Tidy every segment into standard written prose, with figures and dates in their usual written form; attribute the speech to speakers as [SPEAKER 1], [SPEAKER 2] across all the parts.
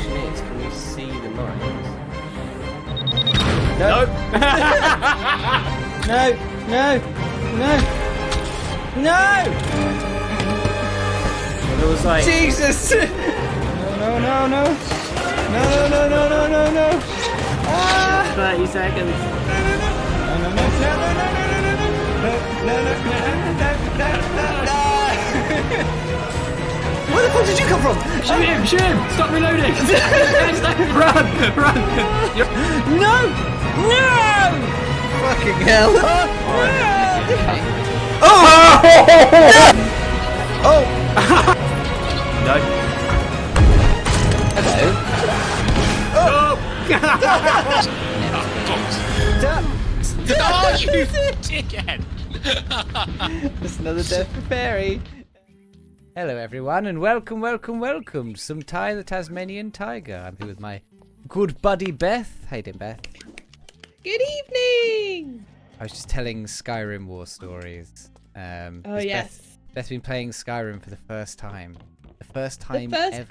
[SPEAKER 1] question is, can we see the mines?
[SPEAKER 2] No. No. No. No. No.
[SPEAKER 1] Well, there was like...
[SPEAKER 2] Jesus. No. No. No. No. No. No. No. No. No. No. Ah.
[SPEAKER 1] 30 seconds.
[SPEAKER 2] No. No. No. No. No. No. No. Where the fuck did you come from?
[SPEAKER 1] Shoot him! Shoot him! Stop reloading! Run! Run!
[SPEAKER 2] No! No! Fucking hell! Oh! Oh!
[SPEAKER 1] No.
[SPEAKER 2] Hello.
[SPEAKER 1] Oh, you dickhead!
[SPEAKER 2] That's another death for Fairy. Hello everyone and welcome to some Ty the Tasmanian Tiger. I'm here with my good buddy Beth. How you doing, Beth?
[SPEAKER 3] Good evening!
[SPEAKER 2] I was just telling Skyrim war stories.
[SPEAKER 3] Oh yes.
[SPEAKER 2] Beth's been playing Skyrim for the first time. The first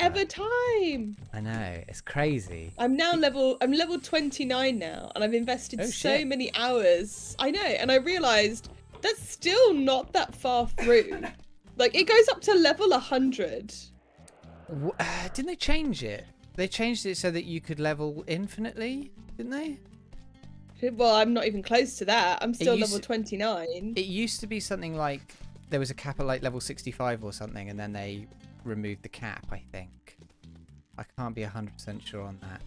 [SPEAKER 3] ever time.
[SPEAKER 2] I know, it's crazy.
[SPEAKER 3] I'm level 29 now, and I've invested so many hours. I know, and I realised that's still not that far through. Like, it goes up to level 100.
[SPEAKER 2] Didn't they change it? They changed it so that you could level infinitely, didn't they?
[SPEAKER 3] Well, I'm not even close to that. I'm still level 29.
[SPEAKER 2] It used to be something like there was a cap at like level 65 or something, and then they removed the cap, I think. I can't be 100% sure on that.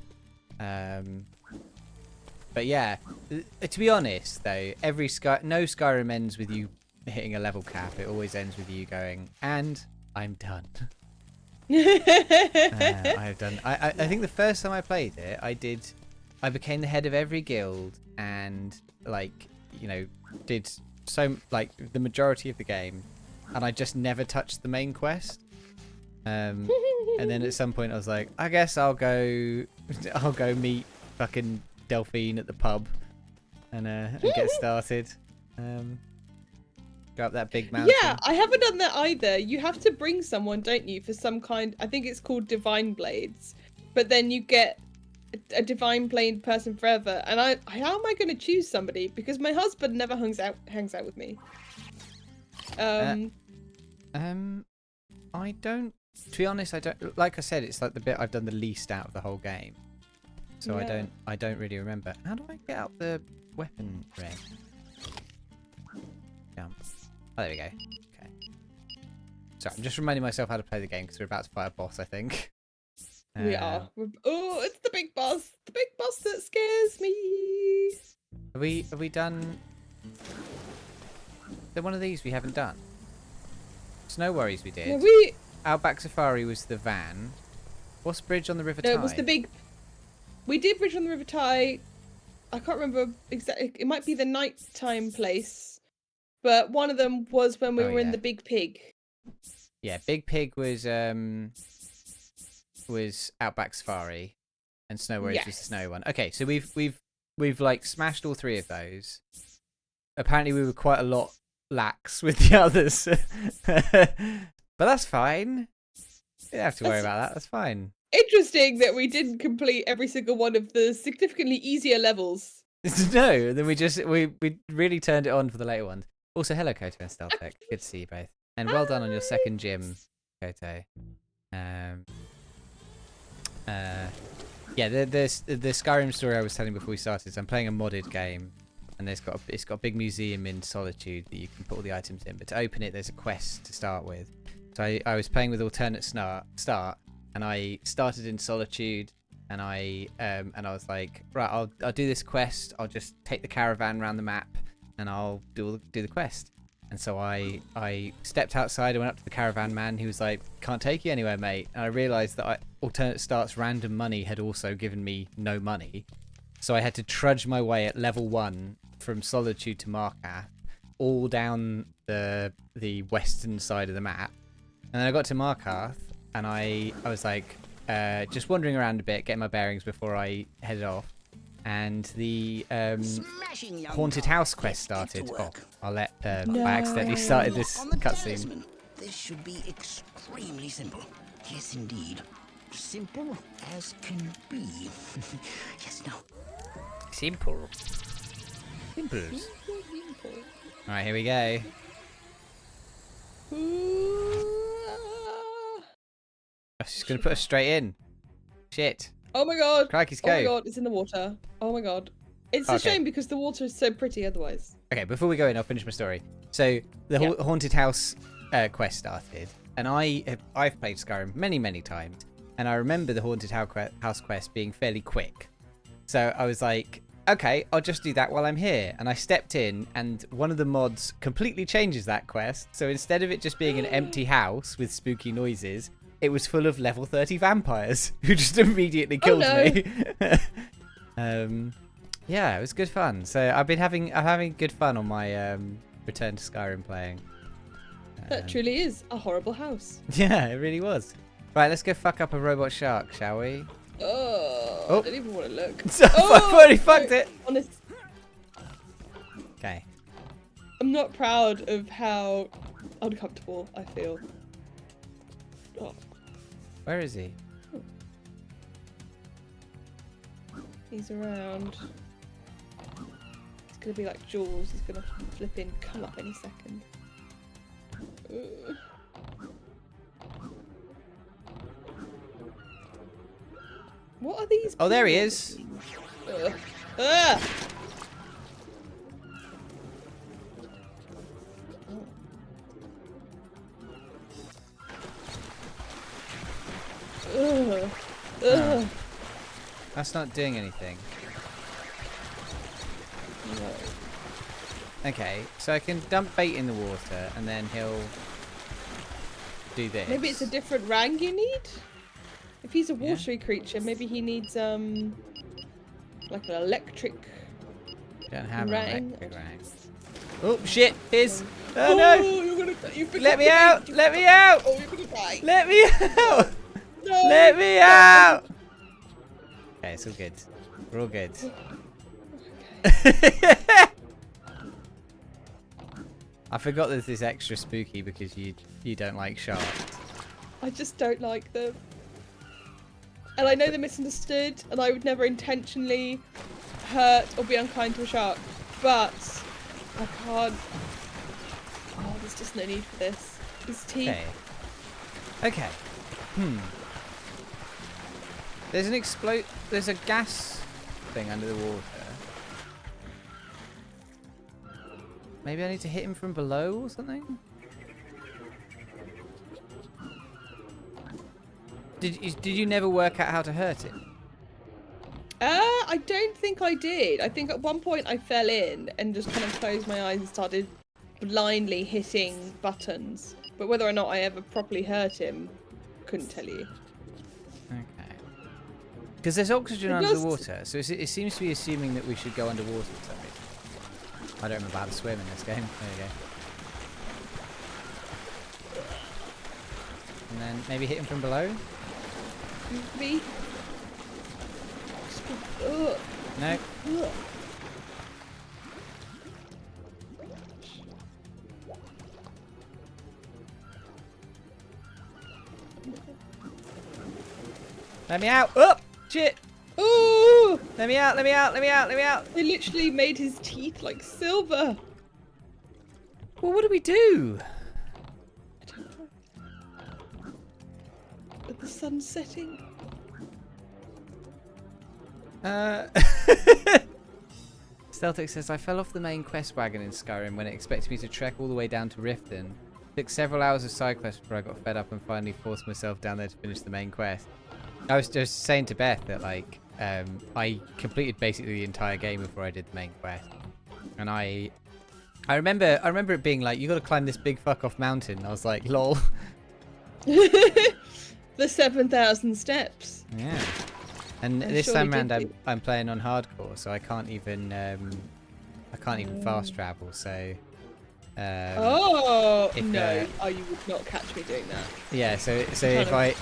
[SPEAKER 2] But yeah, to be honest though, no Skyrim ends with you hitting a level cap. It always ends with you going, and I'm done. I think the first time I played it, I became the head of every guild and did the majority of the game, and I just never touched the main quest. And then at some point I was like, I guess I'll go meet fucking Delphine at the pub and get started. Go up that big mountain.
[SPEAKER 3] Yeah, I haven't done that either. You have to bring someone, don't you, for some kind... I think it's called Divine Blades. But then you get a Divine Blade person forever. And how am I going to choose somebody? Because my husband never hangs out with me.
[SPEAKER 2] I don't... To be honest, I don't... Like I said, it's like the bit I've done the least out of the whole game. So yeah. I don't really remember. How do I get up the weapon ring? Jump. Oh, there we go. Okay. Sorry, I'm just reminding myself how to play the game because we're about to fight a boss, I think.
[SPEAKER 3] We are. Oh, it's the big boss. The big boss that scares me.
[SPEAKER 2] Have we done... Is there one of these we haven't done? Snow Worries we did.
[SPEAKER 3] No,
[SPEAKER 2] Outback Safari was the van. What's Bridge on the River Ty?
[SPEAKER 3] No, it was the big... We did Bridge on the River Ty. I can't remember exactly. It might be the nighttime place. But one of them was when we were in the Big Pig.
[SPEAKER 2] Yeah, Big Pig was Outback Safari, and Snow Worries was the snow one. Okay, so we've like smashed all three of those. Apparently, we were quite a lot lax with the others, but that's fine. You don't have to worry about that. That's fine.
[SPEAKER 3] Interesting that we didn't complete every single one of the significantly easier levels.
[SPEAKER 2] No, then we really turned it on for the later ones. Also, hello, Koto and Steltec. Good to see you both. And well done on your second gym, Koto. Yeah, the Skyrim story I was telling before we started is I'm playing a modded game, and it's got a big museum in Solitude that you can put all the items in. But to open it, there's a quest to start with. So I was playing with alternate start, and I started in Solitude, and I was like, right, I'll do this quest. I'll just take the caravan around the map, and I'll do the quest. And so I stepped outside. I went up to the caravan man. He was like, "Can't take you anywhere, mate." And I realised that alternate start's random money had also given me no money, so I had to trudge my way at level 1 from Solitude to Markath, all down the western side of the map. And then I got to Markath, and I was like, just wandering around a bit, getting my bearings before I headed off. And the haunted house quest started. Oh, I'll let... I accidentally started this cutscene.
[SPEAKER 4] This should be extremely simple. Yes, indeed. simple as can be. Yes, now.
[SPEAKER 2] Simple. Simples. Alright, here we go. I'm just going to put us straight in. Shit.
[SPEAKER 3] Oh my god.
[SPEAKER 2] Crikey's
[SPEAKER 3] Oh my
[SPEAKER 2] cove.
[SPEAKER 3] god, it's in the water. Oh my god. It's a shame because the water is so pretty otherwise.
[SPEAKER 2] Okay, before we go in, I'll finish my story. So, the Haunted House quest started, and I've played Skyrim many, many times, and I remember the Haunted House quest being fairly quick. So I was like, okay, I'll just do that while I'm here. And I stepped in, and one of the mods completely changes that quest. So instead of it just being an empty house with spooky noises, it was full of level 30 vampires who just immediately killed me. Yeah, it was good fun. So I'm having good fun on my return to Skyrim playing.
[SPEAKER 3] That truly is a horrible house.
[SPEAKER 2] Yeah, it really was. Right, let's go fuck up a robot shark, shall we?
[SPEAKER 3] Oh,
[SPEAKER 2] Oh.
[SPEAKER 3] I don't even want to look.
[SPEAKER 2] I've already fucked it.
[SPEAKER 3] Honest,
[SPEAKER 2] Okay.
[SPEAKER 3] I'm not proud of how uncomfortable I feel. Oh,
[SPEAKER 2] Where is he?
[SPEAKER 3] he's around. He's gonna be like Jaws. He's gonna flip in, come up any second. Ugh. What are these?
[SPEAKER 2] Oh, there he
[SPEAKER 3] people?
[SPEAKER 2] is.
[SPEAKER 3] Ugh. Ah! Ugh. Ugh.
[SPEAKER 2] That's not doing anything.
[SPEAKER 3] No.
[SPEAKER 2] Okay, so I can dump bait in the water, and then he'll do this.
[SPEAKER 3] Maybe it's a different rang you need? If he's a watery creature, maybe he needs like an electric
[SPEAKER 2] Don't have
[SPEAKER 3] rang.
[SPEAKER 2] an electric rang. Oh shit! Here's. Oh
[SPEAKER 3] Oh,
[SPEAKER 2] no!
[SPEAKER 3] you're gonna
[SPEAKER 2] Let me out! Let me out!
[SPEAKER 3] Oh, you're gonna die.
[SPEAKER 2] Let me out!
[SPEAKER 3] No.
[SPEAKER 2] Let me out! Okay, it's all good. We're all good. I forgot there's this extra spooky because you don't like sharks.
[SPEAKER 3] I just don't like them. And I know they're misunderstood, and I would never intentionally hurt or be unkind to a shark, but I can't. Oh, there's just no need for this. His teeth.
[SPEAKER 2] Okay. Okay. There's a gas thing under the water. Maybe I need to hit him from below or something? Did you never work out how to hurt him?
[SPEAKER 3] I don't think I did. I think at one point I fell in and just kind of closed my eyes and started blindly hitting buttons. But whether or not I ever properly hurt him, couldn't tell you.
[SPEAKER 2] Okay. Because there's oxygen
[SPEAKER 3] It
[SPEAKER 2] under
[SPEAKER 3] does-
[SPEAKER 2] the water, so it seems to be assuming that we should go underwater for some reason. I don't remember how to swim in this game. There you go. And then maybe hit him from below?
[SPEAKER 3] Me? Ugh.
[SPEAKER 2] No.
[SPEAKER 3] Ugh.
[SPEAKER 2] Let me out! Oh! Shit!
[SPEAKER 3] Ooh!
[SPEAKER 2] Let me out! Let me out! Let me out! Let me out!
[SPEAKER 3] They literally made his teeth like silver.
[SPEAKER 2] Well, what do we do?
[SPEAKER 3] I don't know. With the sun setting.
[SPEAKER 2] Celtic says, I fell off the main quest wagon in Skyrim when it expected me to trek all the way down to Riften. Took several hours of side quests before I got fed up and finally forced myself down there to finish the main quest. I was just saying to Beth that, like, I completed basically the entire game before I did the main quest. And I remember it being like, you got to climb this big fuck off mountain. I was like, lol.
[SPEAKER 3] The 7,000 steps.
[SPEAKER 2] Yeah. And
[SPEAKER 3] I
[SPEAKER 2] this
[SPEAKER 3] surely
[SPEAKER 2] time round,
[SPEAKER 3] did
[SPEAKER 2] I'm playing on hardcore, so I can't even fast travel. So.
[SPEAKER 3] Oh
[SPEAKER 2] if,
[SPEAKER 3] no! Oh, you would not catch me doing that.
[SPEAKER 2] Yeah. So
[SPEAKER 3] Kind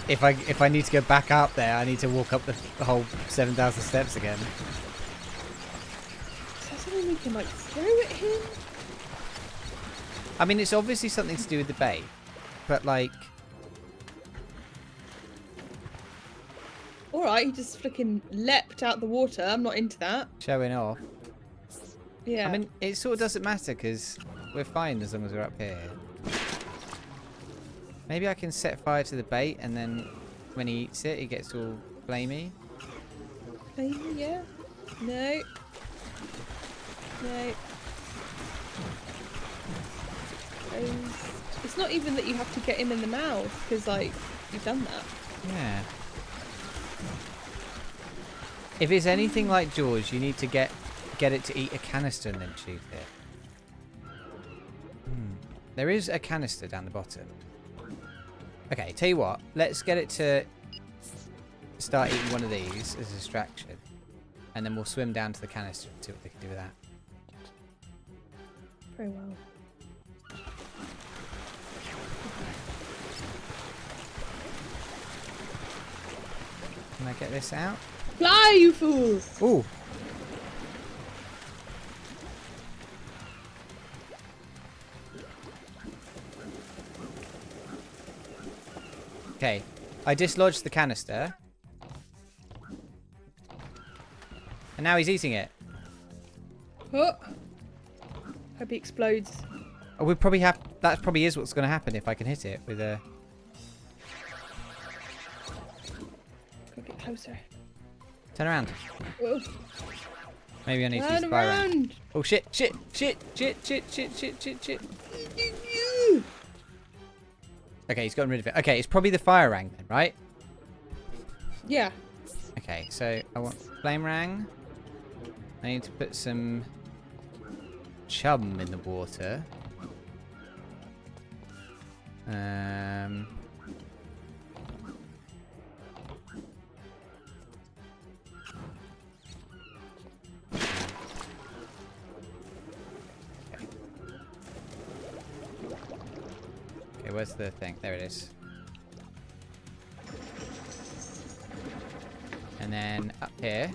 [SPEAKER 2] if I need to go back up there, I need to walk up the whole 7,000 steps again.
[SPEAKER 3] Is that something we can like throw at him?
[SPEAKER 2] I mean, it's obviously something to do with the bait, but like,
[SPEAKER 3] Alright, he just flicking leapt out the water. I'm not into that.
[SPEAKER 2] Showing off.
[SPEAKER 3] Yeah.
[SPEAKER 2] I mean, it sort of doesn't matter because we're fine as long as we're up here. Maybe I can set fire to the bait and then when he eats it, he gets all flamey.
[SPEAKER 3] Flamey, yeah. No. No. It's not even that you have to get him in the mouth because, like, you've done that.
[SPEAKER 2] Yeah. If it's anything like Jaws, you need to get it to eat a canister and then shoot it. There is a canister down the bottom. Okay, tell you what. Let's get it to start eating one of these as a distraction. And then we'll swim down to the canister and see what they can do with that.
[SPEAKER 3] Very well.
[SPEAKER 2] Can I get this out?
[SPEAKER 3] Fly, you fools!
[SPEAKER 2] Ooh. Okay, I dislodged the canister. And now he's eating it.
[SPEAKER 3] Oh. Hope he explodes.
[SPEAKER 2] Oh, we probably have. That probably is what's going to happen if I can hit it with a.
[SPEAKER 3] Gotta get closer.
[SPEAKER 2] Turn around.
[SPEAKER 3] Whoa.
[SPEAKER 2] Maybe I need to use
[SPEAKER 3] Turn
[SPEAKER 2] fire.
[SPEAKER 3] around!
[SPEAKER 2] Oh shit! Shit! Shit! Shit! Shit! Shit! Shit! Shit! Shit! Okay, he's gotten rid of it. Okay, it's probably the fire rang then, right?
[SPEAKER 3] Yeah.
[SPEAKER 2] Okay, so I want flame rang. I need to put some chum in the water. Okay, where's the thing? There it is. And then up here.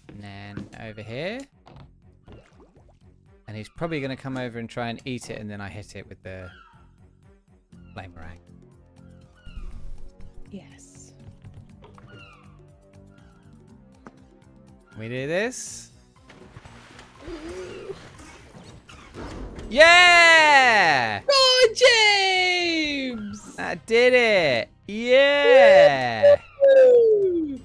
[SPEAKER 2] And then over here. And he's probably going to come over and try and eat it, and then I hit it with the flamerang.
[SPEAKER 3] Yes.
[SPEAKER 2] We do this. Yeah!
[SPEAKER 3] Oh, James!
[SPEAKER 2] I did it! Yeah!
[SPEAKER 3] Woo!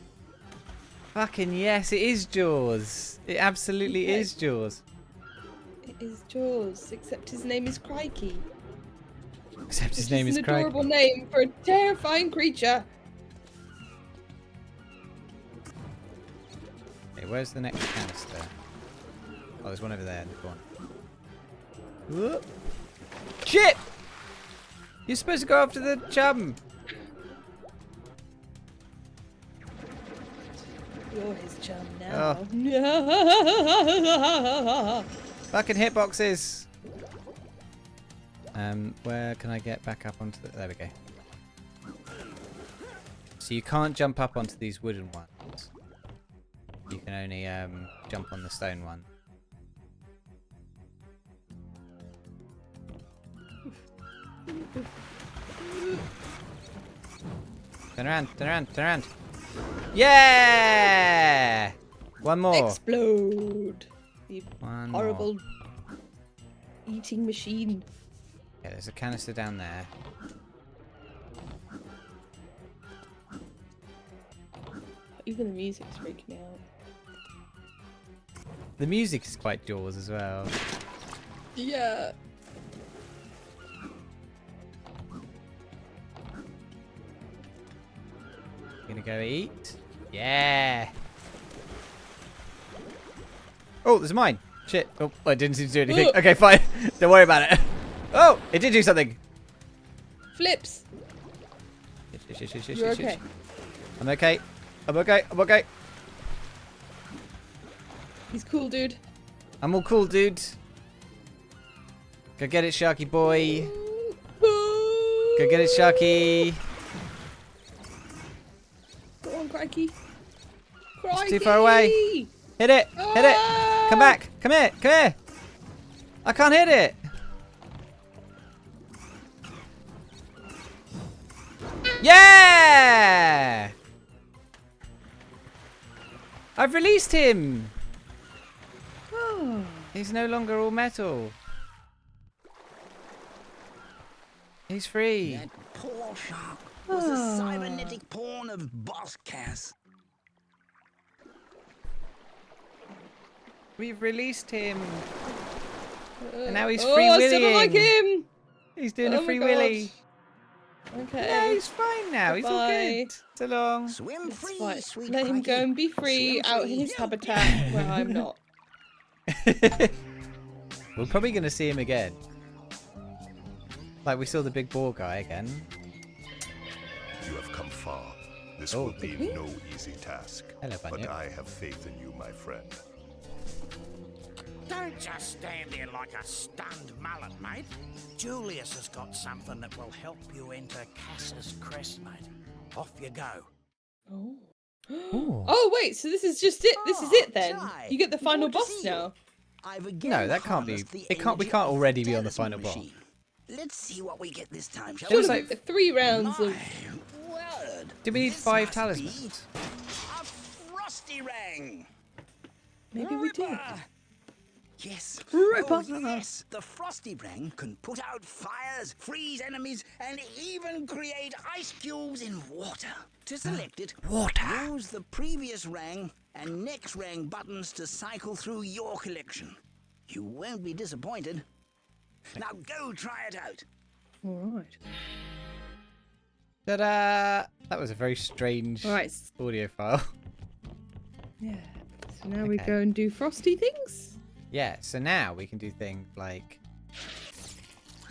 [SPEAKER 2] Fucking yes, it is Jaws. It absolutely is Jaws.
[SPEAKER 3] It is Jaws, except his name is Crikey.
[SPEAKER 2] Except his
[SPEAKER 3] Which
[SPEAKER 2] name is
[SPEAKER 3] an
[SPEAKER 2] Crikey.
[SPEAKER 3] adorable name for a terrifying creature.
[SPEAKER 2] Okay, where's the next canister? Oh, there's one over there in the corner. Whoop. Shit! You're supposed to go after the chum.
[SPEAKER 3] You're his chum
[SPEAKER 2] Oh.
[SPEAKER 3] now.
[SPEAKER 2] Fucking hitboxes. Where can I get back up onto the... There we go. So you can't jump up onto these wooden ones. You can only jump on the stone one. Turn around, turn around, turn around. Yeah! One more.
[SPEAKER 3] Explode! You
[SPEAKER 2] One
[SPEAKER 3] horrible
[SPEAKER 2] more.
[SPEAKER 3] eating machine.
[SPEAKER 2] Okay, there's a canister down there.
[SPEAKER 3] Even the music's freaking me out.
[SPEAKER 2] The music is quite Jaws as well.
[SPEAKER 3] Yeah.
[SPEAKER 2] Gonna go eat. Yeah. Oh, there's mine. Shit. Oh, I didn't seem to do anything.
[SPEAKER 3] Ugh.
[SPEAKER 2] Okay, fine. Don't worry about it. Oh, it did do something.
[SPEAKER 3] Flips!
[SPEAKER 2] Shit, shit, shit,
[SPEAKER 3] You're
[SPEAKER 2] shit, shit.
[SPEAKER 3] okay.
[SPEAKER 2] I'm okay. I'm okay. I'm okay.
[SPEAKER 3] He's cool, dude.
[SPEAKER 2] I'm all cool, dude. Go get it, Sharky boy. Go get it, Sharky.
[SPEAKER 3] Go on, Crikey. Crikey!
[SPEAKER 2] It's too far away. Hit it. Hit it. Come back. Come here. Come here. I can't hit it. Yeah! I've released him.
[SPEAKER 3] Oh.
[SPEAKER 2] He's no longer all metal. He's free.
[SPEAKER 4] That poor shark was a cybernetic pawn of Boss Cass.
[SPEAKER 2] We've released him. And now he's
[SPEAKER 3] Oh,
[SPEAKER 2] free
[SPEAKER 3] I still don't like
[SPEAKER 2] willying.
[SPEAKER 3] him.
[SPEAKER 2] He's doing
[SPEAKER 3] Oh
[SPEAKER 2] a
[SPEAKER 3] my
[SPEAKER 2] free
[SPEAKER 3] God.
[SPEAKER 2] willy.
[SPEAKER 3] Okay.
[SPEAKER 2] Yeah, he's fine now. He's all
[SPEAKER 3] Goodbye.
[SPEAKER 2] good. So long.
[SPEAKER 4] Swim
[SPEAKER 3] It's
[SPEAKER 4] free,
[SPEAKER 3] fine.
[SPEAKER 4] sweet
[SPEAKER 3] Let him go
[SPEAKER 4] crikey.
[SPEAKER 3] and be free
[SPEAKER 4] Swim
[SPEAKER 3] out in
[SPEAKER 4] free.
[SPEAKER 3] his habitat where I'm not.
[SPEAKER 2] We're probably going to see him again. Like we saw the big boar guy again.
[SPEAKER 5] You have come far. This
[SPEAKER 2] Oh.
[SPEAKER 5] will be no easy task.
[SPEAKER 2] Hello,
[SPEAKER 5] but
[SPEAKER 2] Bunyip.
[SPEAKER 5] I have faith in you, my friend.
[SPEAKER 6] Don't just stand there like a stunned mullet, mate. Julius has got something that will help you enter Cass's crest, mate. Off you go.
[SPEAKER 3] Oh.
[SPEAKER 2] Ooh.
[SPEAKER 3] Oh wait, so this is just it. This is it then.
[SPEAKER 4] Jai,
[SPEAKER 3] You get the final
[SPEAKER 4] good to
[SPEAKER 3] boss
[SPEAKER 4] see you.
[SPEAKER 3] now.
[SPEAKER 4] I've again
[SPEAKER 2] No, that can't be.
[SPEAKER 4] harnessed the
[SPEAKER 2] It can't. We
[SPEAKER 4] energy
[SPEAKER 2] can't
[SPEAKER 4] of
[SPEAKER 2] already be on the
[SPEAKER 4] talisman
[SPEAKER 2] final boss.
[SPEAKER 4] machine. Let's see what we get this time, shall
[SPEAKER 2] It was
[SPEAKER 4] we?
[SPEAKER 2] like-
[SPEAKER 3] 3 rounds of.
[SPEAKER 4] My word.
[SPEAKER 2] Do we need
[SPEAKER 4] This
[SPEAKER 2] 5
[SPEAKER 4] must
[SPEAKER 2] talismans?
[SPEAKER 4] be A frosty ring.
[SPEAKER 3] Maybe we did.
[SPEAKER 4] Ripper. Yes.
[SPEAKER 3] Ripper.
[SPEAKER 4] Oh, yes. The frosty ring can put out fires, freeze enemies, and even create ice cubes in water. To select it, use the previous rang and next rang buttons to cycle through your collection. You won't be disappointed. Now go try it out.
[SPEAKER 3] All right.
[SPEAKER 2] Ta-da! That was a very strange
[SPEAKER 3] All right.
[SPEAKER 2] audio file.
[SPEAKER 3] Yeah. So now we
[SPEAKER 2] Okay.
[SPEAKER 3] go and do frosty things.
[SPEAKER 2] Yeah, so now we can do things like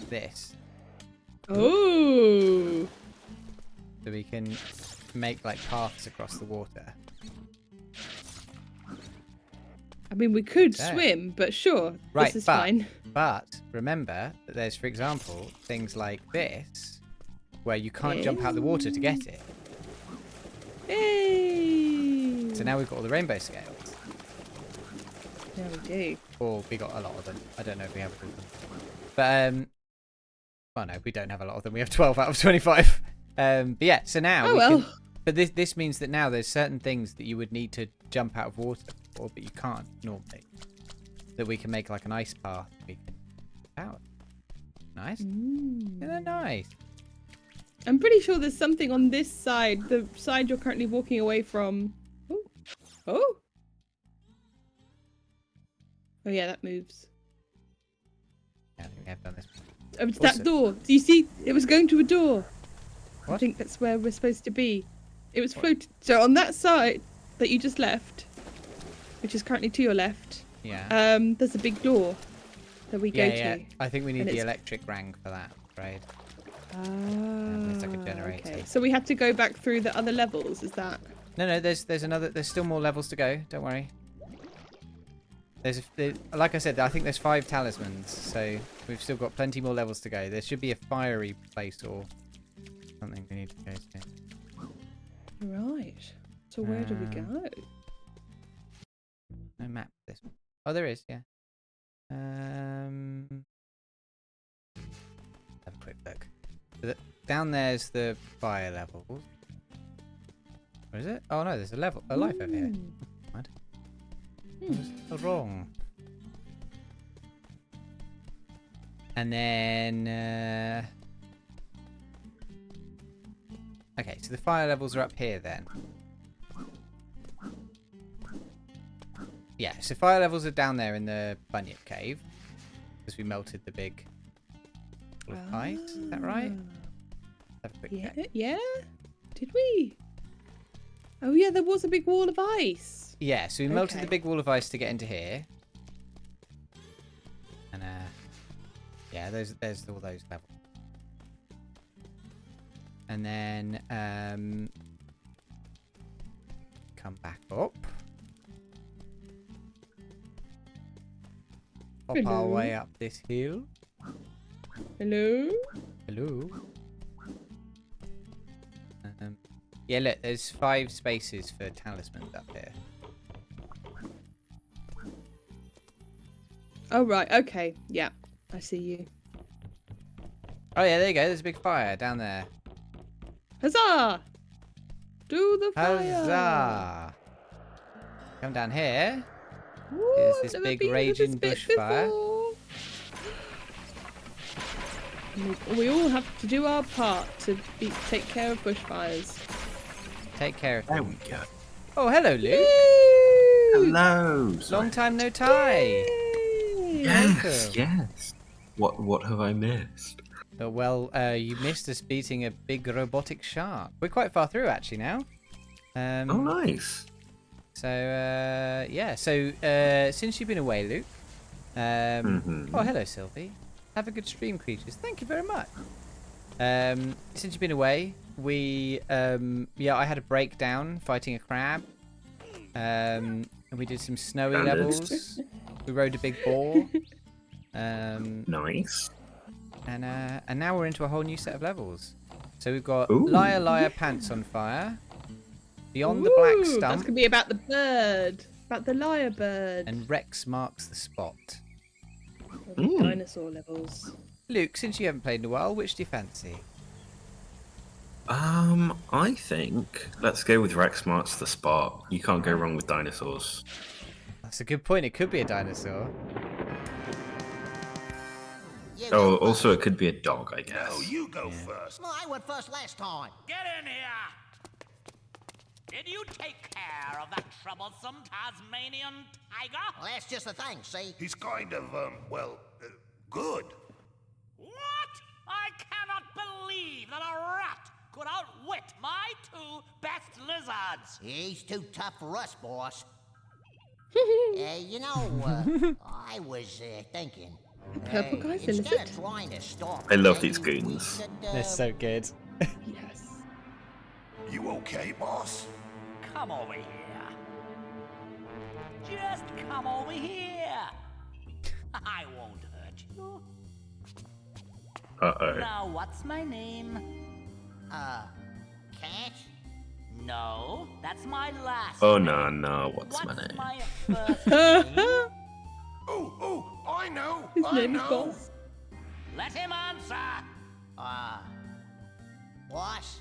[SPEAKER 2] this.
[SPEAKER 3] Oh.
[SPEAKER 2] So we can make like paths across the water.
[SPEAKER 3] I mean, we could
[SPEAKER 2] There.
[SPEAKER 3] swim, but sure,
[SPEAKER 2] Right,
[SPEAKER 3] this is
[SPEAKER 2] but,
[SPEAKER 3] fine.
[SPEAKER 2] But remember that there's, for example, things like this, where you can't jump out the water to get it.
[SPEAKER 3] Hey.
[SPEAKER 2] So now we've got all the rainbow scales.
[SPEAKER 3] Yeah, we do.
[SPEAKER 2] Or we got a lot of them. I don't know if we have all of them. But, well, no, we don't have a lot of them. We have 12 out of 25. But yeah, so now
[SPEAKER 3] Oh
[SPEAKER 2] we
[SPEAKER 3] well.
[SPEAKER 2] can... But this means that now there's certain things that you would need to jump out of water for, but you can't normally. That we can make like an ice path. We can out. Nice. Isn't that nice?
[SPEAKER 3] I'm pretty sure there's something on this side, the side you're currently walking away from. Oh. Oh. Oh yeah, that moves.
[SPEAKER 2] Yeah, I think we have done this.
[SPEAKER 3] Oh, it's
[SPEAKER 2] Also-
[SPEAKER 3] that door. Do you see? It was going to a door. I
[SPEAKER 2] What?
[SPEAKER 3] think that's where we're supposed to be. It was floating. So on that side that you just left, which is currently to your left,
[SPEAKER 2] Yeah.
[SPEAKER 3] there's a big door that we go
[SPEAKER 2] yeah.
[SPEAKER 3] to.
[SPEAKER 2] I think we need
[SPEAKER 3] And
[SPEAKER 2] the
[SPEAKER 3] it's-
[SPEAKER 2] electric rang for that, right?
[SPEAKER 3] Ah,
[SPEAKER 2] it's like a generator.
[SPEAKER 3] okay. So we have to go back through the other levels, is that?
[SPEAKER 2] No, there's another. There's still more levels to go. Don't worry. Like I said, I think there's 5 talismans, so we've still got plenty more levels to go. There should be a fiery place or something we need to go to.
[SPEAKER 3] Right. So where do we go?
[SPEAKER 2] No map for this one. Oh, there is, yeah. Have a quick look. So down there's the fire levels. Where is it? Oh no, there's a life over here. What? I was wrong. And then okay, so the fire levels are up here then. Yeah, so fire levels are down there in the Bunyip Cave. Because we melted the big ball of ice. Is that right? Have a quick
[SPEAKER 3] Yeah,
[SPEAKER 2] check.
[SPEAKER 3] yeah. Did we? Oh yeah, there was a big wall of ice.
[SPEAKER 2] Yeah, so we melted
[SPEAKER 3] Okay.
[SPEAKER 2] the big wall of ice to get into here. And yeah, there's all those levels. And then come back up. Pop our
[SPEAKER 3] Hello.
[SPEAKER 2] way up this hill.
[SPEAKER 3] Hello?
[SPEAKER 2] Hello. Yeah, look, there's 5 spaces for talismans up here.
[SPEAKER 3] Oh right, okay. Yeah, I see you.
[SPEAKER 2] Oh yeah, there you go. There's a big fire down there.
[SPEAKER 3] Huzzah! Do the fire!
[SPEAKER 2] Huzzah! Come down here.
[SPEAKER 3] Ooh,
[SPEAKER 2] Here's
[SPEAKER 3] I've
[SPEAKER 2] this
[SPEAKER 3] never
[SPEAKER 2] big
[SPEAKER 3] been to this
[SPEAKER 2] raging
[SPEAKER 3] bit
[SPEAKER 2] bushfire.
[SPEAKER 3] before. We all have to do our part to take care of bushfires.
[SPEAKER 2] Take care of
[SPEAKER 5] There
[SPEAKER 2] them.
[SPEAKER 5] we go.
[SPEAKER 2] Oh, hello, Luke.
[SPEAKER 3] Woo!
[SPEAKER 5] Hello.
[SPEAKER 2] Long time no tie.
[SPEAKER 5] Yes,
[SPEAKER 2] Welcome.
[SPEAKER 5] yes. What have I missed?
[SPEAKER 2] Well, you missed us beating a big robotic shark. We're quite far through actually now.
[SPEAKER 5] Oh, nice.
[SPEAKER 2] So yeah. So since you've been away, Luke. Oh, hello, Sylvie. Have a good stream, creatures. Thank you very much. Since you've been away, we yeah, I had a breakdown fighting a crab. And we did some snowy
[SPEAKER 5] Standard.
[SPEAKER 2] levels. We rode a big boar.
[SPEAKER 5] Nice.
[SPEAKER 2] And now we're into a whole new set of levels. So we've got
[SPEAKER 5] Ooh.
[SPEAKER 2] Liar Liar Pants on Fire, Beyond the Black
[SPEAKER 3] Ooh, That's
[SPEAKER 2] Stump,
[SPEAKER 3] gonna be about the bird, about the lyre bird.
[SPEAKER 2] and Rex Marks the Spot.
[SPEAKER 3] Dinosaur levels.
[SPEAKER 2] Luke, since you haven't played in a while, which do you fancy?
[SPEAKER 5] I think let's go with Rex Marks the Spot. You can't go wrong with dinosaurs.
[SPEAKER 2] That's a good point. It could be a dinosaur.
[SPEAKER 4] You
[SPEAKER 5] Oh,
[SPEAKER 4] go
[SPEAKER 5] also
[SPEAKER 4] first.
[SPEAKER 5] it could be a dog, I
[SPEAKER 6] No,
[SPEAKER 5] guess.
[SPEAKER 6] you go first.
[SPEAKER 4] Well, I went first last time.
[SPEAKER 7] Get in here! Did you take care of that troublesome Tasmanian tiger?
[SPEAKER 4] Well, that's just the thing, see?
[SPEAKER 6] He's kind of, well, good.
[SPEAKER 7] What? I cannot believe that a rat could outwit my two best lizards.
[SPEAKER 4] He's too tough for us, boss. I was thinking.
[SPEAKER 3] Purple guy's a
[SPEAKER 4] instead
[SPEAKER 3] lizard?
[SPEAKER 4] of trying to stop
[SPEAKER 5] I love
[SPEAKER 4] it,
[SPEAKER 5] these
[SPEAKER 4] maybe we
[SPEAKER 5] goons.
[SPEAKER 4] could,
[SPEAKER 2] They're so good.
[SPEAKER 3] Yes.
[SPEAKER 6] You okay, boss?
[SPEAKER 7] Come over here. Just come over here. I won't hurt you.
[SPEAKER 5] Uh-oh.
[SPEAKER 7] Now, what's my name?
[SPEAKER 4] Cat?
[SPEAKER 7] No, that's my last
[SPEAKER 5] Oh,
[SPEAKER 7] name.
[SPEAKER 5] no, what's my name?
[SPEAKER 7] my first name?
[SPEAKER 6] Oh, I know.
[SPEAKER 3] His
[SPEAKER 6] I
[SPEAKER 3] name is
[SPEAKER 6] know.
[SPEAKER 3] Boss.
[SPEAKER 7] Let him answer.
[SPEAKER 4] Boss?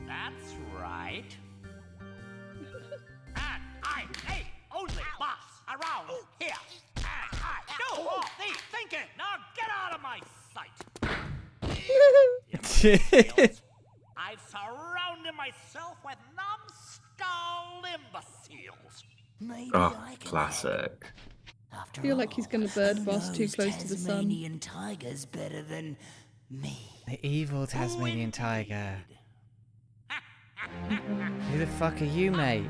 [SPEAKER 7] That's right. And I ain't only boss around here. And I do all the thinking. Now get out of my sight. I've surrounded myself with numbskull imbeciles.
[SPEAKER 4] Maybe
[SPEAKER 5] Oh, classic.
[SPEAKER 4] After
[SPEAKER 3] I feel like he's gonna bird boss too close to the sun.
[SPEAKER 4] Tasmanian tigers better than me.
[SPEAKER 2] The evil Tasmanian tiger. Who the fuck are you, mate?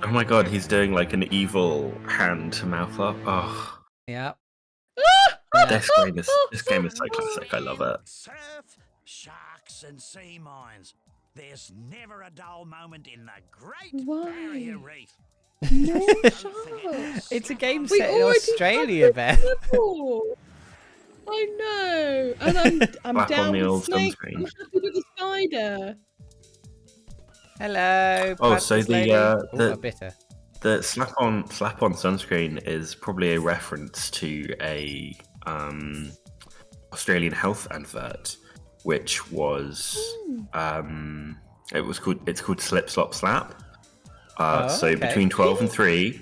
[SPEAKER 5] Oh my god, he's doing like an evil hand to mouth up. Oh,
[SPEAKER 2] Yep.
[SPEAKER 5] this game is so classic. I love it.
[SPEAKER 6] Surf, sharks, and sea mines. There's never a dull moment in the Great
[SPEAKER 3] Why?
[SPEAKER 6] Barrier Reef.
[SPEAKER 3] No sharks.
[SPEAKER 2] It's a game
[SPEAKER 3] We
[SPEAKER 2] set in
[SPEAKER 3] already
[SPEAKER 2] Australia,
[SPEAKER 3] had
[SPEAKER 2] Beth.
[SPEAKER 3] this before. I know, and I'm
[SPEAKER 5] Slap
[SPEAKER 3] down
[SPEAKER 5] on the
[SPEAKER 3] with
[SPEAKER 5] old
[SPEAKER 3] snake.
[SPEAKER 5] sunscreen.
[SPEAKER 3] I'm happy with the spider.
[SPEAKER 2] Hello.
[SPEAKER 5] Oh, so
[SPEAKER 2] practice lady.
[SPEAKER 5] the
[SPEAKER 2] Ooh,
[SPEAKER 5] the
[SPEAKER 2] a bitter.
[SPEAKER 5] the slap on sunscreen is probably a reference to a Australian health advert, which was it's called Slip Slop Slap. So
[SPEAKER 2] okay.
[SPEAKER 5] between 12 and 3,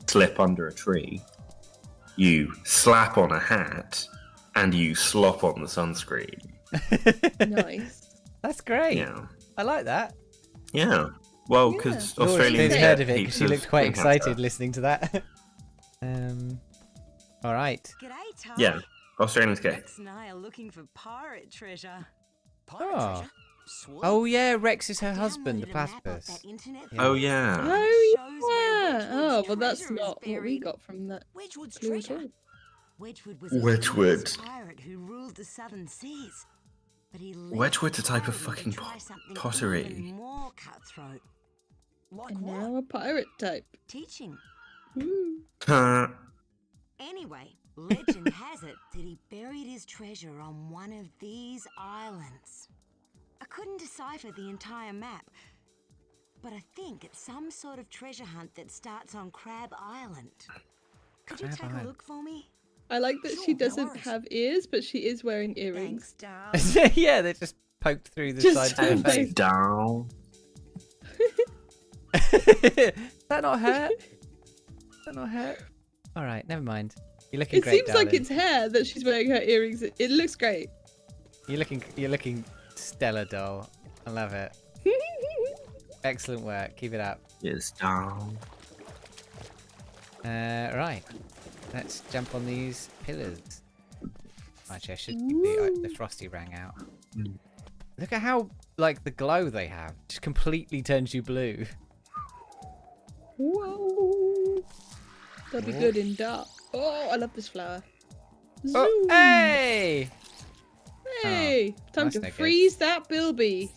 [SPEAKER 5] slip under a tree, you slap on a hat, and you slop on the sunscreen.
[SPEAKER 3] Nice.
[SPEAKER 2] That's great.
[SPEAKER 5] Yeah.
[SPEAKER 2] I like that.
[SPEAKER 5] Yeah. Well, because
[SPEAKER 2] Laura's
[SPEAKER 5] Australians
[SPEAKER 2] clearly
[SPEAKER 5] get
[SPEAKER 2] heard of it
[SPEAKER 5] heaps
[SPEAKER 2] because she looked quite
[SPEAKER 5] greenhouse gas.
[SPEAKER 2] excited listening to that. All right.
[SPEAKER 8] G'day, Ty.
[SPEAKER 5] Yeah. Australians get
[SPEAKER 8] Rex and I are looking for pirate treasure.
[SPEAKER 4] Pirate
[SPEAKER 2] Oh.
[SPEAKER 4] treasure? Sweet.
[SPEAKER 2] Oh yeah, Rex is her husband, the
[SPEAKER 8] Downloaded a map off
[SPEAKER 2] platypus.
[SPEAKER 8] that internet
[SPEAKER 2] Yeah.
[SPEAKER 5] Oh yeah.
[SPEAKER 3] Oh
[SPEAKER 8] Shows where
[SPEAKER 3] yeah. Oh
[SPEAKER 8] Wedgwood's
[SPEAKER 3] well, that's
[SPEAKER 8] treasure is
[SPEAKER 3] not what we
[SPEAKER 8] buried.
[SPEAKER 3] got from that
[SPEAKER 4] Wedgwood's
[SPEAKER 3] clue at
[SPEAKER 4] treasure?
[SPEAKER 3] all.
[SPEAKER 8] Wedgwood was a
[SPEAKER 5] Wedgwood.
[SPEAKER 8] famous pirate who ruled the southern seas. But he left
[SPEAKER 5] Wedgwood's a type of
[SPEAKER 8] pirating
[SPEAKER 5] fucking
[SPEAKER 8] to try something
[SPEAKER 5] pottery.
[SPEAKER 8] even more cutthroat.
[SPEAKER 4] Like
[SPEAKER 3] And
[SPEAKER 4] what?
[SPEAKER 3] now a pirate type.
[SPEAKER 8] Teaching.
[SPEAKER 3] Ooh.
[SPEAKER 5] Huh.
[SPEAKER 8] Anyway, legend has it that he buried his treasure on one of these islands. I couldn't decipher the entire map, but I think it's some sort of treasure hunt that starts on Crab Island. Could you
[SPEAKER 2] Crab
[SPEAKER 8] take
[SPEAKER 2] Island.
[SPEAKER 8] a look for me?
[SPEAKER 3] I like that
[SPEAKER 4] Sure,
[SPEAKER 3] she
[SPEAKER 4] no
[SPEAKER 3] doesn't
[SPEAKER 4] worries.
[SPEAKER 3] have ears, but she is wearing earrings.
[SPEAKER 8] Thanks, darling.
[SPEAKER 2] Yeah, they're just poked through the
[SPEAKER 3] Just
[SPEAKER 2] side of the face.
[SPEAKER 5] Down.
[SPEAKER 2] That not hurt? That not hurt? All right, never mind. You're looking
[SPEAKER 3] It
[SPEAKER 2] great,
[SPEAKER 3] seems like
[SPEAKER 2] darling.
[SPEAKER 3] it's hair that she's wearing her earrings. It looks great.
[SPEAKER 2] You're looking stellar, doll. I love it. Excellent work. Keep it up.
[SPEAKER 5] Is down.
[SPEAKER 2] Right. Let's jump on these pillars. Actually, I should keep the frosty rang out. Look at how, like, the glow they have just completely turns you blue.
[SPEAKER 3] Whoa. That'll be good in dark. Oh, I love this flower.
[SPEAKER 2] Oh,
[SPEAKER 3] Zoom.
[SPEAKER 2] hey!
[SPEAKER 3] Hey! Time
[SPEAKER 2] that's
[SPEAKER 3] to
[SPEAKER 2] no good.
[SPEAKER 3] freeze that Bilby.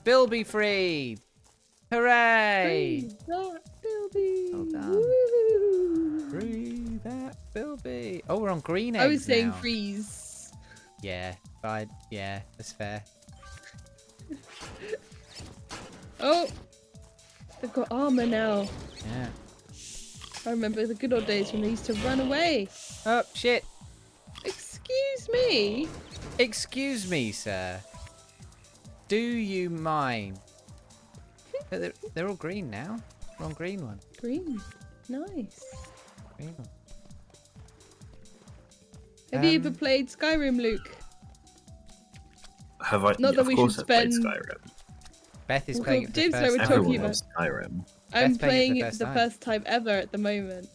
[SPEAKER 2] Bilby free! Hooray!
[SPEAKER 3] Freeze that Bilby.
[SPEAKER 2] Well done.
[SPEAKER 3] Woo.
[SPEAKER 2] Free that Bilby! Oh, we're on green eggs
[SPEAKER 3] I was saying
[SPEAKER 2] now.
[SPEAKER 3] freeze.
[SPEAKER 2] Yeah, fine. Yeah, that's fair.
[SPEAKER 3] Oh! They've got armor now.
[SPEAKER 2] Yeah.
[SPEAKER 3] I remember the good old days when they used to run away.
[SPEAKER 2] Oh, shit!
[SPEAKER 3] Excuse me?
[SPEAKER 2] Excuse me, sir. Do you mind? They're all green now. We're on green one.
[SPEAKER 3] Green. Nice.
[SPEAKER 2] Green one.
[SPEAKER 3] Have you ever played Skyrim, Luke?
[SPEAKER 5] Have I?
[SPEAKER 3] Not that we
[SPEAKER 5] course
[SPEAKER 3] should
[SPEAKER 5] I've played
[SPEAKER 3] spend-
[SPEAKER 5] Skyrim.
[SPEAKER 2] Beth is
[SPEAKER 3] Well,
[SPEAKER 2] playing it for the
[SPEAKER 3] James and I
[SPEAKER 2] first
[SPEAKER 3] were
[SPEAKER 2] time.
[SPEAKER 3] talking
[SPEAKER 5] Everyone
[SPEAKER 3] about-
[SPEAKER 5] loves Skyrim.
[SPEAKER 3] I'm
[SPEAKER 2] Beth's playing
[SPEAKER 3] playing
[SPEAKER 2] it
[SPEAKER 3] it
[SPEAKER 2] for
[SPEAKER 3] for
[SPEAKER 2] the
[SPEAKER 3] the
[SPEAKER 2] first
[SPEAKER 3] first time ever at the moment.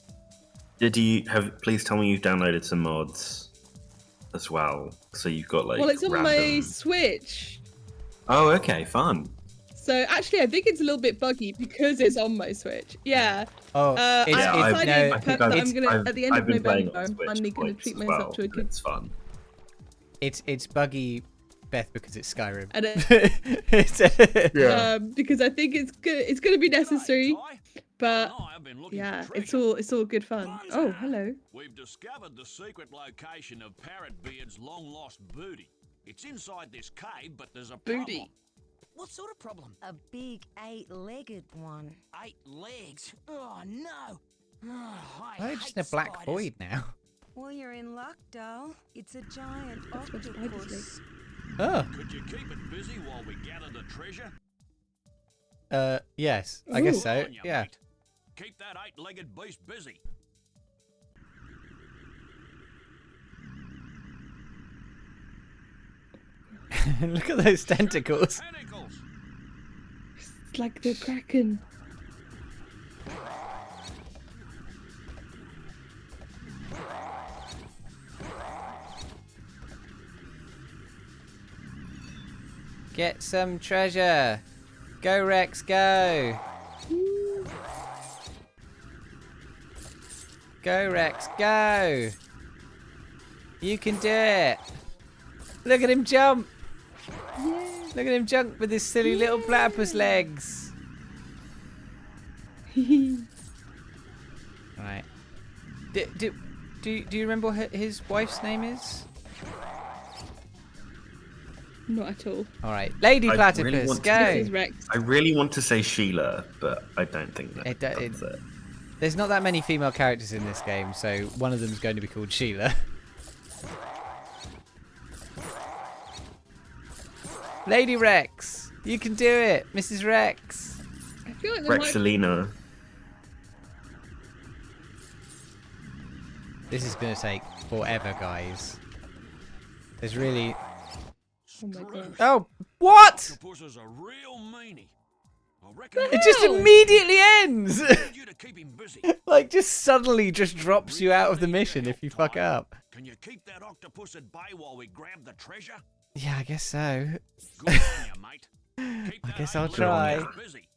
[SPEAKER 5] Did you have? Please tell me you've downloaded some mods as well, so you've got like.
[SPEAKER 3] Well, it's on my
[SPEAKER 5] random...
[SPEAKER 3] Switch.
[SPEAKER 5] Oh, okay, fun.
[SPEAKER 3] So actually, I think it's a little bit buggy because it's on my Switch. Yeah.
[SPEAKER 2] Oh,
[SPEAKER 3] I
[SPEAKER 5] Yeah,
[SPEAKER 2] it's
[SPEAKER 5] I've-
[SPEAKER 3] decided
[SPEAKER 2] no,
[SPEAKER 5] I think
[SPEAKER 3] that
[SPEAKER 5] I've-
[SPEAKER 3] I'm gonna at the end
[SPEAKER 5] I've
[SPEAKER 3] of
[SPEAKER 5] been playing
[SPEAKER 3] November,
[SPEAKER 5] on Switch
[SPEAKER 3] I'm finally gonna
[SPEAKER 5] twice
[SPEAKER 3] treat
[SPEAKER 5] as
[SPEAKER 3] myself
[SPEAKER 5] well,
[SPEAKER 3] to a
[SPEAKER 5] and
[SPEAKER 3] good.
[SPEAKER 5] It's fun.
[SPEAKER 2] it's buggy, Beth, because it's Skyrim.
[SPEAKER 3] And
[SPEAKER 2] It's-
[SPEAKER 3] because I think it's good. It's gonna be necessary, but
[SPEAKER 6] I've been looking
[SPEAKER 3] yeah,
[SPEAKER 6] for
[SPEAKER 3] it's
[SPEAKER 6] treasure.
[SPEAKER 3] all good fun. Oh, hello.
[SPEAKER 6] We've discovered the secret location of Parrotbeard's long-lost booty. It's inside this cave, but there's a
[SPEAKER 3] Booty.
[SPEAKER 6] problem. What sort of problem?
[SPEAKER 8] A big 8-legged one.
[SPEAKER 6] 8 legs? Oh, no. Oh,
[SPEAKER 2] Why are they just in a black void now?
[SPEAKER 8] Well, you're in luck, doll. It's a giant
[SPEAKER 3] That's what spiders
[SPEAKER 8] octopus.
[SPEAKER 2] Oh,
[SPEAKER 6] Could you keep it busy while we gather the treasure?
[SPEAKER 2] yes, I guess
[SPEAKER 3] Ooh.
[SPEAKER 2] so.
[SPEAKER 6] On you,
[SPEAKER 2] Yeah.
[SPEAKER 6] mate. Keep that 8-legged beast busy.
[SPEAKER 2] Look at those tentacles.
[SPEAKER 6] Tentacles.
[SPEAKER 3] It's like the Kraken.
[SPEAKER 2] Get some treasure. Go, Rex, go. Go, Rex, go. You can do it. Look at him jump. Look at him jump with his silly little platypus legs. Right. Do you remember what his wife's name is?
[SPEAKER 3] Not at all.
[SPEAKER 2] All right, Lady
[SPEAKER 5] I
[SPEAKER 2] Platypus,
[SPEAKER 5] really want to-
[SPEAKER 2] go.
[SPEAKER 3] This is Rex.
[SPEAKER 5] I really want to say Sheila, but I don't think that.
[SPEAKER 2] It-
[SPEAKER 5] that's it.
[SPEAKER 2] There's not that many female characters in this game, so one of them's going to be called Sheila. Lady Rex, you can do it, Mrs. Rex.
[SPEAKER 3] I feel like there might
[SPEAKER 5] Rexalina.
[SPEAKER 2] This is going to take forever, guys. There's really...
[SPEAKER 3] Oh my god.
[SPEAKER 2] Oh, what?
[SPEAKER 6] Octopus is a real meanie. I reckon
[SPEAKER 2] It just
[SPEAKER 3] hell?
[SPEAKER 2] immediately ends.
[SPEAKER 6] need you to keep him busy.
[SPEAKER 2] Like, just suddenly just drops you out of the mission if you fuck up.
[SPEAKER 6] Can you keep that octopus at bay while we grab the treasure?
[SPEAKER 2] Yeah, I guess so.
[SPEAKER 6] Good on you, mate. Keep
[SPEAKER 2] I
[SPEAKER 6] that
[SPEAKER 2] guess I'll
[SPEAKER 6] 8-legged
[SPEAKER 2] try.
[SPEAKER 6] beast busy.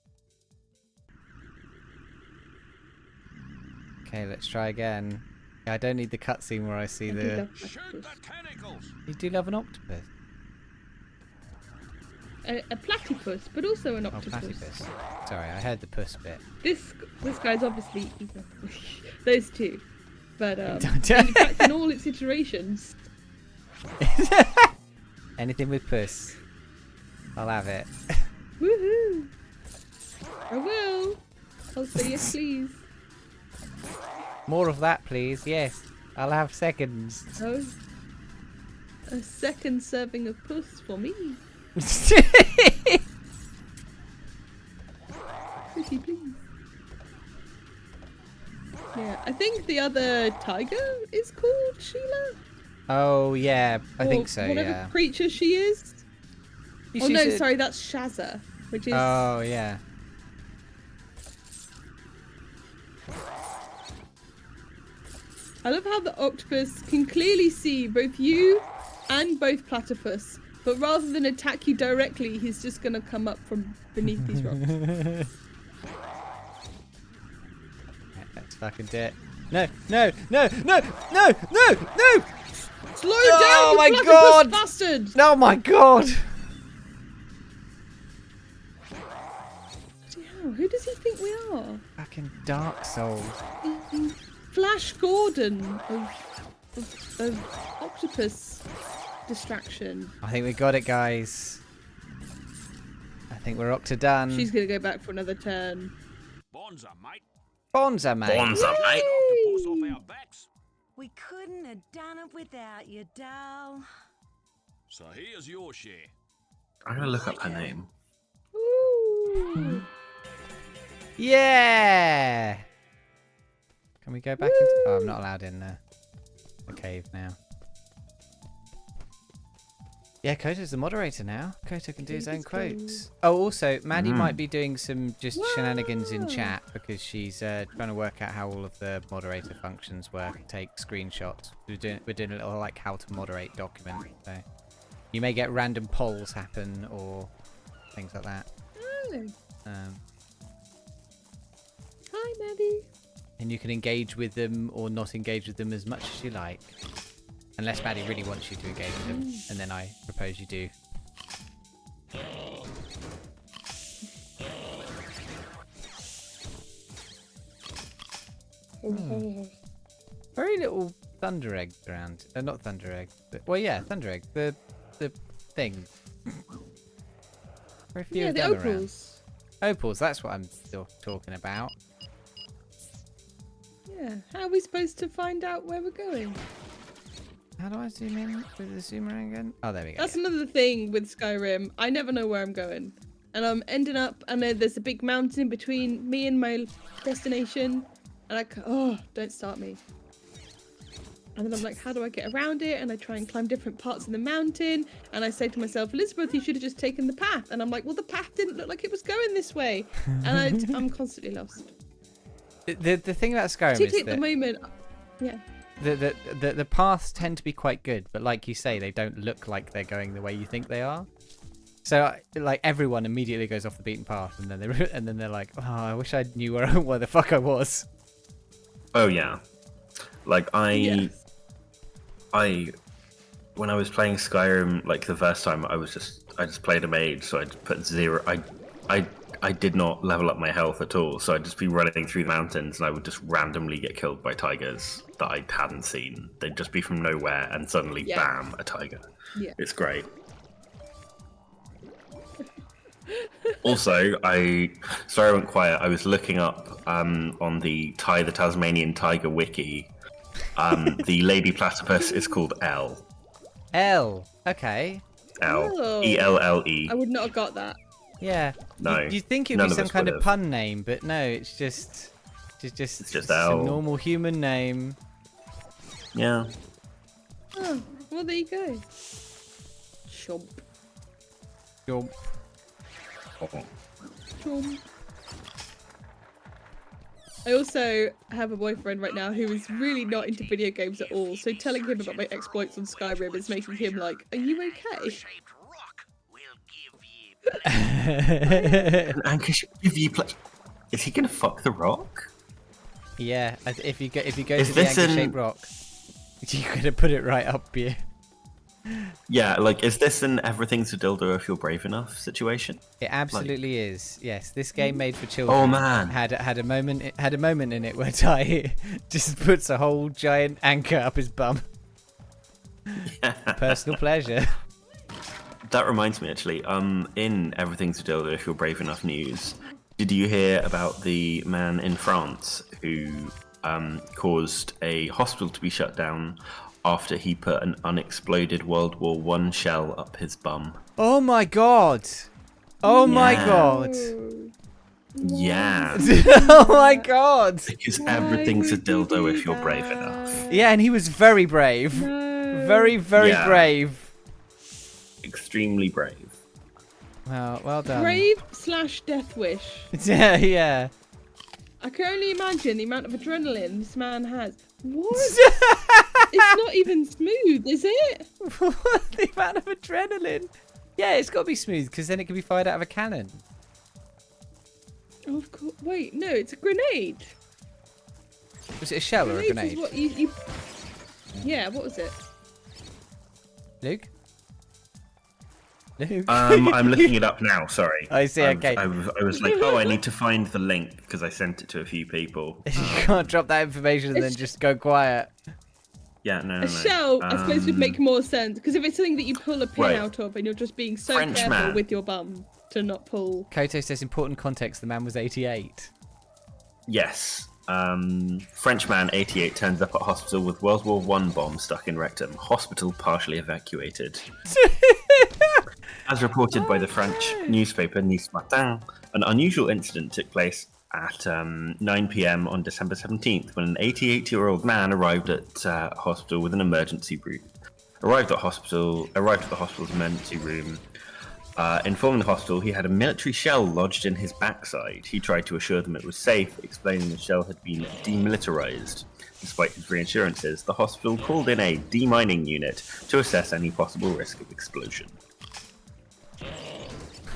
[SPEAKER 2] Okay, let's try again. Yeah, I don't need the cutscene where I see
[SPEAKER 3] I do
[SPEAKER 2] the...
[SPEAKER 3] love
[SPEAKER 6] Shoot
[SPEAKER 3] octopus.
[SPEAKER 6] the tentacles.
[SPEAKER 2] You do love an octopus.
[SPEAKER 3] A platypus, but also an
[SPEAKER 2] Oh,
[SPEAKER 3] octopus.
[SPEAKER 2] platypus. Sorry, I heard the puss bit.
[SPEAKER 3] This guy's obviously evil. Those two, but
[SPEAKER 2] Don't-
[SPEAKER 3] in fact, in all its iterations.
[SPEAKER 2] Anything with puss. I'll have it.
[SPEAKER 3] Woohoo! I will. I'll say yes, please.
[SPEAKER 2] More of that, please. Yes. I'll have seconds.
[SPEAKER 3] Oh, A second serving of puss for me. Pretty please. Yeah, I think the other tiger is called Sheila.
[SPEAKER 2] Oh yeah, I think
[SPEAKER 3] Or
[SPEAKER 2] so.
[SPEAKER 3] whatever
[SPEAKER 2] Yeah.
[SPEAKER 3] creature she is.
[SPEAKER 2] You
[SPEAKER 3] Oh no,
[SPEAKER 2] should-
[SPEAKER 3] sorry, that's Shazza, which is.
[SPEAKER 2] Oh yeah.
[SPEAKER 3] I love how the octopus can clearly see both you and both platypus, but rather than attack you directly, he's just gonna come up from beneath these rocks.
[SPEAKER 2] Let's fucking do it. No, no, no, no, no, no, no!
[SPEAKER 3] Slow
[SPEAKER 2] Oh
[SPEAKER 3] down,
[SPEAKER 2] my
[SPEAKER 3] you platypus
[SPEAKER 2] God!
[SPEAKER 3] bastard!
[SPEAKER 2] Oh my god!
[SPEAKER 3] Bloody hell, who does he think we are?
[SPEAKER 2] Fucking Dark Souls.
[SPEAKER 3] Flash Gordon of octopus distraction.
[SPEAKER 2] I think we got it, guys. I think we're octodone.
[SPEAKER 3] She's gonna go back for another turn.
[SPEAKER 6] Bonza, mate.
[SPEAKER 2] Bonza, mate.
[SPEAKER 5] Bonza, mate.
[SPEAKER 6] Octopus off our backs.
[SPEAKER 8] We couldn't have done it without you, doll.
[SPEAKER 6] So here's your share.
[SPEAKER 5] I'm gonna look up her name.
[SPEAKER 3] Ooh.
[SPEAKER 2] Yeah! Can we go back into... Oh, I'm not allowed in the cave now. Yeah, Kota's the moderator now. Kota can do his own quotes. Oh, also, Maddie might be doing some just shenanigans in chat because she's trying to work out how all of the moderator functions work and take screenshots. We're doing a little like how to moderate document. So you may get random polls happen or things like that.
[SPEAKER 3] Oh.
[SPEAKER 2] Um,
[SPEAKER 3] Hi, Maddie.
[SPEAKER 2] and you can engage with them or not engage with them as much as you like. Unless Maddie really wants you to engage with them, and then I propose you do. Very little thunder egg around. Not thunder egg. But, well, yeah, thunder egg. The thing. Very few
[SPEAKER 3] Yeah,
[SPEAKER 2] of
[SPEAKER 3] the
[SPEAKER 2] them around.
[SPEAKER 3] opals.
[SPEAKER 2] Opals, that's what I'm still talking about.
[SPEAKER 3] Yeah. How are we supposed to find out where we're going?
[SPEAKER 2] How do I zoom in with the zoomerang again? Oh, there we go.
[SPEAKER 3] That's
[SPEAKER 2] yeah.
[SPEAKER 3] another thing with Skyrim. I never know where I'm going. And I'm ending up, and then there's a big mountain between me and my destination. And oh, don't start me. And then I'm like, how do I get around it? And I try and climb different parts of the mountain. And I say to myself, Elizabeth, you should have just taken the path. And I'm like, well, the path didn't look like it was going this way. And I'm constantly lost.
[SPEAKER 2] The thing about Skyrim is
[SPEAKER 3] Particularly at
[SPEAKER 2] that
[SPEAKER 3] the moment, yeah.
[SPEAKER 2] the paths tend to be quite good, but like you say, they don't look like they're going the way you think they are. So like everyone immediately goes off the beaten path, and then they're like, oh, I wish I knew where the fuck I was.
[SPEAKER 5] Oh yeah, like
[SPEAKER 3] Yes.
[SPEAKER 5] when I was playing Skyrim, like the first time, I just played a mage, so I just put 0. I did not level up my health at all, so I'd just be running through the mountains, and I would just randomly get killed by tigers that I hadn't seen. They'd just be from nowhere, and suddenly,
[SPEAKER 3] Yeah.
[SPEAKER 5] bam, a tiger.
[SPEAKER 3] Yeah.
[SPEAKER 5] It's great. Also, sorry I went quiet. I was looking up on the Tasmanian tiger wiki. The lady platypus is called L.
[SPEAKER 2] L. Okay.
[SPEAKER 5] L.
[SPEAKER 3] Oh.
[SPEAKER 5] E-L-L-E.
[SPEAKER 3] I would not have got that.
[SPEAKER 2] Yeah.
[SPEAKER 5] No,
[SPEAKER 2] You'd think it'd
[SPEAKER 5] none
[SPEAKER 2] be
[SPEAKER 5] of
[SPEAKER 2] some
[SPEAKER 5] us
[SPEAKER 2] kind
[SPEAKER 5] would
[SPEAKER 2] of
[SPEAKER 5] have.
[SPEAKER 2] pun name, but no, it's just
[SPEAKER 5] just
[SPEAKER 2] a
[SPEAKER 5] L.
[SPEAKER 2] normal human name.
[SPEAKER 5] Yeah.
[SPEAKER 3] Oh, well, there you go. Chomp.
[SPEAKER 2] Jump.
[SPEAKER 3] Chomp. I also have a boyfriend right now who is really not into video games at all, so telling him about my exploits on Skyrim is making him like, are you okay?
[SPEAKER 6] Shaped rock will give you.
[SPEAKER 5] An anchor ship give you Is he gonna fuck the rock?
[SPEAKER 2] Yeah, if you go
[SPEAKER 5] Is
[SPEAKER 2] to the
[SPEAKER 5] this
[SPEAKER 2] anchor-shaped rock, you're gonna put it right up here.
[SPEAKER 5] Yeah, like, is this an everything's a dildo if you're brave enough situation?
[SPEAKER 2] It absolutely is. Yes, this game made for children.
[SPEAKER 5] Oh man.
[SPEAKER 2] had a moment in it where Ty just puts a whole giant anchor up his bum. Personal pleasure.
[SPEAKER 5] That reminds me, actually. In Everything's a Dildo if you're brave enough news, did you hear about the man in France who caused a hospital to be shut down after he put an unexploded World War One shell up his bum.
[SPEAKER 2] Oh my god! Oh my
[SPEAKER 5] Yeah.
[SPEAKER 2] god!
[SPEAKER 5] Yeah,
[SPEAKER 2] Oh my god!
[SPEAKER 5] because
[SPEAKER 3] Why
[SPEAKER 5] everything's a
[SPEAKER 3] would you
[SPEAKER 5] dildo
[SPEAKER 3] do
[SPEAKER 5] if you're brave
[SPEAKER 3] that?
[SPEAKER 5] enough.
[SPEAKER 2] Yeah, and he was very brave.
[SPEAKER 3] No.
[SPEAKER 2] Very, very
[SPEAKER 5] Yeah.
[SPEAKER 2] brave.
[SPEAKER 5] Extremely brave.
[SPEAKER 2] Well done.
[SPEAKER 3] Brave / death wish.
[SPEAKER 2] Yeah, yeah.
[SPEAKER 3] I can only imagine the amount of adrenaline this man has. What? It's not even smooth, is it?
[SPEAKER 2] The amount of adrenaline. Yeah, it's got to be smooth because then it can be fired out of a cannon.
[SPEAKER 3] Oh, of course. Wait, no, it's a grenade.
[SPEAKER 2] Was it a shell or a
[SPEAKER 3] Grenades is
[SPEAKER 2] grenade?
[SPEAKER 3] what you... Yeah, what was it?
[SPEAKER 2] Luke? Luke?
[SPEAKER 5] I'm looking it up now. Sorry.
[SPEAKER 2] I see. Okay.
[SPEAKER 5] I was like, oh, I need to find the link because I sent it to a few people.
[SPEAKER 2] You can't drop that information and then just go quiet.
[SPEAKER 5] Yeah, no.
[SPEAKER 3] A shell, I suppose, would make more sense. Because if it's something that you pull a pin
[SPEAKER 5] Right.
[SPEAKER 3] out of and you're just being so
[SPEAKER 5] French
[SPEAKER 3] careful
[SPEAKER 5] man.
[SPEAKER 3] with your bum to not pull.
[SPEAKER 2] Koto says important context. The man was 88.
[SPEAKER 5] Yes. Frenchman 88 turns up at hospital with World War One bomb stuck in rectum. Hospital partially evacuated. As reported by the French newspaper Nice Matin, an unusual incident took place at 9 p.m. on December 17th when an 88-year-old man arrived at hospital with an emergency room. Arrived at the hospital's emergency room. Informing the hospital he had a military shell lodged in his backside. He tried to assure them it was safe, explaining the shell had been demilitarized. Despite his reassurances, the hospital called in a demining unit to assess any possible risk of explosion.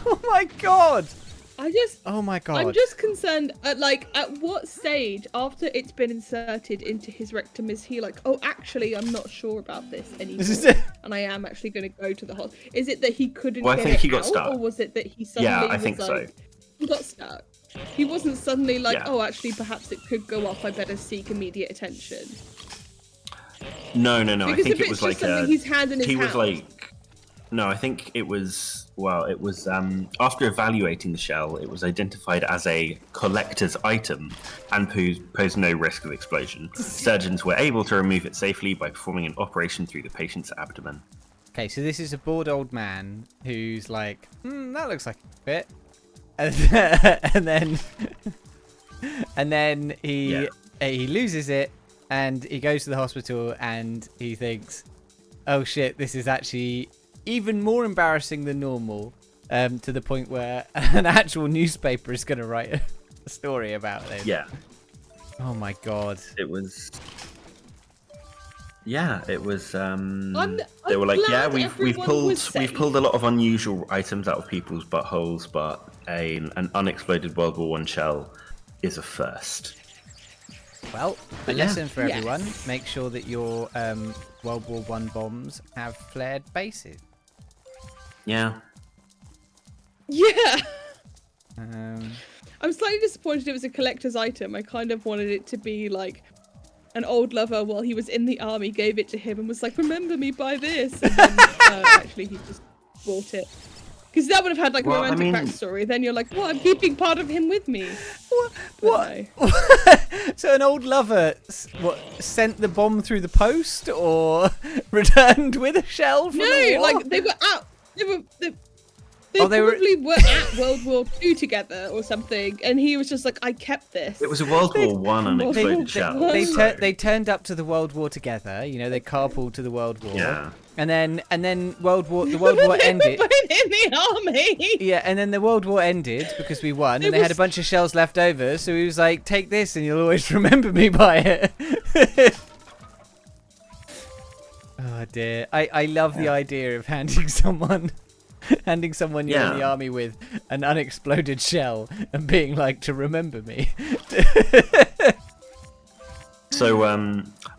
[SPEAKER 2] Oh my god!
[SPEAKER 3] I'm just concerned at what stage after it's been inserted into his rectum is he like, oh, actually, I'm not sure about this anymore, and I am actually going to go to the hospital. Is it that he couldn't
[SPEAKER 5] Well, I
[SPEAKER 3] get
[SPEAKER 5] think
[SPEAKER 3] it
[SPEAKER 5] he got
[SPEAKER 3] out,
[SPEAKER 5] stuck.
[SPEAKER 3] or was it that he suddenly
[SPEAKER 5] Yeah, I
[SPEAKER 3] was
[SPEAKER 5] think so.
[SPEAKER 3] like, he got stuck? He wasn't suddenly like,
[SPEAKER 5] Yeah.
[SPEAKER 3] oh, actually, perhaps it could go off. I better seek immediate attention.
[SPEAKER 5] No. I
[SPEAKER 3] Because
[SPEAKER 5] think
[SPEAKER 3] if
[SPEAKER 5] it
[SPEAKER 3] it's
[SPEAKER 5] was
[SPEAKER 3] just
[SPEAKER 5] like
[SPEAKER 3] something he's had in his
[SPEAKER 5] he was
[SPEAKER 3] house-
[SPEAKER 5] like. No, I think it was. Well, it was after evaluating the shell, it was identified as a collector's item and posed no risk of explosion. Surgeons were able to remove it safely by performing an operation through the patient's abdomen.
[SPEAKER 2] Okay, so this is a bored old man who's like, that looks like a fit. And then he loses it and he goes to the hospital and he thinks, oh shit, this is actually even more embarrassing than normal, to the point where an actual newspaper is going to write a story about this.
[SPEAKER 5] Yeah,
[SPEAKER 2] Oh my god.
[SPEAKER 5] it was. Yeah, it was. They
[SPEAKER 3] I'm
[SPEAKER 5] were like, yeah,
[SPEAKER 3] glad
[SPEAKER 5] we've
[SPEAKER 3] everyone
[SPEAKER 5] pulled
[SPEAKER 3] was safe.
[SPEAKER 5] a lot of unusual items out of people's buttholes, but an unexploded World War One shell is a first.
[SPEAKER 2] Well, a
[SPEAKER 5] Yeah.
[SPEAKER 2] lesson for
[SPEAKER 3] Yes.
[SPEAKER 2] everyone. Make sure that your World War One bombs have flared bases.
[SPEAKER 5] Yeah.
[SPEAKER 3] Yeah.
[SPEAKER 2] Um,
[SPEAKER 3] I'm slightly disappointed it was a collector's item. I kind of wanted it to be like an old lover while he was in the army gave it to him and was like, remember me by this. And then actually he just bought it. Because that would have had like a
[SPEAKER 5] Well, I
[SPEAKER 3] romantic
[SPEAKER 5] mean-
[SPEAKER 3] backstory. Then you're like, what? I'm keeping part of him with me.
[SPEAKER 2] what?
[SPEAKER 3] No.
[SPEAKER 2] So an old lover sent the bomb through the post or returned with a shell from the
[SPEAKER 3] No,
[SPEAKER 2] war?
[SPEAKER 3] like they were out. They
[SPEAKER 2] Oh, they were-
[SPEAKER 3] probably were at World War II together or something, and he was just like, I kept this.
[SPEAKER 5] It was a World War One unexploded shell.
[SPEAKER 2] They
[SPEAKER 5] so-
[SPEAKER 2] they turned up to the World War together. You know, they carpooled to the World War.
[SPEAKER 5] Yeah.
[SPEAKER 2] And then the World War ended.
[SPEAKER 3] They were both in the army.
[SPEAKER 2] Yeah, and then the World War ended because we won,
[SPEAKER 3] It
[SPEAKER 2] and they had a
[SPEAKER 3] was-
[SPEAKER 2] bunch of shells left over. So he was like, "Take this, and you'll always remember me by it." Oh dear, I love the idea of handing someone you're in the
[SPEAKER 5] Yeah.
[SPEAKER 2] army with an unexploded shell and being like, "To remember me."
[SPEAKER 5] So,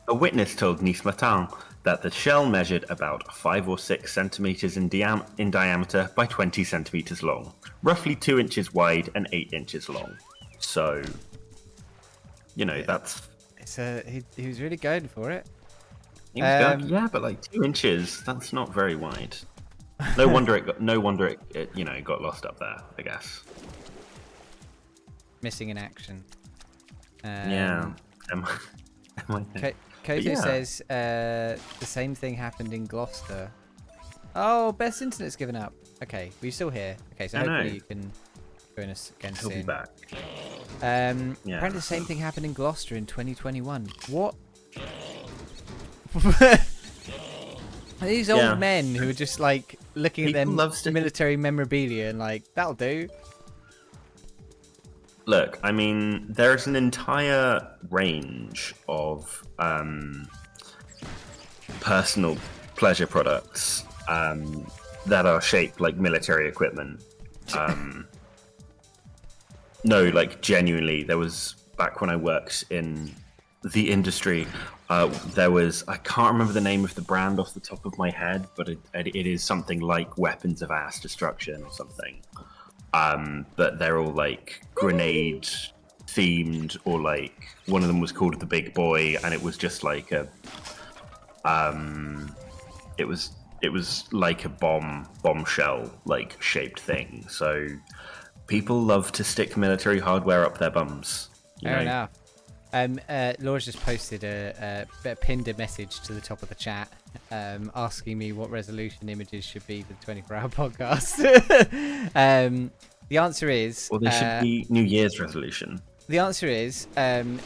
[SPEAKER 5] a witness told Nice Matin that the shell measured about 5 or 6 centimeters in diameter by 20 centimeters long, roughly 2 inches wide and 8 inches long. So, that's.
[SPEAKER 2] He was really going for it.
[SPEAKER 5] He was going, yeah, but like 2 inches—that's not very wide. No wonder it got lost up there. I guess.
[SPEAKER 2] Missing in action.
[SPEAKER 5] Yeah. Am I
[SPEAKER 2] Koto
[SPEAKER 5] yeah.
[SPEAKER 2] says the same thing happened in Gloucester. Oh, Beth's internet's given up. Okay, we're still here. Okay, so
[SPEAKER 5] I know.
[SPEAKER 2] hopefully you can join us again
[SPEAKER 5] He'll
[SPEAKER 2] soon.
[SPEAKER 5] be back.
[SPEAKER 2] Yeah.
[SPEAKER 5] Yeah.
[SPEAKER 2] Apparently the same thing happened in Gloucester in 2021. What? Are these old
[SPEAKER 5] Yeah.
[SPEAKER 2] men who are just like looking
[SPEAKER 5] People
[SPEAKER 2] at
[SPEAKER 5] love
[SPEAKER 2] their
[SPEAKER 5] sticking-
[SPEAKER 2] military memorabilia and like, that'll do.
[SPEAKER 5] Look, I mean, there's an entire range of personal pleasure products that are shaped like military equipment. No, like genuinely, there was back when I worked in the industry. There was, I can't remember the name of the brand off the top of my head, but it is something like Weapons of Mass Destruction or something. But they're all like grenade themed, or like one of them was called the Big Boy, and it was just like a it was like a bombshell like shaped thing. So people love to stick military hardware up their bums.
[SPEAKER 2] Fair enough. Laura's just posted pinned a message to the top of the chat, asking me what resolution images should be for the 24-hour podcast. The answer is...
[SPEAKER 5] Well, there should be New Year's resolution.
[SPEAKER 2] The answer is, if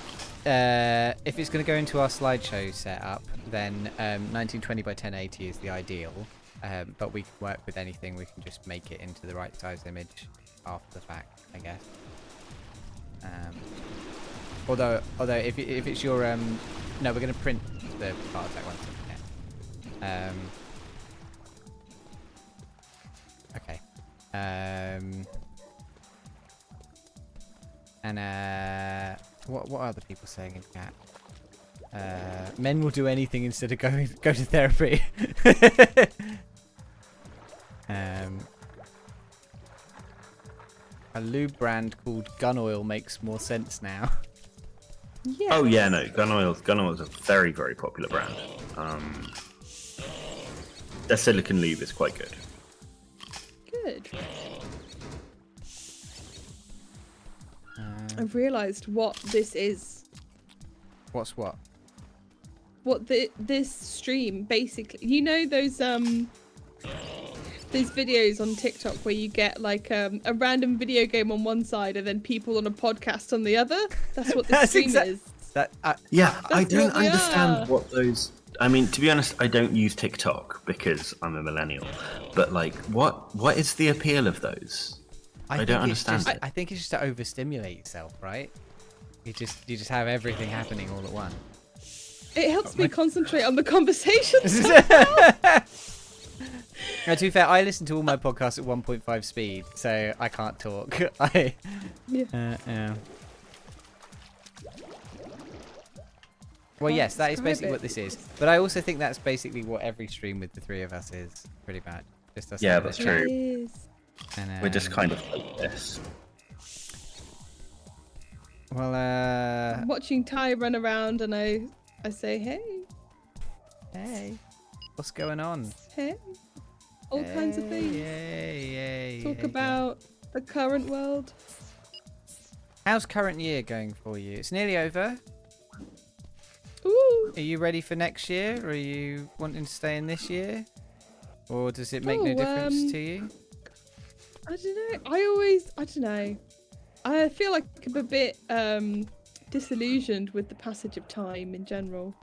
[SPEAKER 2] it's going to go into our slideshow setup, then 1920 by 1080 is the ideal. But we can work with anything. We can just make it into the right size image after the fact, I guess. Although if it's your no, we're going to print the part attack one. Yeah. Okay. And what are other people saying in chat? Men will do anything instead of go to therapy. A lube brand called Gun Oil makes more sense now.
[SPEAKER 3] Yeah.
[SPEAKER 5] Oh yeah, no, Gun Oil is a very, very popular brand. Their silicone lube is quite good.
[SPEAKER 3] Good. I've realised what this is.
[SPEAKER 2] What's what?
[SPEAKER 3] What this stream basically. You know those videos on TikTok where you get like a random video game on one side and then people on a podcast on the other? That's what this stream is.
[SPEAKER 5] Yeah, I
[SPEAKER 3] That's
[SPEAKER 5] don't
[SPEAKER 3] what we are.
[SPEAKER 5] understand what those. I mean, to be honest, I don't use TikTok because I'm a millennial. But like, what is the appeal of those? I don't understand it.
[SPEAKER 2] I think it's just to overstimulate yourself, right? You just have everything happening all at once.
[SPEAKER 3] It helps me concentrate on the conversation.
[SPEAKER 2] Now, to be fair, I listen to all my podcasts at 1.5 speed, so I can't talk. Yeah. Well, yes, that is basically what this is. But I also think that's basically what every stream with the three of us is, pretty much. Just us
[SPEAKER 5] Yeah,
[SPEAKER 2] having a
[SPEAKER 5] that's
[SPEAKER 2] chat.
[SPEAKER 5] true.
[SPEAKER 2] And,
[SPEAKER 5] We're just kind of like this.
[SPEAKER 2] Well,
[SPEAKER 3] Watching Ty run around and I say,
[SPEAKER 2] hey, what's going on?
[SPEAKER 3] hey, all kinds of things. Talk about the current world.
[SPEAKER 2] How's current year going for you? It's nearly over.
[SPEAKER 3] Ooh.
[SPEAKER 2] Are you ready for next year, or are you wanting to stay in this year? Or does it make no difference to you?
[SPEAKER 3] I don't know. I don't know. I feel like I'm a bit disillusioned with the passage of time in general.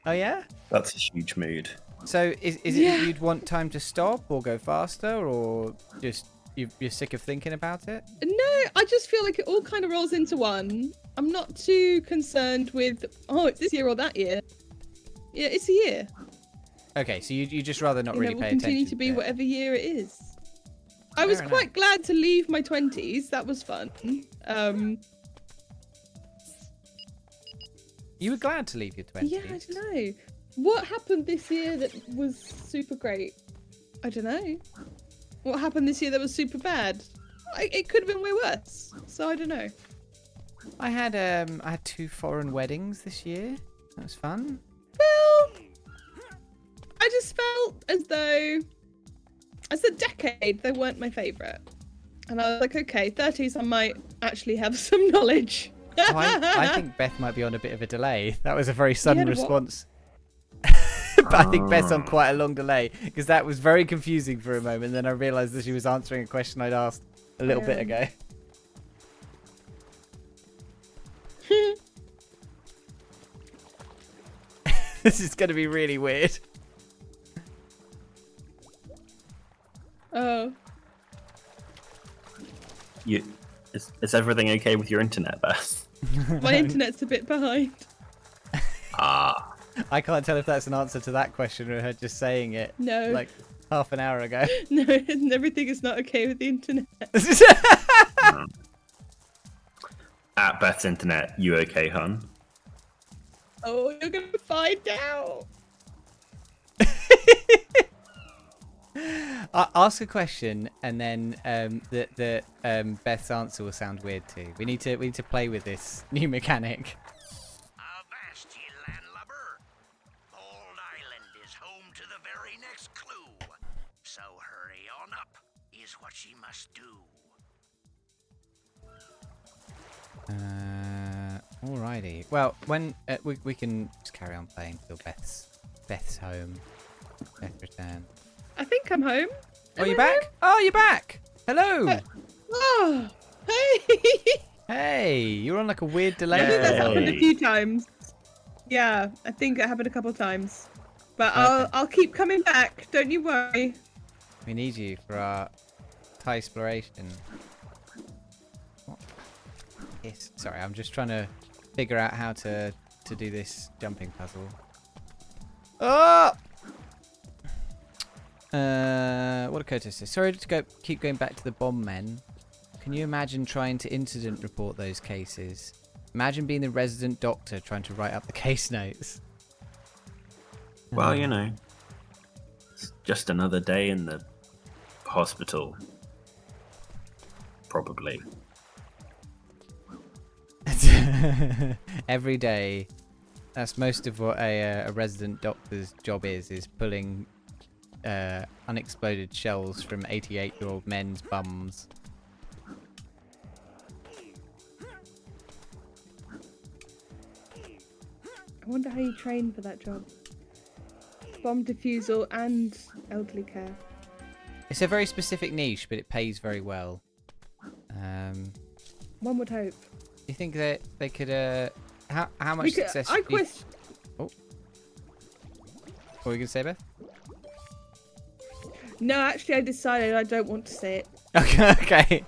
[SPEAKER 2] Oh yeah?
[SPEAKER 5] That's a huge mood.
[SPEAKER 2] So is it that you'd want time to stop or go faster, or just you're sick of thinking about it?
[SPEAKER 3] No, I just feel like it all kind of rolls into one. I'm not too concerned with, it's this year or that year. Yeah, it's a year.
[SPEAKER 2] Okay, so you just rather not really
[SPEAKER 3] It will
[SPEAKER 2] pay attention.
[SPEAKER 3] continue to be
[SPEAKER 2] it.
[SPEAKER 3] whatever year it is. I was quite glad to leave my 20s. That was fun.
[SPEAKER 2] You were glad to leave your 20s?
[SPEAKER 3] Yeah, I don't know. What happened this year that was super great? I don't know. What happened this year that was super bad? It could have been way worse. So I don't know.
[SPEAKER 2] I had 2 foreign weddings this year. That was fun.
[SPEAKER 3] Well, I just felt as though, as a decade, they weren't my favourite. And I was like, okay, 30s, I might actually have some knowledge.
[SPEAKER 2] I think Beth might be on a bit of a delay. That was a very sudden
[SPEAKER 3] had a what?
[SPEAKER 2] response. But I think Beth's on quite a long delay because that was very confusing for a moment. Then I realised that she was answering a question I'd asked a little bit ago. This is going to be really weird.
[SPEAKER 3] Oh.
[SPEAKER 5] Is everything okay with your internet, Beth?
[SPEAKER 3] My internet's a bit behind.
[SPEAKER 5] Ah.
[SPEAKER 2] I can't tell if that's an answer to that question or her just saying it.
[SPEAKER 3] No.
[SPEAKER 2] Like half an hour ago.
[SPEAKER 3] No, everything is not okay with the internet.
[SPEAKER 5] At Beth's internet, you okay, hun?
[SPEAKER 3] Oh, you're gonna find out.
[SPEAKER 2] Ask a question, and then Beth's answer will sound weird too. We need to play with this new mechanic.
[SPEAKER 6] Avast, ye landlubber! Old Island is home to the very next clue. So hurry on up, is what she must do.
[SPEAKER 2] Alrighty. Well, when we can just carry on playing till Beth's home. Beth return.
[SPEAKER 3] I think I'm home.
[SPEAKER 2] Oh,
[SPEAKER 3] Am
[SPEAKER 2] you're
[SPEAKER 3] I
[SPEAKER 2] back?
[SPEAKER 3] home?
[SPEAKER 2] Oh, you're back. Hello.
[SPEAKER 3] Oh, hey.
[SPEAKER 2] Hey, you're on like a weird
[SPEAKER 3] I
[SPEAKER 2] delay.
[SPEAKER 3] think that's happened a
[SPEAKER 5] Hey.
[SPEAKER 3] few times. Yeah, I think it happened a couple of times. But
[SPEAKER 2] Okay.
[SPEAKER 3] I'll keep coming back. Don't you worry.
[SPEAKER 2] We need you for our Thai exploration. What? Yes. Sorry, I'm just trying to figure out how to do this jumping puzzle. Oh! What a courtesy. Sorry to keep going back to the bomb men. Can you imagine trying to incident report those cases? Imagine being the resident doctor trying to write up the case notes.
[SPEAKER 5] Well, you know, it's just another day in the hospital. Probably.
[SPEAKER 2] Every day. That's most of what a resident doctor's job is pulling unexploded shells from 88-year-old men's bums.
[SPEAKER 3] I wonder how you train for that job. Bomb defusal and elderly care.
[SPEAKER 2] It's a very specific niche, but it pays very well.
[SPEAKER 3] One would hope.
[SPEAKER 2] Do you think that they could how much
[SPEAKER 3] Because
[SPEAKER 2] success
[SPEAKER 3] I
[SPEAKER 2] do you-
[SPEAKER 3] question.
[SPEAKER 2] What were you gonna say, Beth?
[SPEAKER 3] No, actually, I decided I don't want to say it.
[SPEAKER 2] Okay.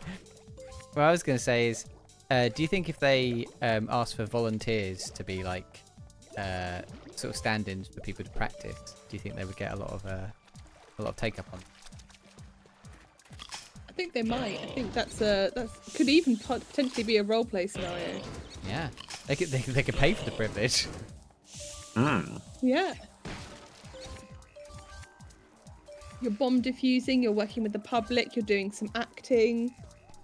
[SPEAKER 2] What I was going to say is, do you think if they asked for volunteers to be like sort of stand-ins for people to practice, do you think they would get a lot of take up on?
[SPEAKER 3] I think they might. I think that could even potentially be a role play scenario.
[SPEAKER 2] Yeah, they could pay for the privilege.
[SPEAKER 3] Yeah. You're bomb defusing. You're working with the public. You're doing some acting.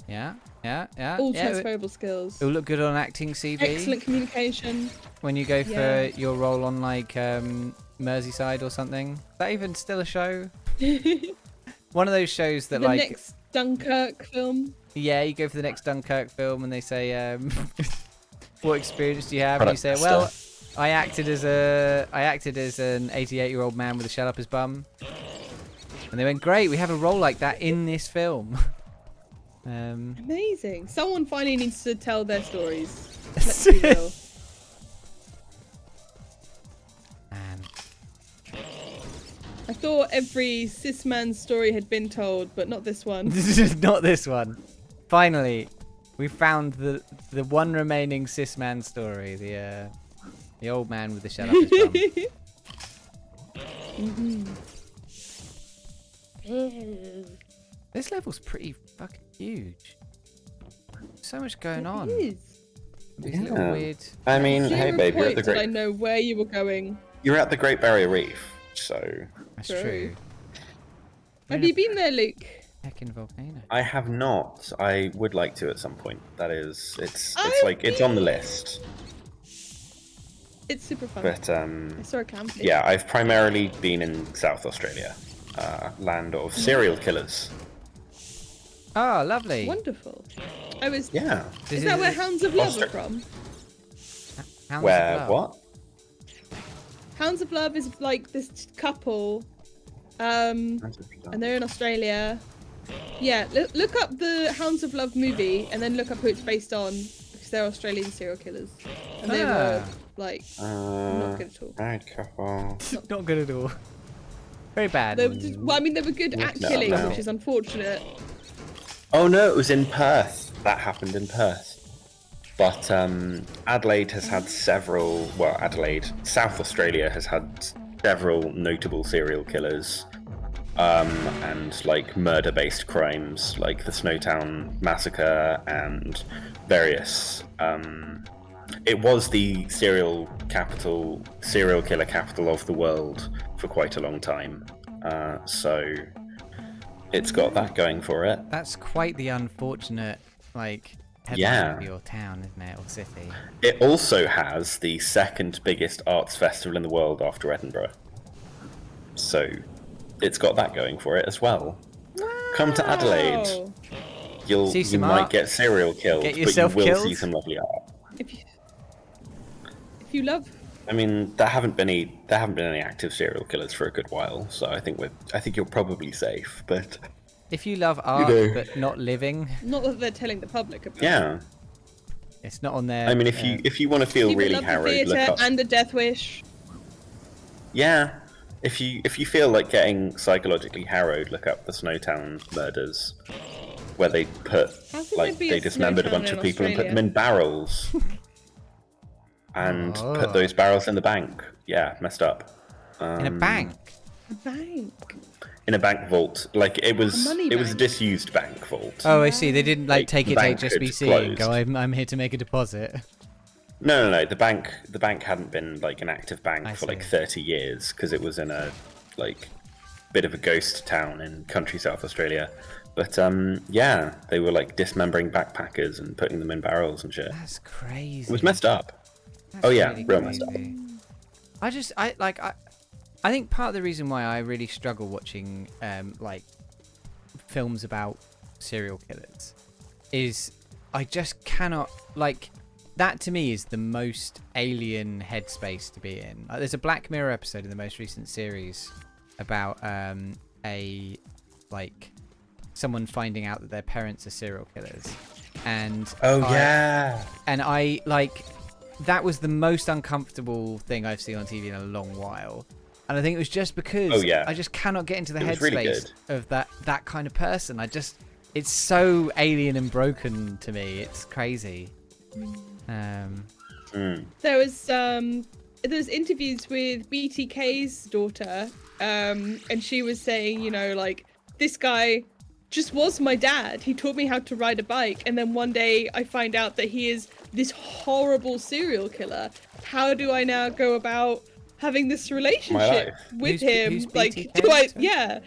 [SPEAKER 2] Yeah.
[SPEAKER 3] All
[SPEAKER 2] yeah,
[SPEAKER 3] transferable skills.
[SPEAKER 2] It'll look good on acting CV.
[SPEAKER 3] Excellent communication.
[SPEAKER 2] When you go for
[SPEAKER 3] Yeah.
[SPEAKER 2] your role on like Merseyside or something. Is that even still a show? One of those shows that
[SPEAKER 3] The
[SPEAKER 2] like
[SPEAKER 3] next Dunkirk film.
[SPEAKER 2] yeah, you go for the next Dunkirk film and they say what experience do you have? And you say, well, I acted as an 88-year-old man with a shell up his bum. And they went, great, we have a role like that in this film.
[SPEAKER 3] Amazing. Someone finally needs to tell their stories. Let's be real.
[SPEAKER 2] Man.
[SPEAKER 3] I thought every cis man's story had been told, but not this one.
[SPEAKER 2] Not this one. Finally, we found the one remaining cis man story. The old man with the shell up his bum. This level's pretty fucking huge. So much going on.
[SPEAKER 3] It is.
[SPEAKER 2] These little weird.
[SPEAKER 9] I mean,
[SPEAKER 3] Zero
[SPEAKER 9] hey babe, you're at
[SPEAKER 3] point
[SPEAKER 9] the
[SPEAKER 3] did I
[SPEAKER 9] Great.
[SPEAKER 3] know where you were going.
[SPEAKER 9] You're at the Great Barrier Reef, so
[SPEAKER 2] That's
[SPEAKER 3] True.
[SPEAKER 2] true.
[SPEAKER 3] Have you been there, Luke?
[SPEAKER 2] Heckin' volcano.
[SPEAKER 9] I have not. I would like to at some point. That is, it's
[SPEAKER 3] I've
[SPEAKER 9] like it's on the list.
[SPEAKER 3] It's super fun.
[SPEAKER 9] But
[SPEAKER 3] I saw a camping.
[SPEAKER 9] yeah, I've primarily been in South Australia, land of serial killers.
[SPEAKER 2] Oh, lovely.
[SPEAKER 3] Wonderful. I was.
[SPEAKER 9] Yeah.
[SPEAKER 3] Is that where Hounds of Love are
[SPEAKER 9] Foster.
[SPEAKER 3] from?
[SPEAKER 2] Hounds
[SPEAKER 9] Where
[SPEAKER 2] of Love.
[SPEAKER 9] what?
[SPEAKER 3] Hounds of Love is like this couple, and they're in Australia. Yeah, look up the Hounds of Love movie and then look up who it's based on, because they're Australian serial killers, and they were like not good at all.
[SPEAKER 9] Right, couple.
[SPEAKER 2] Not good at all. Very bad.
[SPEAKER 3] They were well, I mean, they were good at
[SPEAKER 9] Looking it up
[SPEAKER 3] killing,
[SPEAKER 9] now.
[SPEAKER 3] which is unfortunate.
[SPEAKER 9] Oh no, it was in Perth. That happened in Perth. But Adelaide has had several. Well, Adelaide, South Australia has had several notable serial killers, and like murder-based crimes, like the Snowtown massacre and various. It was the serial killer capital of the world for quite a long time. So it's got that going for it.
[SPEAKER 2] That's quite the unfortunate, like, headline
[SPEAKER 9] Yeah.
[SPEAKER 2] for your town, isn't it, or city?
[SPEAKER 9] It also has the second biggest arts festival in the world after Edinburgh. So it's got that going for it as well. Come to Adelaide.
[SPEAKER 3] Oh.
[SPEAKER 2] See
[SPEAKER 9] You
[SPEAKER 2] some
[SPEAKER 9] might
[SPEAKER 2] art.
[SPEAKER 9] get serial killed,
[SPEAKER 2] Get
[SPEAKER 9] but you
[SPEAKER 2] yourself
[SPEAKER 9] will
[SPEAKER 2] killed.
[SPEAKER 9] see some lovely art.
[SPEAKER 3] If you love.
[SPEAKER 9] I mean, there haven't been any active serial killers for a good while, so I think you're probably safe. But
[SPEAKER 2] If you love art
[SPEAKER 9] know.
[SPEAKER 2] but not living,
[SPEAKER 3] Not that they're telling the public about.
[SPEAKER 9] yeah,
[SPEAKER 2] it's not on there.
[SPEAKER 9] I mean, if you want to feel
[SPEAKER 3] People
[SPEAKER 9] really
[SPEAKER 3] love the
[SPEAKER 9] harrowed, look
[SPEAKER 3] theatre
[SPEAKER 9] up.
[SPEAKER 3] and the Death Wish.
[SPEAKER 9] Yeah, if you feel like getting psychologically harrowed, look up the Snowtown murders, where they put
[SPEAKER 3] How can
[SPEAKER 9] like
[SPEAKER 3] there be
[SPEAKER 9] they
[SPEAKER 3] a
[SPEAKER 9] dismembered a
[SPEAKER 3] Snowtown
[SPEAKER 9] bunch
[SPEAKER 3] in
[SPEAKER 9] of people and put them
[SPEAKER 3] Australia?
[SPEAKER 9] in barrels, and
[SPEAKER 2] Oh.
[SPEAKER 9] put those barrels in the bank. Yeah, messed up.
[SPEAKER 2] in a bank.
[SPEAKER 3] A bank.
[SPEAKER 9] In a bank vault, like it was
[SPEAKER 3] money
[SPEAKER 9] a
[SPEAKER 3] bank.
[SPEAKER 9] disused bank vault.
[SPEAKER 2] Oh, I see. They didn't like
[SPEAKER 9] Like,
[SPEAKER 2] take
[SPEAKER 9] the
[SPEAKER 2] it to
[SPEAKER 9] bank had
[SPEAKER 2] HSBC and go,
[SPEAKER 9] closed.
[SPEAKER 2] I'm here to make a deposit.
[SPEAKER 9] No. The bank hadn't been like an active bank
[SPEAKER 2] I
[SPEAKER 9] for like
[SPEAKER 2] see.
[SPEAKER 9] 30 years because it was in a like bit of a ghost town in country South Australia. But yeah, they were like dismembering backpackers and putting them in barrels and shit.
[SPEAKER 2] That's crazy.
[SPEAKER 9] It was messed up.
[SPEAKER 2] That's
[SPEAKER 9] Oh, yeah,
[SPEAKER 2] really
[SPEAKER 9] real messed up.
[SPEAKER 2] crazy. I think part of the reason why I really struggle watching like films about serial killers is I just cannot, like, that to me is the most alien headspace to be in. There's a Black Mirror episode in the most recent series about a like someone finding out that their parents are serial killers, and I like that was the most uncomfortable thing I've seen on TV in a long while. And I think it was just because I just cannot get into the
[SPEAKER 9] It was really
[SPEAKER 2] headspace of that kind of person. It's so alien and broken to me. It's crazy.
[SPEAKER 3] There was interviews with BTK's daughter, and she was saying, you know, like, this guy just was my dad. He taught me how to ride a bike, and then one day I find out that he is this horrible serial killer. How do I now go about having this relationship with him?
[SPEAKER 2] Who's
[SPEAKER 3] Like,
[SPEAKER 2] BTK?
[SPEAKER 3] do I? Yeah.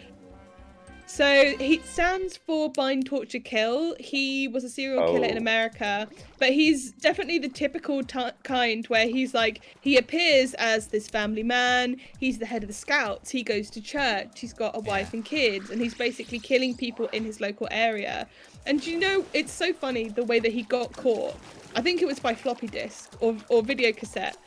[SPEAKER 3] So he stands for Bind, Torture, Kill. He was a serial killer in America, but he's definitely the typical kind where he's like, he appears as this family man. He's the head of the Scouts. He goes to church. He's got a wife and kids, and he's basically killing people in his local area. And you know, it's so funny the way that he got caught. I think it was by floppy disk or video cassette.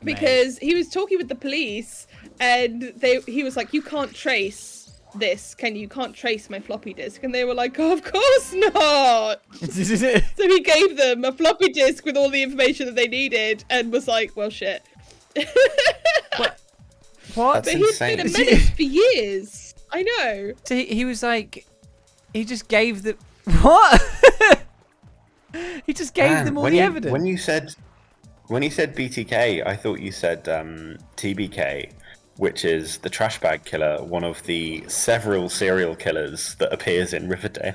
[SPEAKER 3] Because he was talking with the police, and he was like, you can't trace this, can you? Can't trace my floppy disk. And they were like, oh, of course not. So he gave them a floppy disk with all the information that they needed and was like, well, shit.
[SPEAKER 2] What?
[SPEAKER 3] But he's been a menace for years. I know.
[SPEAKER 2] So he was like, he just gave the what? He just gave them all the evidence.
[SPEAKER 9] When you said BTK, I thought you said TBK, which is the trash bag killer, one of the several serial killers that appears in Riverdale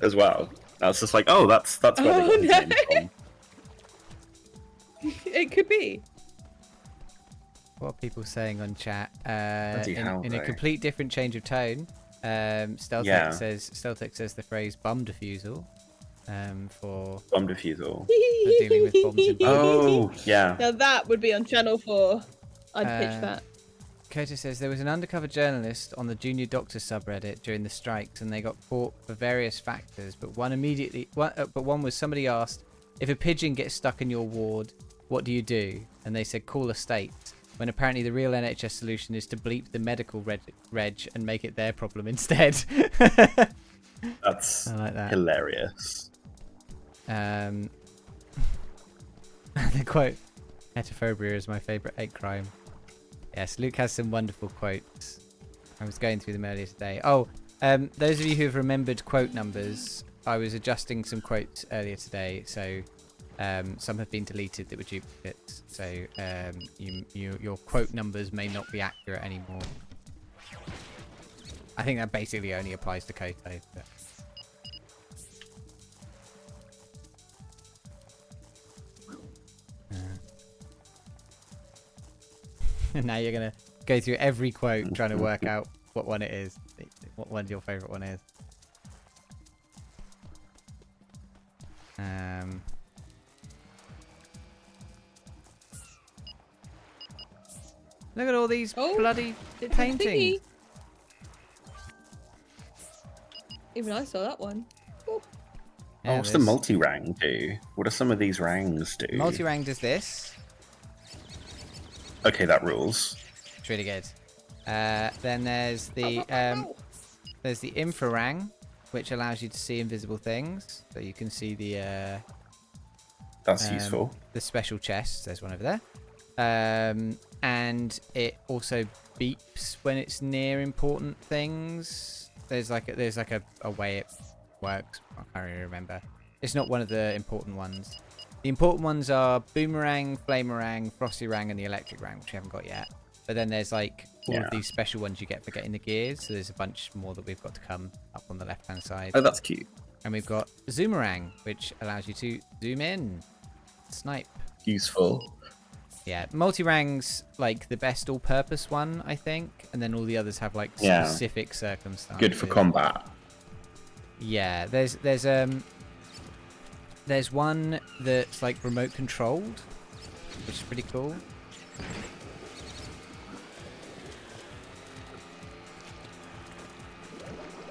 [SPEAKER 9] as well. I was just like, oh, that's where they got his name from.
[SPEAKER 3] It could be.
[SPEAKER 2] What are people saying on chat?
[SPEAKER 9] hell,
[SPEAKER 2] In a
[SPEAKER 9] though.
[SPEAKER 2] complete different change of tone, Steltec says the phrase "bum defusal" for
[SPEAKER 9] Bomb defusal.
[SPEAKER 2] dealing with bombs in
[SPEAKER 9] Oh, yeah.
[SPEAKER 3] Now that would be on Channel 4. I'd pitch that.
[SPEAKER 2] Dakota says there was an undercover journalist on the Junior Doctor subreddit during the strikes, and they got caught for various factors. But one was somebody asked, if a pigeon gets stuck in your ward, what do you do? And they said call a state. When apparently the real NHS solution is to bleep the medical reg and make it their problem instead.
[SPEAKER 9] That's
[SPEAKER 2] I like that.
[SPEAKER 9] hilarious.
[SPEAKER 2] The quote, "Hetophobia is my favourite hate crime." Yes, Luke has some wonderful quotes. I was going through them earlier today. Oh, those of you who have remembered quote numbers, I was adjusting some quotes earlier today, so some have been deleted that were duplicates. So your quote numbers may not be accurate anymore. I think that basically only applies to Koto. But... now you're gonna go through every quote trying to work out what one it is. What one your favourite one is. Look at all these bloody
[SPEAKER 3] it's a
[SPEAKER 2] paintings.
[SPEAKER 3] thingy. Even I saw that one. Oh.
[SPEAKER 2] Yeah,
[SPEAKER 9] what's the multi-rang do? What do some of these rangs do?
[SPEAKER 2] Multi-rang does this.
[SPEAKER 9] Okay, that rules.
[SPEAKER 2] It's really good. Then there's the infrarang, which allows you to see invisible things. So you can see the
[SPEAKER 9] That's useful.
[SPEAKER 2] the special chests. There's one over there. And it also beeps when it's near important things. There's like a way it works. I can't really remember. It's not one of the important ones. The important ones are Boomerang, Flamerang, Frosty Rang, and the Electric Rang, which we haven't got yet. But then there's like all of these special ones you get for getting the gears. So there's a bunch more that we've got to come up on the left-hand side.
[SPEAKER 9] Oh, that's cute.
[SPEAKER 2] And we've got Zoomerang, which allows you to zoom in, snipe.
[SPEAKER 9] Useful.
[SPEAKER 2] Yeah, multi-rang's like the best all-purpose one, I think. And then all the others have like specific circumstances.
[SPEAKER 9] Good for combat.
[SPEAKER 2] Yeah, there's one that's like remote controlled, which is pretty cool.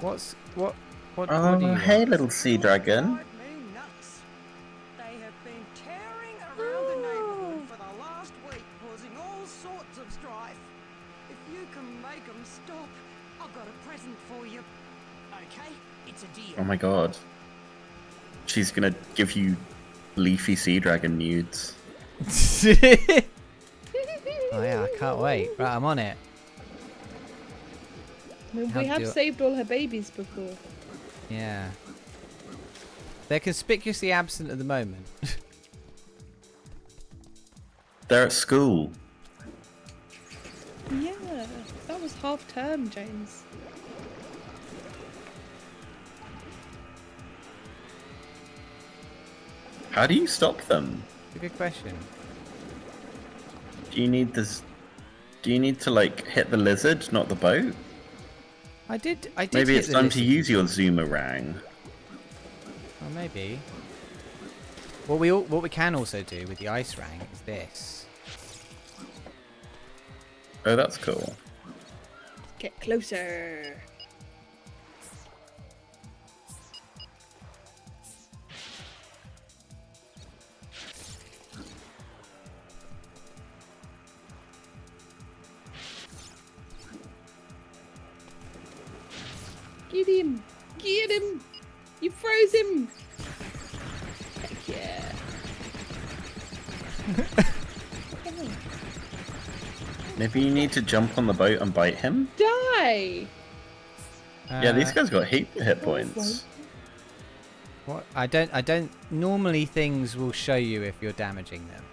[SPEAKER 2] What
[SPEAKER 9] Oh,
[SPEAKER 2] do you
[SPEAKER 9] hey,
[SPEAKER 2] want?
[SPEAKER 9] little sea dragon.
[SPEAKER 8] They have been tearing around the neighborhood for the last week, causing all sorts of strife. If you can make them stop, I've got a present for you.
[SPEAKER 4] Okay, it's a deal.
[SPEAKER 9] Oh my god. She's gonna give you leafy sea dragon nudes.
[SPEAKER 2] Oh yeah, I can't wait. Right, I'm on it.
[SPEAKER 3] I mean,
[SPEAKER 2] How
[SPEAKER 3] we have
[SPEAKER 2] do-
[SPEAKER 3] saved all her babies before.
[SPEAKER 2] Yeah. They're conspicuously absent at the moment.
[SPEAKER 9] They're at school.
[SPEAKER 3] Yeah, that was half term, James.
[SPEAKER 9] How do you stop them?
[SPEAKER 2] It's a good question.
[SPEAKER 9] Do you need this? Do you need to like hit the lizard, not the boat?
[SPEAKER 2] I did.
[SPEAKER 9] Maybe
[SPEAKER 2] hit
[SPEAKER 9] it's
[SPEAKER 2] the
[SPEAKER 9] time to
[SPEAKER 2] lizard.
[SPEAKER 9] use your Zoomerang.
[SPEAKER 2] Oh, maybe. What we can also do with the ice rang is this.
[SPEAKER 9] Oh, that's cool.
[SPEAKER 3] Get closer. Get him! Get him! You froze him! Heck yeah.
[SPEAKER 9] Maybe you need to jump on the boat and bite him.
[SPEAKER 3] Die!
[SPEAKER 9] Yeah, these guys got heaps of hit points.
[SPEAKER 2] What? I don't. Normally, things will show you if you're damaging them.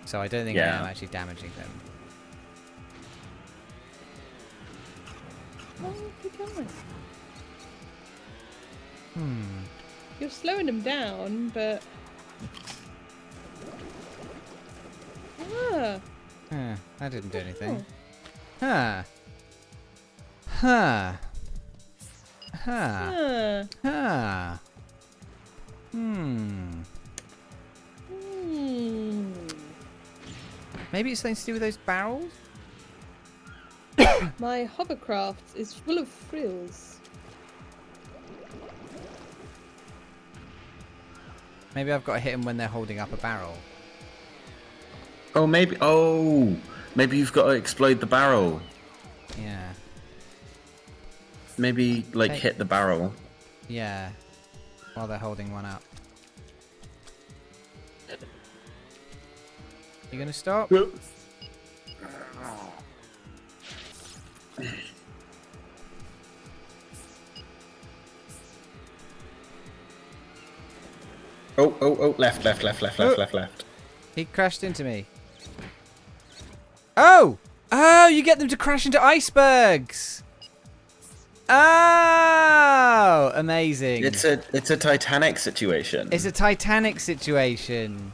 [SPEAKER 2] So I don't think I am actually damaging them.
[SPEAKER 3] Oh, good God.
[SPEAKER 2] Hmm.
[SPEAKER 3] You're slowing them down, but... Ah.
[SPEAKER 2] Huh, that didn't do anything.
[SPEAKER 3] Oh.
[SPEAKER 2] Huh. Huh. Huh.
[SPEAKER 3] Ah.
[SPEAKER 2] Huh. Hmm.
[SPEAKER 3] Hmm.
[SPEAKER 2] Maybe it's something to do with those barrels?
[SPEAKER 3] My hovercraft is full of frills.
[SPEAKER 2] Maybe I've got to hit them when they're holding up a barrel.
[SPEAKER 5] Oh, maybe. Oh, maybe you've got to explode the barrel.
[SPEAKER 2] Yeah.
[SPEAKER 5] Maybe like
[SPEAKER 2] Hey.
[SPEAKER 5] hit the barrel.
[SPEAKER 2] Yeah. While they're holding one up. You gonna stop?
[SPEAKER 5] Oh, left.
[SPEAKER 2] He crashed into me. Oh! Oh, you get them to crash into icebergs! Oh! Amazing.
[SPEAKER 5] It's a Titanic situation.
[SPEAKER 2] It's a Titanic situation.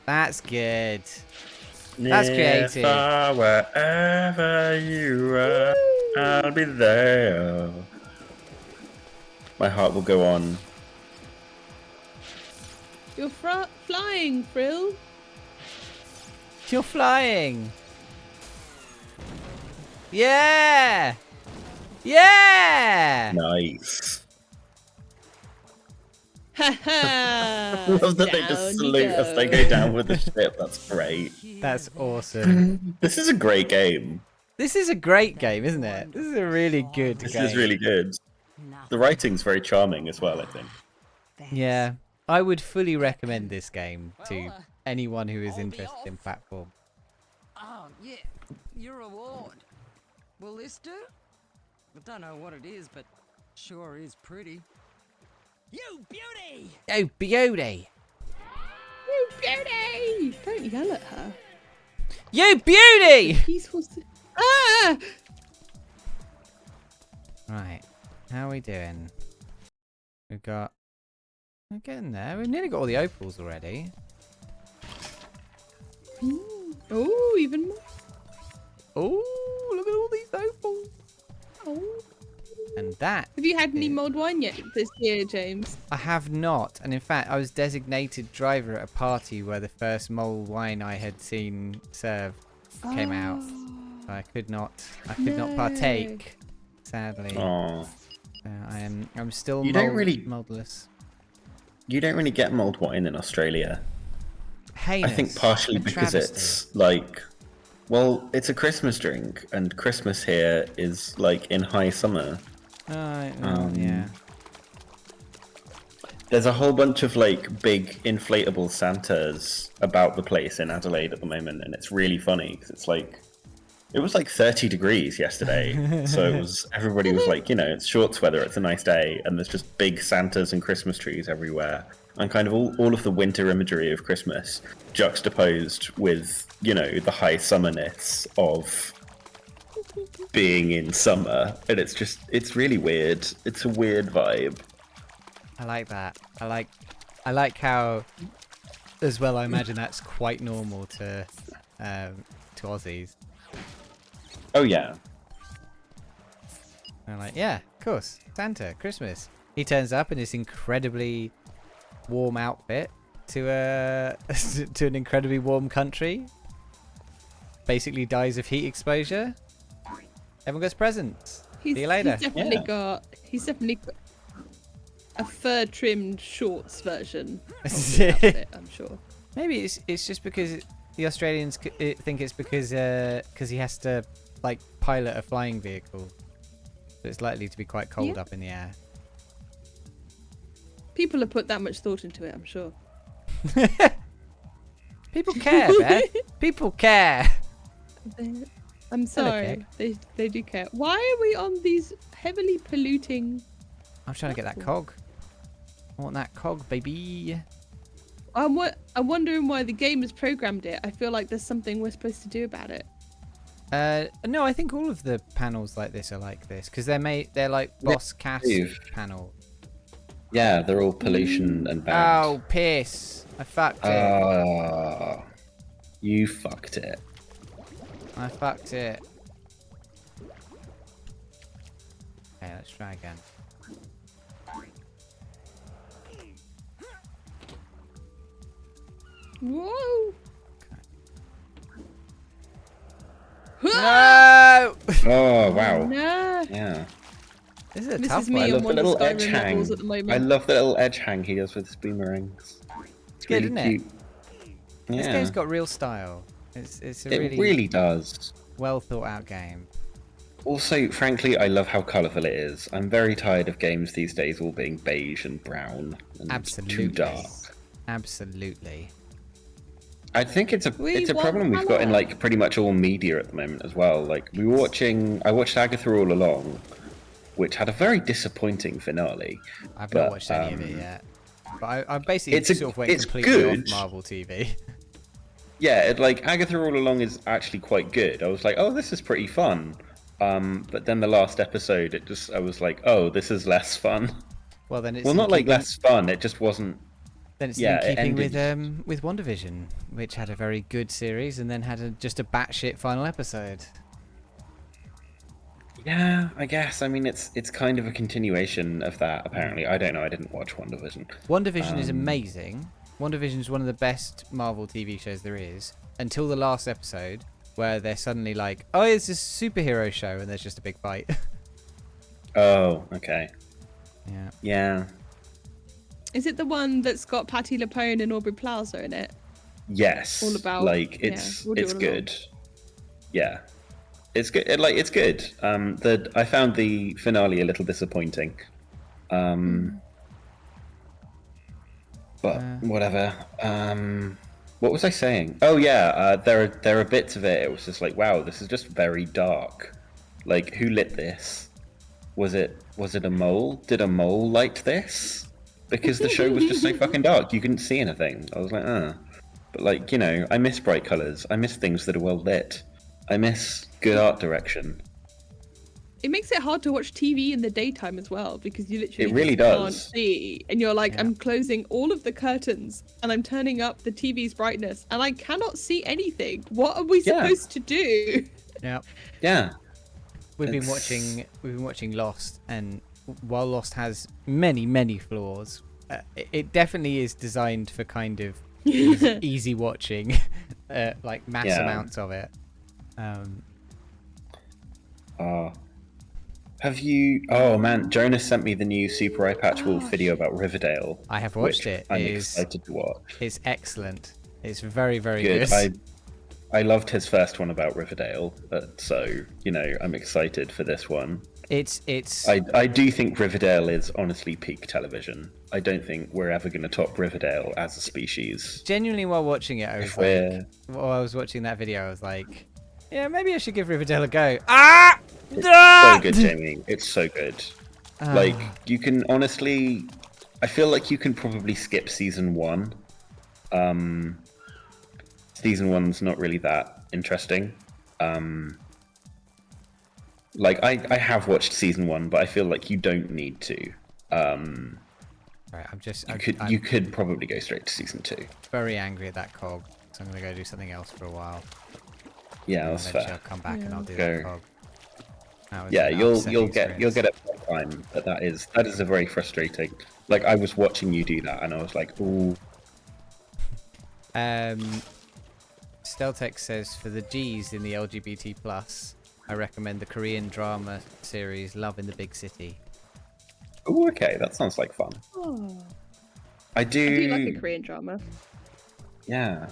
[SPEAKER 2] That's good. That's creative.
[SPEAKER 5] Far wherever you are, I'll be there. My heart will go on.
[SPEAKER 3] You're flying, Frill.
[SPEAKER 2] You're flying. Yeah! Yeah!
[SPEAKER 5] Nice.
[SPEAKER 3] Ha ha!
[SPEAKER 5] Love that they just salute as they go down with the ship. That's great.
[SPEAKER 2] That's awesome.
[SPEAKER 5] This is a great game.
[SPEAKER 2] This is a great game, isn't it? This is a really good
[SPEAKER 5] This
[SPEAKER 2] game.
[SPEAKER 5] is really good. The writing's very charming as well, I think.
[SPEAKER 2] Yeah. I would fully recommend this game to anyone who is interested in platform.
[SPEAKER 10] Oh, yeah, your reward. Will this do? I don't know what it is, but sure is pretty.
[SPEAKER 4] You beauty!
[SPEAKER 2] Oh, beauty!
[SPEAKER 3] You beauty! Don't yell at her.
[SPEAKER 2] You beauty!
[SPEAKER 3] Peaceful. Ah!
[SPEAKER 2] Right. How are we doing? We've got... We're getting there. We've nearly got all the opals already.
[SPEAKER 3] Oh, even more.
[SPEAKER 2] Oh, look at all these opals.
[SPEAKER 3] Oh.
[SPEAKER 2] And that...
[SPEAKER 3] Have you had any mulled wine yet this year, James?
[SPEAKER 2] I have not. And in fact, I was designated driver at a party where the first mulled wine I had seen served came out. So I could not partake, sadly.
[SPEAKER 5] Oh.
[SPEAKER 2] I'm still
[SPEAKER 5] You don't really-
[SPEAKER 2] moldless.
[SPEAKER 5] You don't really get mulled wine in Australia.
[SPEAKER 2] Heinous.
[SPEAKER 5] I think partially
[SPEAKER 2] A
[SPEAKER 5] because
[SPEAKER 2] travesty.
[SPEAKER 5] it's like, well, it's a Christmas drink, and Christmas here is like in high summer.
[SPEAKER 2] Yeah.
[SPEAKER 5] There's a whole bunch of like big inflatable Santas about the place in Adelaide at the moment, and it's really funny because it's like, it was like 30 degrees yesterday, so it was, everybody was like, you know, it's shorts weather, it's a nice day, and there's just big Santas and Christmas trees everywhere, and kind of all of the winter imagery of Christmas juxtaposed with, you know, the high summerness of being in summer, and it's really weird. It's a weird vibe.
[SPEAKER 2] I like that. I like how, as well, I imagine that's quite normal to Aussies.
[SPEAKER 5] Oh yeah.
[SPEAKER 2] And I'm like, yeah, of course, Santa, Christmas. He turns up in this incredibly warm outfit to to an incredibly warm country. Basically dies of heat exposure. Everyone gets presents. See you later.
[SPEAKER 3] He's definitely got a fur-trimmed shorts version of the outfit, I'm sure.
[SPEAKER 2] Maybe it's just because the Australians think it's because he has to like pilot a flying vehicle, so it's likely to be quite cold up in the air.
[SPEAKER 3] People have put that much thought into it, I'm sure.
[SPEAKER 2] People care, Beth. People care.
[SPEAKER 3] I'm sorry, they do care. Why are we on these heavily polluting?
[SPEAKER 2] I'm trying to get that cog. I want that cog, baby.
[SPEAKER 3] I'm wondering why the game has programmed it. I feel like there's something we're supposed to do about it.
[SPEAKER 2] No, I think all of the panels like this are like this because they're like Boss Cass panel.
[SPEAKER 9] Yeah, they're all pollution and bad.
[SPEAKER 2] Oh, piss! I fucked it.
[SPEAKER 9] You fucked it.
[SPEAKER 2] I fucked it. Okay, let's try again.
[SPEAKER 3] Whoa!
[SPEAKER 2] No!
[SPEAKER 9] Oh wow.
[SPEAKER 3] No.
[SPEAKER 9] Yeah.
[SPEAKER 2] This is a
[SPEAKER 3] This
[SPEAKER 2] tough
[SPEAKER 3] is
[SPEAKER 2] one.
[SPEAKER 3] me
[SPEAKER 9] I
[SPEAKER 3] on
[SPEAKER 9] love the
[SPEAKER 3] one of
[SPEAKER 9] little
[SPEAKER 3] the
[SPEAKER 9] edge
[SPEAKER 3] Skyrim
[SPEAKER 9] hang.
[SPEAKER 3] levels at the moment.
[SPEAKER 9] I love the little edge hang he does with his boomerangs. It's
[SPEAKER 2] good,
[SPEAKER 9] really
[SPEAKER 2] isn't it?
[SPEAKER 9] cute.
[SPEAKER 2] This
[SPEAKER 9] Yeah.
[SPEAKER 2] game's got real style. It's a
[SPEAKER 9] It really does.
[SPEAKER 2] well thought out game.
[SPEAKER 9] Also, frankly, I love how colourful it is. I'm very tired of games these days all being beige and brown and
[SPEAKER 2] Absolutely.
[SPEAKER 9] too dark.
[SPEAKER 2] Absolutely.
[SPEAKER 9] I think it's a
[SPEAKER 3] We
[SPEAKER 9] it's a
[SPEAKER 3] want
[SPEAKER 9] problem we've got in
[SPEAKER 3] colour.
[SPEAKER 9] like pretty much all media at the moment as well. Like I watched Agatha All Along, which had a very disappointing finale.
[SPEAKER 2] I've
[SPEAKER 9] But,
[SPEAKER 2] not watched any of it yet. But I basically
[SPEAKER 9] it's
[SPEAKER 2] sort of went
[SPEAKER 9] it's
[SPEAKER 2] completely
[SPEAKER 9] good.
[SPEAKER 2] off Marvel TV.
[SPEAKER 9] Yeah, like Agatha All Along is actually quite good. I was like, oh, this is pretty fun. But then the last episode, I was like, oh, this is less fun.
[SPEAKER 2] Well, then it's
[SPEAKER 9] Well,
[SPEAKER 2] in
[SPEAKER 9] not like
[SPEAKER 2] keeping-
[SPEAKER 9] less fun. It just wasn't.
[SPEAKER 2] Then it's
[SPEAKER 9] Yeah,
[SPEAKER 2] in
[SPEAKER 9] it
[SPEAKER 2] keeping
[SPEAKER 9] ended-
[SPEAKER 2] with WandaVision, which had a very good series and then had just a batshit final episode.
[SPEAKER 9] Yeah, I guess. I mean, it's kind of a continuation of that. Apparently, I don't know. I didn't watch WandaVision.
[SPEAKER 2] WandaVision is amazing. WandaVision is one of the best Marvel TV shows there is, until the last episode, where they're suddenly like, oh, it's a superhero show, and there's just a big fight.
[SPEAKER 9] Oh, okay.
[SPEAKER 2] Yeah.
[SPEAKER 9] Yeah.
[SPEAKER 3] Is it the one that's got Patti LuPone and Aubrey Plaza in it?
[SPEAKER 9] Yes.
[SPEAKER 3] All about-
[SPEAKER 9] like
[SPEAKER 3] yeah,
[SPEAKER 9] it's
[SPEAKER 3] we'll do
[SPEAKER 9] it's
[SPEAKER 3] it along.
[SPEAKER 9] good. Yeah. It's good. It's good. I found the finale a little disappointing. But whatever. What was I saying? Oh yeah, there are bits of it. It was just like, wow, this is just very dark. Like, who lit this? Was it a mole? Did a mole light this? Because the show was just so fucking dark, you couldn't see anything. I was like, But like, I miss bright colours. I miss things that are well lit. I miss good art direction.
[SPEAKER 3] It makes it hard to watch TV in the daytime as well because you literally
[SPEAKER 9] It really
[SPEAKER 3] just can't
[SPEAKER 9] does.
[SPEAKER 3] see, and you're like,
[SPEAKER 2] Yeah.
[SPEAKER 3] I'm closing all of the curtains and I'm turning up the TV's brightness, and I cannot see anything. What are we
[SPEAKER 9] Yeah.
[SPEAKER 3] supposed to do?
[SPEAKER 2] Yeah.
[SPEAKER 9] Yeah.
[SPEAKER 2] We've been
[SPEAKER 9] It's-
[SPEAKER 2] watching Lost, and while Lost has many flaws, it definitely is designed for kind of easy watching, like mass
[SPEAKER 9] Yeah.
[SPEAKER 2] amounts of it.
[SPEAKER 9] Have you? Oh man, Jonas sent me the new Super Eye Patch Wolf video about Riverdale.
[SPEAKER 2] I have watched
[SPEAKER 9] which
[SPEAKER 2] it.
[SPEAKER 9] I'm
[SPEAKER 2] It is-
[SPEAKER 9] excited to watch.
[SPEAKER 2] It's excellent. It's very good.
[SPEAKER 9] Good. I loved his first one about Riverdale, so I'm excited for this one.
[SPEAKER 2] It's
[SPEAKER 9] I do think Riverdale is honestly peak television. I don't think we're ever going to top Riverdale as a species.
[SPEAKER 2] genuinely, while watching it, I was
[SPEAKER 9] If we're
[SPEAKER 2] while I was watching that video, I was like, yeah, maybe I should give Riverdale a go. Ah!
[SPEAKER 9] so good, Jamie. It's so good.
[SPEAKER 2] Ah.
[SPEAKER 9] Like, you can honestly, I feel like you can probably skip season 1. Season 1's not really that interesting. Like, I have watched season 1, but I feel like you don't need to.
[SPEAKER 2] Right, I'm
[SPEAKER 9] You could probably go straight to season 2.
[SPEAKER 2] very angry at that cog, so I'm gonna go do something else for a while.
[SPEAKER 9] Yeah,
[SPEAKER 2] And
[SPEAKER 9] that's
[SPEAKER 2] eventually
[SPEAKER 9] fair.
[SPEAKER 2] I'll come back and I'll do
[SPEAKER 9] Go.
[SPEAKER 2] that cog. That was
[SPEAKER 9] Yeah,
[SPEAKER 2] an
[SPEAKER 9] you'll
[SPEAKER 2] upsetting
[SPEAKER 9] get it for time, but that is a very frustrating. Like, I was watching you do that, and I was like, ooh.
[SPEAKER 2] Steltex says for the G's in the LGBT plus, I recommend the Korean drama series Love in the Big City.
[SPEAKER 9] Ooh, okay, that sounds like fun.
[SPEAKER 3] Oh,
[SPEAKER 9] I
[SPEAKER 3] I
[SPEAKER 9] do.
[SPEAKER 3] do like a Korean drama.
[SPEAKER 9] Yeah.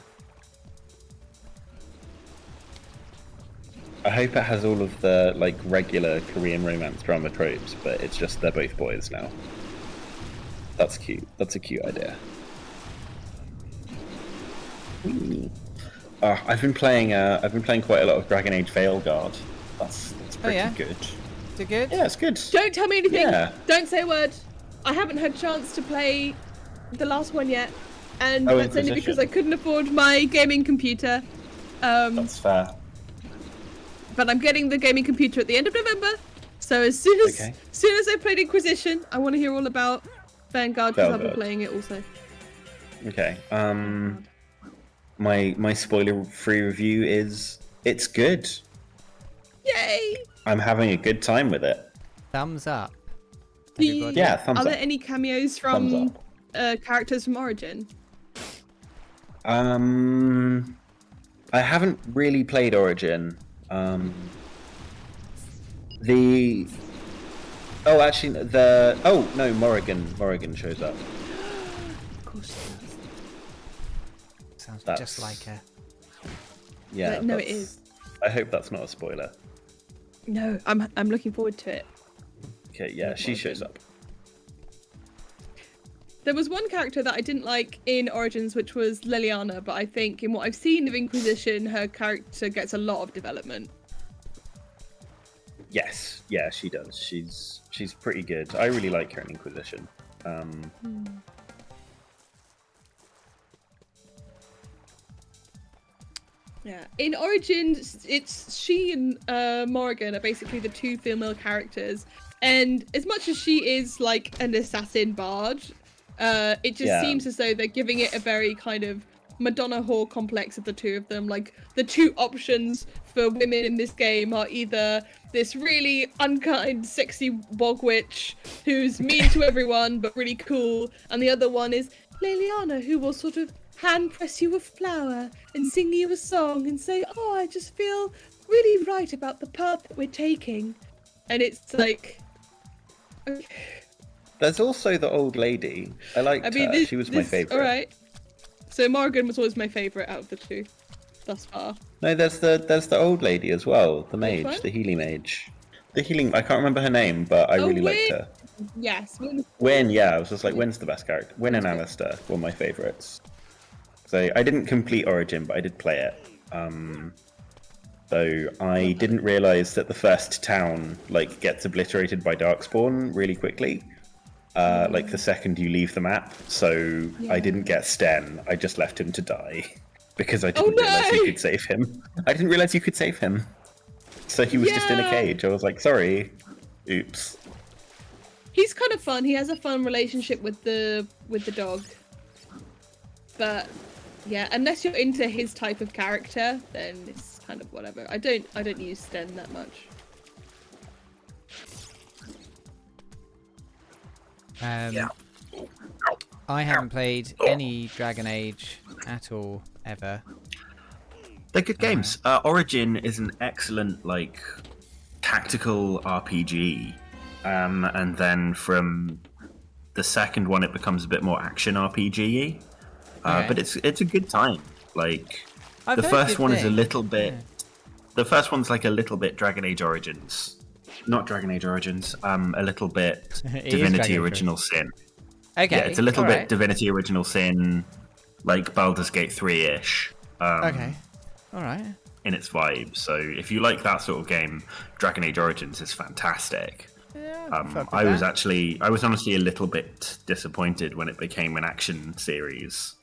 [SPEAKER 9] I hope it has all of the like regular Korean romance drama tropes, but it's just they're both boys now. That's cute. That's a cute idea. I've been playing quite a lot of Dragon Age Veilguard. That's pretty
[SPEAKER 2] yeah?
[SPEAKER 9] good.
[SPEAKER 2] Is it good?
[SPEAKER 9] Yeah, it's good.
[SPEAKER 3] Don't tell me anything.
[SPEAKER 9] Yeah.
[SPEAKER 3] Don't say a word. I haven't had a chance to play the last one yet, and
[SPEAKER 9] Oh,
[SPEAKER 3] that's only because
[SPEAKER 9] Inquisition.
[SPEAKER 3] I couldn't afford my gaming computer.
[SPEAKER 9] That's fair.
[SPEAKER 3] But I'm getting the gaming computer at the end of November. So as soon as
[SPEAKER 9] Okay.
[SPEAKER 3] I played Inquisition, I want to hear all about Vanguard because I've been
[SPEAKER 9] Veilguard.
[SPEAKER 3] playing it also.
[SPEAKER 9] Okay. My spoiler-free review is it's good.
[SPEAKER 3] Yay!
[SPEAKER 9] I'm having a good time with it.
[SPEAKER 2] Thumbs up.
[SPEAKER 3] Do you-
[SPEAKER 2] Everybody.
[SPEAKER 9] Yeah, thumbs
[SPEAKER 3] Are
[SPEAKER 9] up.
[SPEAKER 3] there any cameos
[SPEAKER 9] Thumbs
[SPEAKER 3] from
[SPEAKER 9] up.
[SPEAKER 3] characters from Origin?
[SPEAKER 9] I haven't really played Origin. The oh, actually, the oh no, Morrigan shows up.
[SPEAKER 3] Of course it does.
[SPEAKER 2] Sounds
[SPEAKER 9] That's-
[SPEAKER 2] just like her.
[SPEAKER 9] Yeah,
[SPEAKER 3] No, it
[SPEAKER 9] that's-
[SPEAKER 3] is.
[SPEAKER 9] I hope that's not a spoiler.
[SPEAKER 3] No, I'm looking forward to it.
[SPEAKER 9] Okay, yeah, she shows up.
[SPEAKER 3] There was one character that I didn't like in Origins, which was Liliana, but I think in what I've seen of Inquisition, her character gets a lot of development.
[SPEAKER 9] Yes, yeah, she does. She's pretty good. I really like her in Inquisition.
[SPEAKER 3] Yeah, in Origins, it's she and Morrigan are basically the two female characters, and as much as she is like an assassin bard, it just seems as though they're giving it a very kind of Madonna whore complex of the two of them. Like, the two options for women in this game are either this really unkind, sexy bog witch who's mean to everyone but really cool, and the other one is Liliana, who will sort of hand press you a flower and sing you a song and say, oh, I just feel really right about the path that we're taking. And it's like, okay.
[SPEAKER 9] There's also the old lady. I liked her. She was my favourite.
[SPEAKER 3] All right. So Morrigan was always my favourite out of the two thus far.
[SPEAKER 9] No, there's the old lady as well. The
[SPEAKER 3] Which
[SPEAKER 9] mage,
[SPEAKER 3] one?
[SPEAKER 9] the healing mage. The healing. I can't remember her name, but I really liked her.
[SPEAKER 3] Yes.
[SPEAKER 9] Wynn, yeah, I was just like, Wynn's the best character. Wynn and Alistair were my favourites. So I didn't complete Origin, but I did play it. Though I didn't realise that the first town like gets obliterated by Darkspawn really quickly. Like the second you leave the map. So I didn't get Sten. I just left him to die because I didn't realise you could save him. I didn't realise you could save him. So he was just in a cage. I was like, sorry. Oops.
[SPEAKER 3] He's kind of fun. He has a fun relationship with the dog. But yeah, unless you're into his type of character, then it's kind of whatever. I don't use Sten that much.
[SPEAKER 2] I haven't played any Dragon Age at all ever.
[SPEAKER 5] They're good games. Origin is an excellent like tactical RPG, and then from the second one it becomes a bit more action RPG. But it's a good time. Like the first one is a little bit. Yeah. The first one's like a little bit Dragon Age Origins, not Dragon Age Origins. A little bit Divinity Original Sin.
[SPEAKER 2] Okay.
[SPEAKER 5] Yeah, it's a little bit Divinity Original Sin, like Baldur's Gate 3-ish.
[SPEAKER 2] Okay. All right.
[SPEAKER 5] In its vibe. So if you like that sort of game, Dragon Age Origins is fantastic.
[SPEAKER 2] Yeah,
[SPEAKER 5] I was honestly a little bit disappointed when it became an action series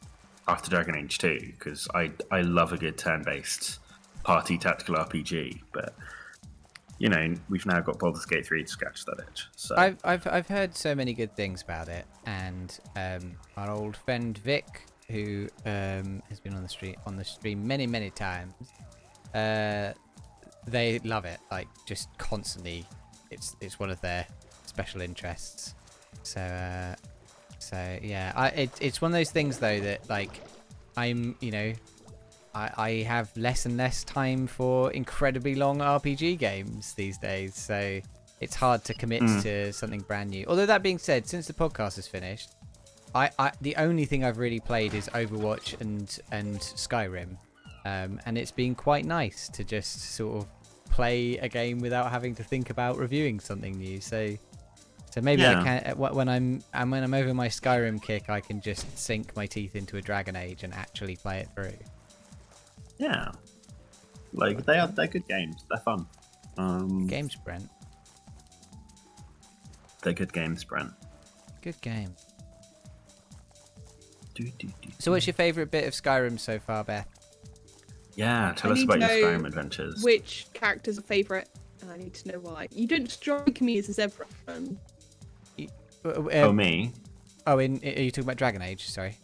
[SPEAKER 5] after Dragon Age 2, because I love a good turn-based party tactical RPG, but you know, we've now got Baldur's Gate 3 to scratch that itch. So
[SPEAKER 2] I've heard so many good things about it, and our old friend Vic, who has been on the stream many times, they love it, like just constantly. It's one of their special interests. So yeah, it's one of those things though that like I'm, you know, I have less and less time for incredibly long RPG games these days, so it's hard to commit to something brand new. Although that being said, since the podcast is finished, I the only thing I've really played is Overwatch and Skyrim, and it's been quite nice to just sort of play a game without having to think about reviewing something new. So maybe I can, when I'm over my Skyrim kick, I can just sink my teeth into a Dragon Age and actually play it through.
[SPEAKER 5] Yeah, like they're good games. They're fun.
[SPEAKER 2] Games, Brent.
[SPEAKER 5] They're good games, Brent.
[SPEAKER 2] Good game. So what's your favourite bit of Skyrim so far, Beth?
[SPEAKER 5] Yeah, tell us about your Skyrim adventures.
[SPEAKER 3] Which character's a favourite, and I need to know why. You don't strike me as a zebra.
[SPEAKER 5] Oh, me?
[SPEAKER 2] Oh, are you talking about Dragon Age? Sorry.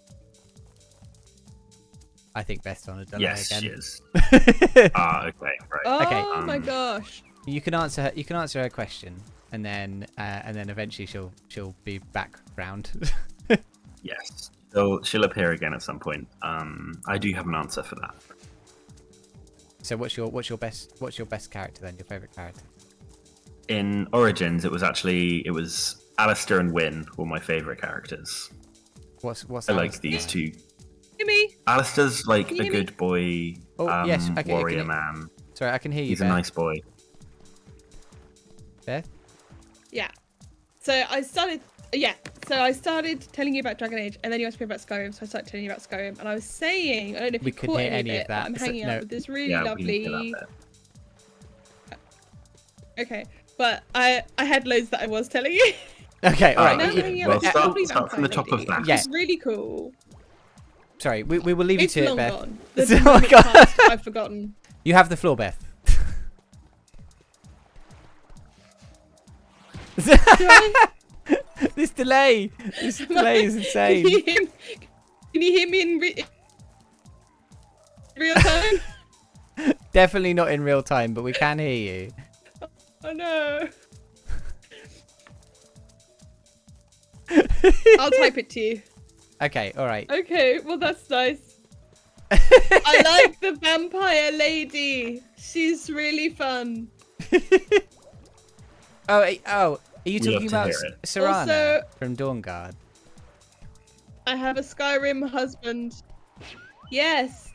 [SPEAKER 2] I think Beth's on a delay again.
[SPEAKER 5] Yes, she is. Okay, right.
[SPEAKER 3] Oh
[SPEAKER 2] Okay.
[SPEAKER 3] my gosh.
[SPEAKER 2] You can answer her question, and then eventually she'll be back round.
[SPEAKER 5] Yes, she'll appear again at some point. I do have an answer for that.
[SPEAKER 2] So what's your best character then? Your favorite character?
[SPEAKER 5] In Origins, it was Alistair and Wynne were my favorite characters.
[SPEAKER 2] What's
[SPEAKER 5] I like these two.
[SPEAKER 3] Gimme.
[SPEAKER 5] Alistair's like
[SPEAKER 3] Can
[SPEAKER 5] a
[SPEAKER 3] you hear me?
[SPEAKER 5] good boy,
[SPEAKER 2] Oh, yes, okay,
[SPEAKER 5] warrior man.
[SPEAKER 2] Sorry, I can hear you.
[SPEAKER 5] He's a
[SPEAKER 2] Beth.
[SPEAKER 5] nice boy.
[SPEAKER 2] Beth?
[SPEAKER 3] Yeah. So I started. Yeah. So I started telling you about Dragon Age, and then you asked me about Skyrim. So I started telling you about Skyrim, and I was saying, I don't know if
[SPEAKER 2] We
[SPEAKER 3] you
[SPEAKER 2] couldn't
[SPEAKER 3] caught
[SPEAKER 2] hear
[SPEAKER 3] any
[SPEAKER 2] any
[SPEAKER 3] of
[SPEAKER 2] of
[SPEAKER 3] it,
[SPEAKER 2] that.
[SPEAKER 3] but I'm
[SPEAKER 2] So-
[SPEAKER 3] hanging
[SPEAKER 2] no.
[SPEAKER 3] out with this really
[SPEAKER 5] Yeah, we didn't
[SPEAKER 3] lovely.
[SPEAKER 5] get that
[SPEAKER 3] Okay, but I had loads that I was telling you.
[SPEAKER 2] Okay, all right.
[SPEAKER 3] Now I'm
[SPEAKER 5] yeah.
[SPEAKER 3] hanging out
[SPEAKER 5] Well,
[SPEAKER 3] with this
[SPEAKER 5] start-
[SPEAKER 3] lovely
[SPEAKER 5] start from the
[SPEAKER 3] vampire
[SPEAKER 5] top of
[SPEAKER 3] lady,
[SPEAKER 5] that.
[SPEAKER 3] which
[SPEAKER 2] Yeah.
[SPEAKER 3] is really cool.
[SPEAKER 2] Sorry, we will leave
[SPEAKER 3] It's
[SPEAKER 2] you to
[SPEAKER 3] long
[SPEAKER 2] it, Beth.
[SPEAKER 3] gone.
[SPEAKER 2] Oh
[SPEAKER 3] The
[SPEAKER 2] my
[SPEAKER 3] moment
[SPEAKER 2] God.
[SPEAKER 3] passed, I've forgotten.
[SPEAKER 2] You have the floor, Beth.
[SPEAKER 3] Do I?
[SPEAKER 2] This delay is insane.
[SPEAKER 3] Can you hear me in real time?
[SPEAKER 2] Definitely not in real time, but we can hear you.
[SPEAKER 3] Oh no. I'll type it to you.
[SPEAKER 2] Okay, all right.
[SPEAKER 3] Okay, well that's nice. I like the vampire lady. She's really fun.
[SPEAKER 2] Oh, are you
[SPEAKER 5] We
[SPEAKER 2] talking
[SPEAKER 5] love to
[SPEAKER 2] about
[SPEAKER 5] hear it.
[SPEAKER 2] Serana
[SPEAKER 3] Also-
[SPEAKER 2] from Dawnguard?
[SPEAKER 3] I have a Skyrim husband. Yes,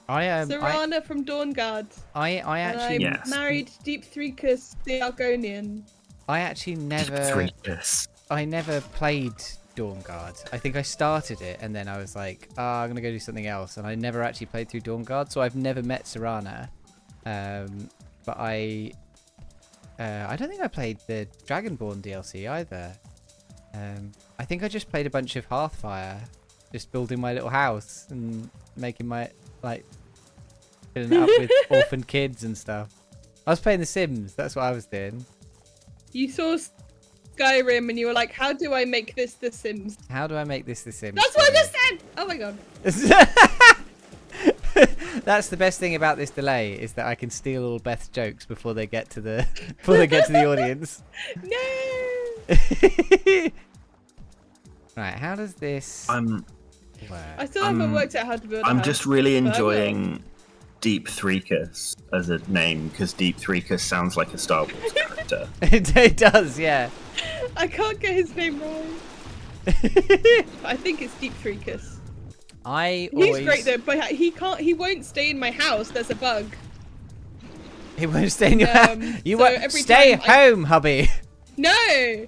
[SPEAKER 2] I
[SPEAKER 3] Serana from Dawnguard.
[SPEAKER 2] I
[SPEAKER 3] And
[SPEAKER 2] actually
[SPEAKER 3] I'm
[SPEAKER 5] Yes.
[SPEAKER 3] married to Deep Threekus the Argonian.
[SPEAKER 2] I actually never
[SPEAKER 5] Threekus.
[SPEAKER 2] I never played Dawnguard. I think I started it and then I was like, I'm gonna go do something else, and I never actually played through Dawnguard, so I've never met Serana. But I don't think I played the Dragonborn DLC either. I think I just played a bunch of Hearthfire, just building my little house and making my filling it up with orphan kids and stuff. I was playing The Sims. That's what I was doing.
[SPEAKER 3] You saw Skyrim and you were like, how do I make this The Sims?
[SPEAKER 2] How do I make this The Sims?
[SPEAKER 3] That's what I just said! Oh my god.
[SPEAKER 2] That's the best thing about this delay, is that I can steal all Beth's jokes before they get to the audience.
[SPEAKER 3] No!
[SPEAKER 2] Right, how does this
[SPEAKER 3] I
[SPEAKER 2] work?
[SPEAKER 3] still haven't worked out how to build a
[SPEAKER 5] I'm
[SPEAKER 3] house,
[SPEAKER 5] just really
[SPEAKER 3] but I will.
[SPEAKER 5] enjoying Deep Threekus as a name, because Deep Threekus sounds like a Star Wars character.
[SPEAKER 2] It does, yeah.
[SPEAKER 3] I can't get his name right. I think it's Deep Threekus. He's great though, but he won't stay in my house. There's a bug.
[SPEAKER 2] He won't stay in your house. You
[SPEAKER 3] so
[SPEAKER 2] won't
[SPEAKER 3] every
[SPEAKER 2] stay
[SPEAKER 3] time I-
[SPEAKER 2] home, hubby.
[SPEAKER 3] No!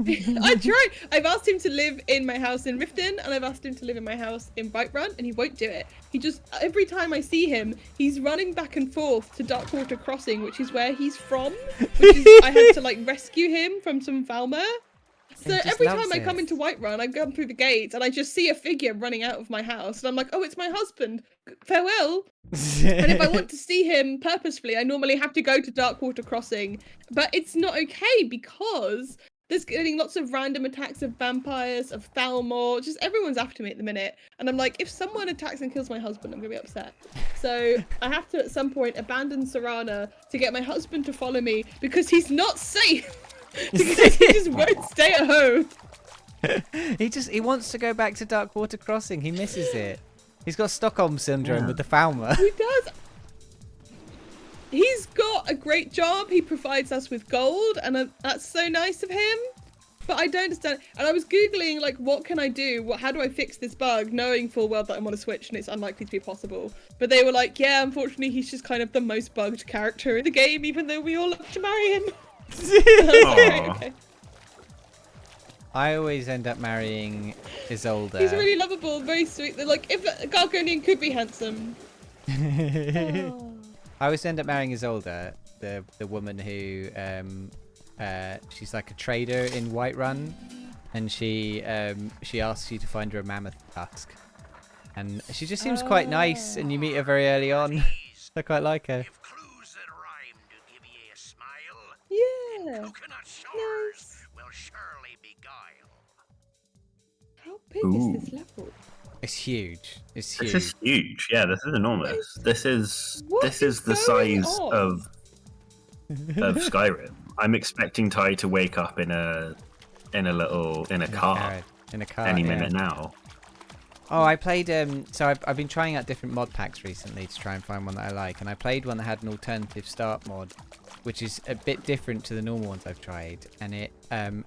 [SPEAKER 3] I tried. I've asked him to live in my house in Riften, and I've asked him to live in my house in Whiterun, and he won't do it. He just, every time I see him, he's running back and forth to Darkwater Crossing, which is where he's from. Which is, I had to like rescue him from some Falmer. So
[SPEAKER 2] just
[SPEAKER 3] every
[SPEAKER 2] loves
[SPEAKER 3] time I come
[SPEAKER 2] it.
[SPEAKER 3] into Whiterun, I come through the gates, and I just see a figure running out of my house, and I'm like, oh, it's my husband. Farewell. And if I want to see him purposefully, I normally have to go to Darkwater Crossing. But it's not okay because there's getting lots of random attacks of vampires, of Thalmor, just everyone's after me at the minute. And I'm like, if someone attacks and kills my husband, I'm going to be upset. So I have to, at some point, abandon Serana to get my husband to follow me because he's not safe. Because he just won't stay at home.
[SPEAKER 2] He wants to go back to Darkwater Crossing. He misses it. He's got Stockholm syndrome with the Falmer.
[SPEAKER 3] He does. He's got a great job. He provides us with gold, and that's so nice of him. But I don't understand. And I was Googling, like, what can I do? How do I fix this bug? Knowing full well that I'm on a Switch and it's unlikely to be possible. But they were like, yeah, unfortunately, he's just kind of the most bugged character in the game, even though we all love to marry him. Okay.
[SPEAKER 2] I always end up marrying Isolde.
[SPEAKER 3] He's really lovable, very sweet. They're like, if a Gargonian could be handsome. Oh.
[SPEAKER 2] I always end up marrying Isolde, the woman who she's like a trader in Whiterun, and she asks you to find her a mammoth tusk, and she just seems quite nice, and you meet her very early on. I quite like her.
[SPEAKER 6] If clues that rhyme to give ye a smile,
[SPEAKER 3] Yeah.
[SPEAKER 6] coconut shores will surely beguile.
[SPEAKER 3] How big is this level?
[SPEAKER 2] It's huge. It's
[SPEAKER 5] This
[SPEAKER 2] huge.
[SPEAKER 5] is huge. Yeah, this is enormous. This is
[SPEAKER 3] What
[SPEAKER 5] this
[SPEAKER 3] is
[SPEAKER 5] is the
[SPEAKER 3] going
[SPEAKER 5] size
[SPEAKER 3] on?
[SPEAKER 5] of Skyrim. I'm expecting Ty to wake up in a car
[SPEAKER 2] In a car.
[SPEAKER 5] any
[SPEAKER 2] yeah.
[SPEAKER 5] minute now.
[SPEAKER 2] Oh, I played. So I've been trying out different mod packs recently to try and find one that I like, and I played one that had an alternative start mod, which is a bit different to the normal ones I've tried, and it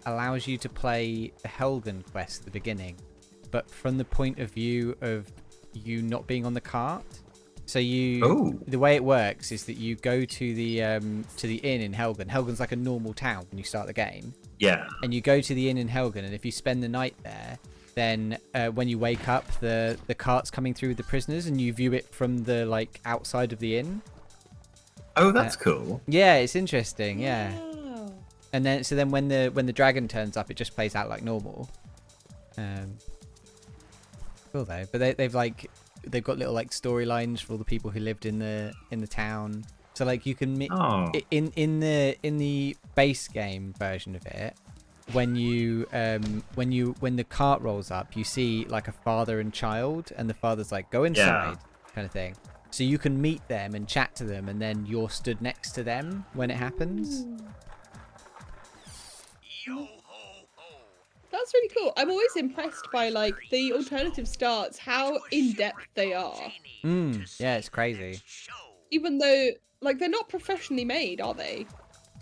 [SPEAKER 2] allows you to play the Helgen quest at the beginning, but from the point of view of you not being on the cart. So the way it works is that you go to the inn in Helgen. Helgen's like a normal town when you start the game.
[SPEAKER 5] Yeah.
[SPEAKER 2] And you go to the inn in Helgen, and if you spend the night there, then when you wake up, the cart's coming through with the prisoners, and you view it from the like outside of the inn.
[SPEAKER 5] Oh, that's cool.
[SPEAKER 2] Yeah, it's interesting. Yeah.
[SPEAKER 3] Wow.
[SPEAKER 2] And then when the dragon turns up, it just plays out like normal. Cool though, but they've got little like storylines for all the people who lived in the town. So like you can in the base game version of it, when the cart rolls up, you see like a father and child, and the father's like, go inside, kind of thing. So you can meet them and chat to them, and then you're stood next to them when it happens.
[SPEAKER 3] That's really cool. I'm always impressed by like the alternative starts, how in depth they are.
[SPEAKER 2] Yeah, it's crazy.
[SPEAKER 3] Even though like they're not professionally made, are they?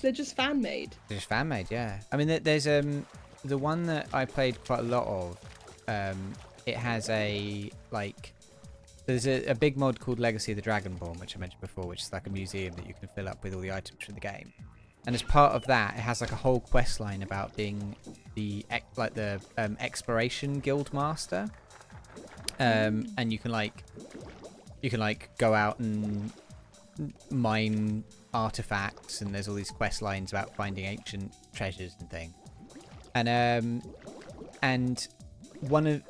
[SPEAKER 3] They're just fan made.
[SPEAKER 2] They're just fan made, yeah. I mean, there's the one that I played quite a lot of. It has there's a big mod called Legacy of the Dragonborn, which I mentioned before, which is like a museum that you can fill up with all the items from the game. And as part of that, it has like a whole quest line about being the exploration guild master. And you can go out and mine artifacts, and there's all these quest lines about finding ancient treasures and things. And one of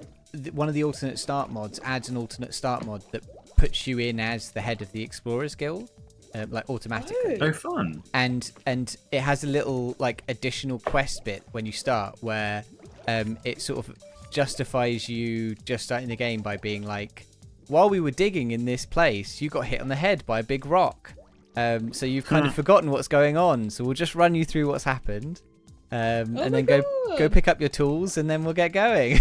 [SPEAKER 2] the alternate start mods adds an alternate start mod that puts you in as the head of the Explorers Guild, like automatically.
[SPEAKER 5] Oh, fun!
[SPEAKER 2] And it has a little like additional quest bit when you start where it sort of justifies you just starting the game by being like, while we were digging in this place, you got hit on the head by a big rock. So you've kind of forgotten what's going on. So we'll just run you through what's happened, and then go pick up your tools, and then we'll get going.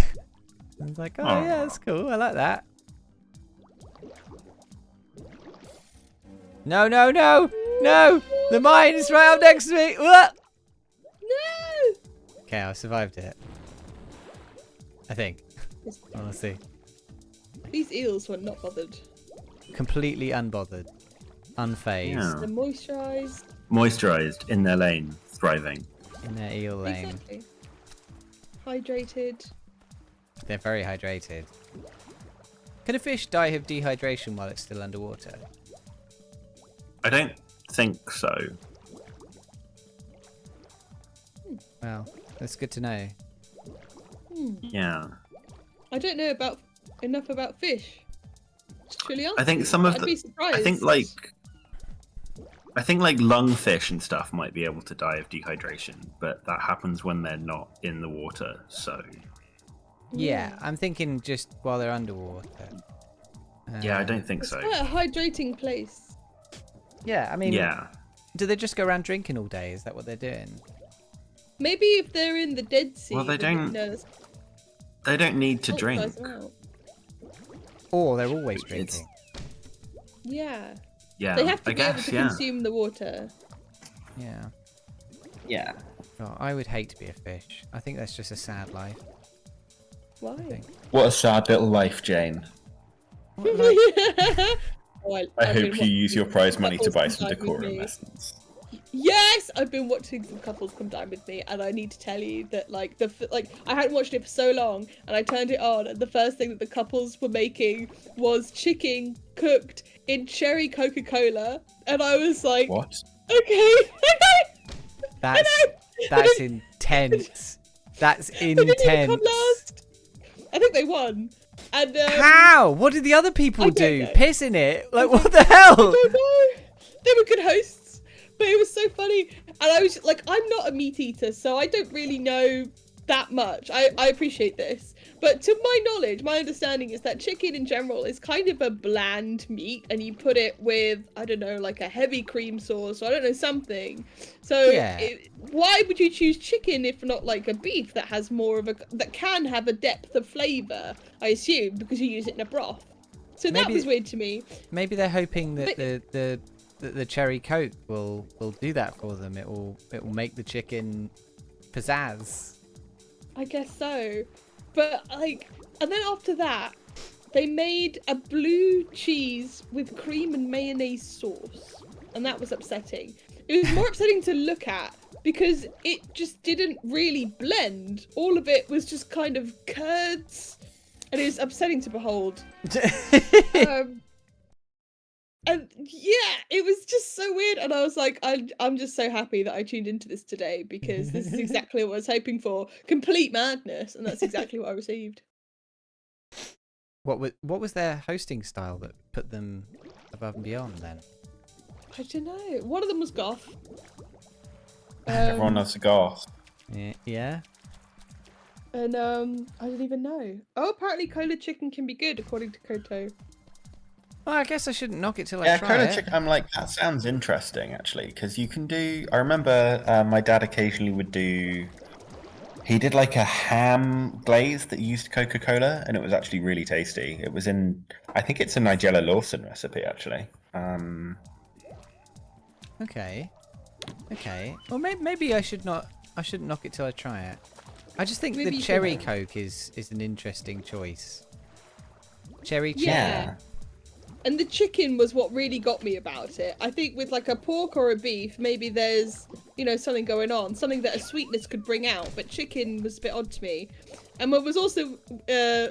[SPEAKER 2] I was like, oh yeah, that's cool. I like that. No! The mine is right up next to me. What?
[SPEAKER 3] No!
[SPEAKER 2] Okay, I survived it. I think. We'll see.
[SPEAKER 3] These eels were not bothered.
[SPEAKER 2] Completely unbothered. Unfazed.
[SPEAKER 5] Yeah.
[SPEAKER 3] They're moisturized.
[SPEAKER 5] Moisturized, in their lane, thriving.
[SPEAKER 2] In their eel lane.
[SPEAKER 3] Exactly. Hydrated.
[SPEAKER 2] They're very hydrated. Can a fish die of dehydration while it's still underwater?
[SPEAKER 5] I don't think so.
[SPEAKER 2] Well, that's good to know.
[SPEAKER 5] Yeah.
[SPEAKER 3] I don't know enough about fish.
[SPEAKER 5] I think some of
[SPEAKER 3] I'd be surprised.
[SPEAKER 5] I think like lungfish and stuff might be able to die of dehydration, but that happens when they're not in the water. So
[SPEAKER 2] Yeah, I'm thinking just while they're underwater.
[SPEAKER 5] yeah, I don't think
[SPEAKER 3] It's
[SPEAKER 5] so.
[SPEAKER 3] quite a hydrating place.
[SPEAKER 2] Yeah, I mean,
[SPEAKER 5] Yeah.
[SPEAKER 2] do they just go around drinking all day? Is that what they're doing?
[SPEAKER 3] Maybe if they're in the Dead Sea.
[SPEAKER 5] Well, they
[SPEAKER 3] then,
[SPEAKER 5] don't- They don't need to
[SPEAKER 3] that
[SPEAKER 5] drink.
[SPEAKER 3] dries them out.
[SPEAKER 2] Or they're always drinking?
[SPEAKER 3] Yeah.
[SPEAKER 5] Yeah,
[SPEAKER 3] They have to
[SPEAKER 5] I
[SPEAKER 3] be able
[SPEAKER 5] guess.
[SPEAKER 3] to
[SPEAKER 5] Yeah.
[SPEAKER 3] consume the water.
[SPEAKER 2] Yeah.
[SPEAKER 9] Yeah.
[SPEAKER 2] Oh, I would hate to be a fish. I think that's just a sad life.
[SPEAKER 3] Why?
[SPEAKER 9] What a sad little life, Jane.
[SPEAKER 3] Oh,
[SPEAKER 9] I
[SPEAKER 3] I've been
[SPEAKER 9] hope you use your
[SPEAKER 3] watching
[SPEAKER 9] prize money to
[SPEAKER 3] couples
[SPEAKER 9] buy
[SPEAKER 3] come
[SPEAKER 9] some
[SPEAKER 3] dine with
[SPEAKER 9] decorum
[SPEAKER 3] me.
[SPEAKER 9] lessons.
[SPEAKER 3] Yes, I've been watching some couples come dine with me, and I need to tell you that like I hadn't watched it for so long, and I turned it on, and the first thing that the couples were making was chicken cooked in cherry Coca-Cola, and I was like,
[SPEAKER 9] What?
[SPEAKER 3] okay.
[SPEAKER 2] That's intense. That's
[SPEAKER 3] They didn't even come
[SPEAKER 2] intense.
[SPEAKER 3] last. I think they won. And
[SPEAKER 2] How? What did the other people
[SPEAKER 3] I don't
[SPEAKER 2] do?
[SPEAKER 3] know.
[SPEAKER 2] Piss in it? Like, what the hell?
[SPEAKER 3] I don't know. They were good hosts, but it was so funny. And I was like, I'm not a meat eater, so I don't really know that much. I appreciate this, But to my knowledge, my understanding is that chicken in general is kind of a bland meat, and you put it with, I don't know, like a heavy cream sauce, or I don't know, something. So
[SPEAKER 2] Yeah.
[SPEAKER 3] why would you choose chicken if not like a beef that has more of that can have a depth of flavour, I assume, because you use it in a broth. So that was weird to me.
[SPEAKER 2] Maybe they're hoping that the cherry Coke will do that for them. It will make the chicken pizzazz.
[SPEAKER 3] I guess so. But like, and then after that, they made a blue cheese with cream and mayonnaise sauce, and that was upsetting. It was more upsetting to look at because it just didn't really blend. All of it was just kind of curds, and it was upsetting to behold. And yeah, it was just so weird, and I was like, I'm just so happy that I tuned into this today, because this is exactly what I was hoping for. Complete madness, and that's exactly what I received.
[SPEAKER 2] What was their hosting style that put them above and beyond then?
[SPEAKER 3] I don't know. One of them was goth.
[SPEAKER 9] Everyone loves a goth.
[SPEAKER 2] Yeah.
[SPEAKER 3] And I don't even know. Oh, apparently cola chicken can be good according to Koto.
[SPEAKER 2] Well, I guess I shouldn't knock it till I try
[SPEAKER 9] cola
[SPEAKER 2] it.
[SPEAKER 9] chicken. I'm like, that sounds interesting actually, because you can do. I remember my dad occasionally would do. He did like a ham glaze that used Coca-Cola, and it was actually really tasty. It was in. I think it's a Nigella Lawson recipe actually.
[SPEAKER 2] Okay. Well, maybe I shouldn't knock it till I try it. I just think
[SPEAKER 3] Maybe
[SPEAKER 2] the
[SPEAKER 3] you
[SPEAKER 2] cherry
[SPEAKER 3] should.
[SPEAKER 2] Coke is an interesting choice. Cherry chicken.
[SPEAKER 3] Yeah. And the chicken was what really got me about it. I think with like a pork or a beef, maybe there's, something going on, something that a sweetness could bring out, but chicken was a bit odd to me. And what was also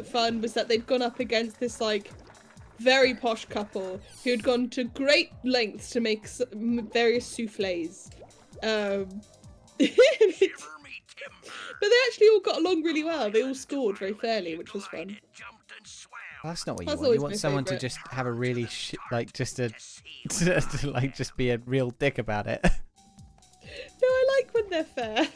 [SPEAKER 3] fun was that they'd gone up against this like very posh couple who had gone to great lengths to make various souffles. But they actually all got along really well. They all scored very fairly, which was fun.
[SPEAKER 2] Well, that's not what you
[SPEAKER 3] That's
[SPEAKER 2] want. You
[SPEAKER 3] always
[SPEAKER 2] want
[SPEAKER 3] my
[SPEAKER 2] someone to
[SPEAKER 3] favourite.
[SPEAKER 2] just have a really just be a real dick about it.
[SPEAKER 3] No, I like when they're fair.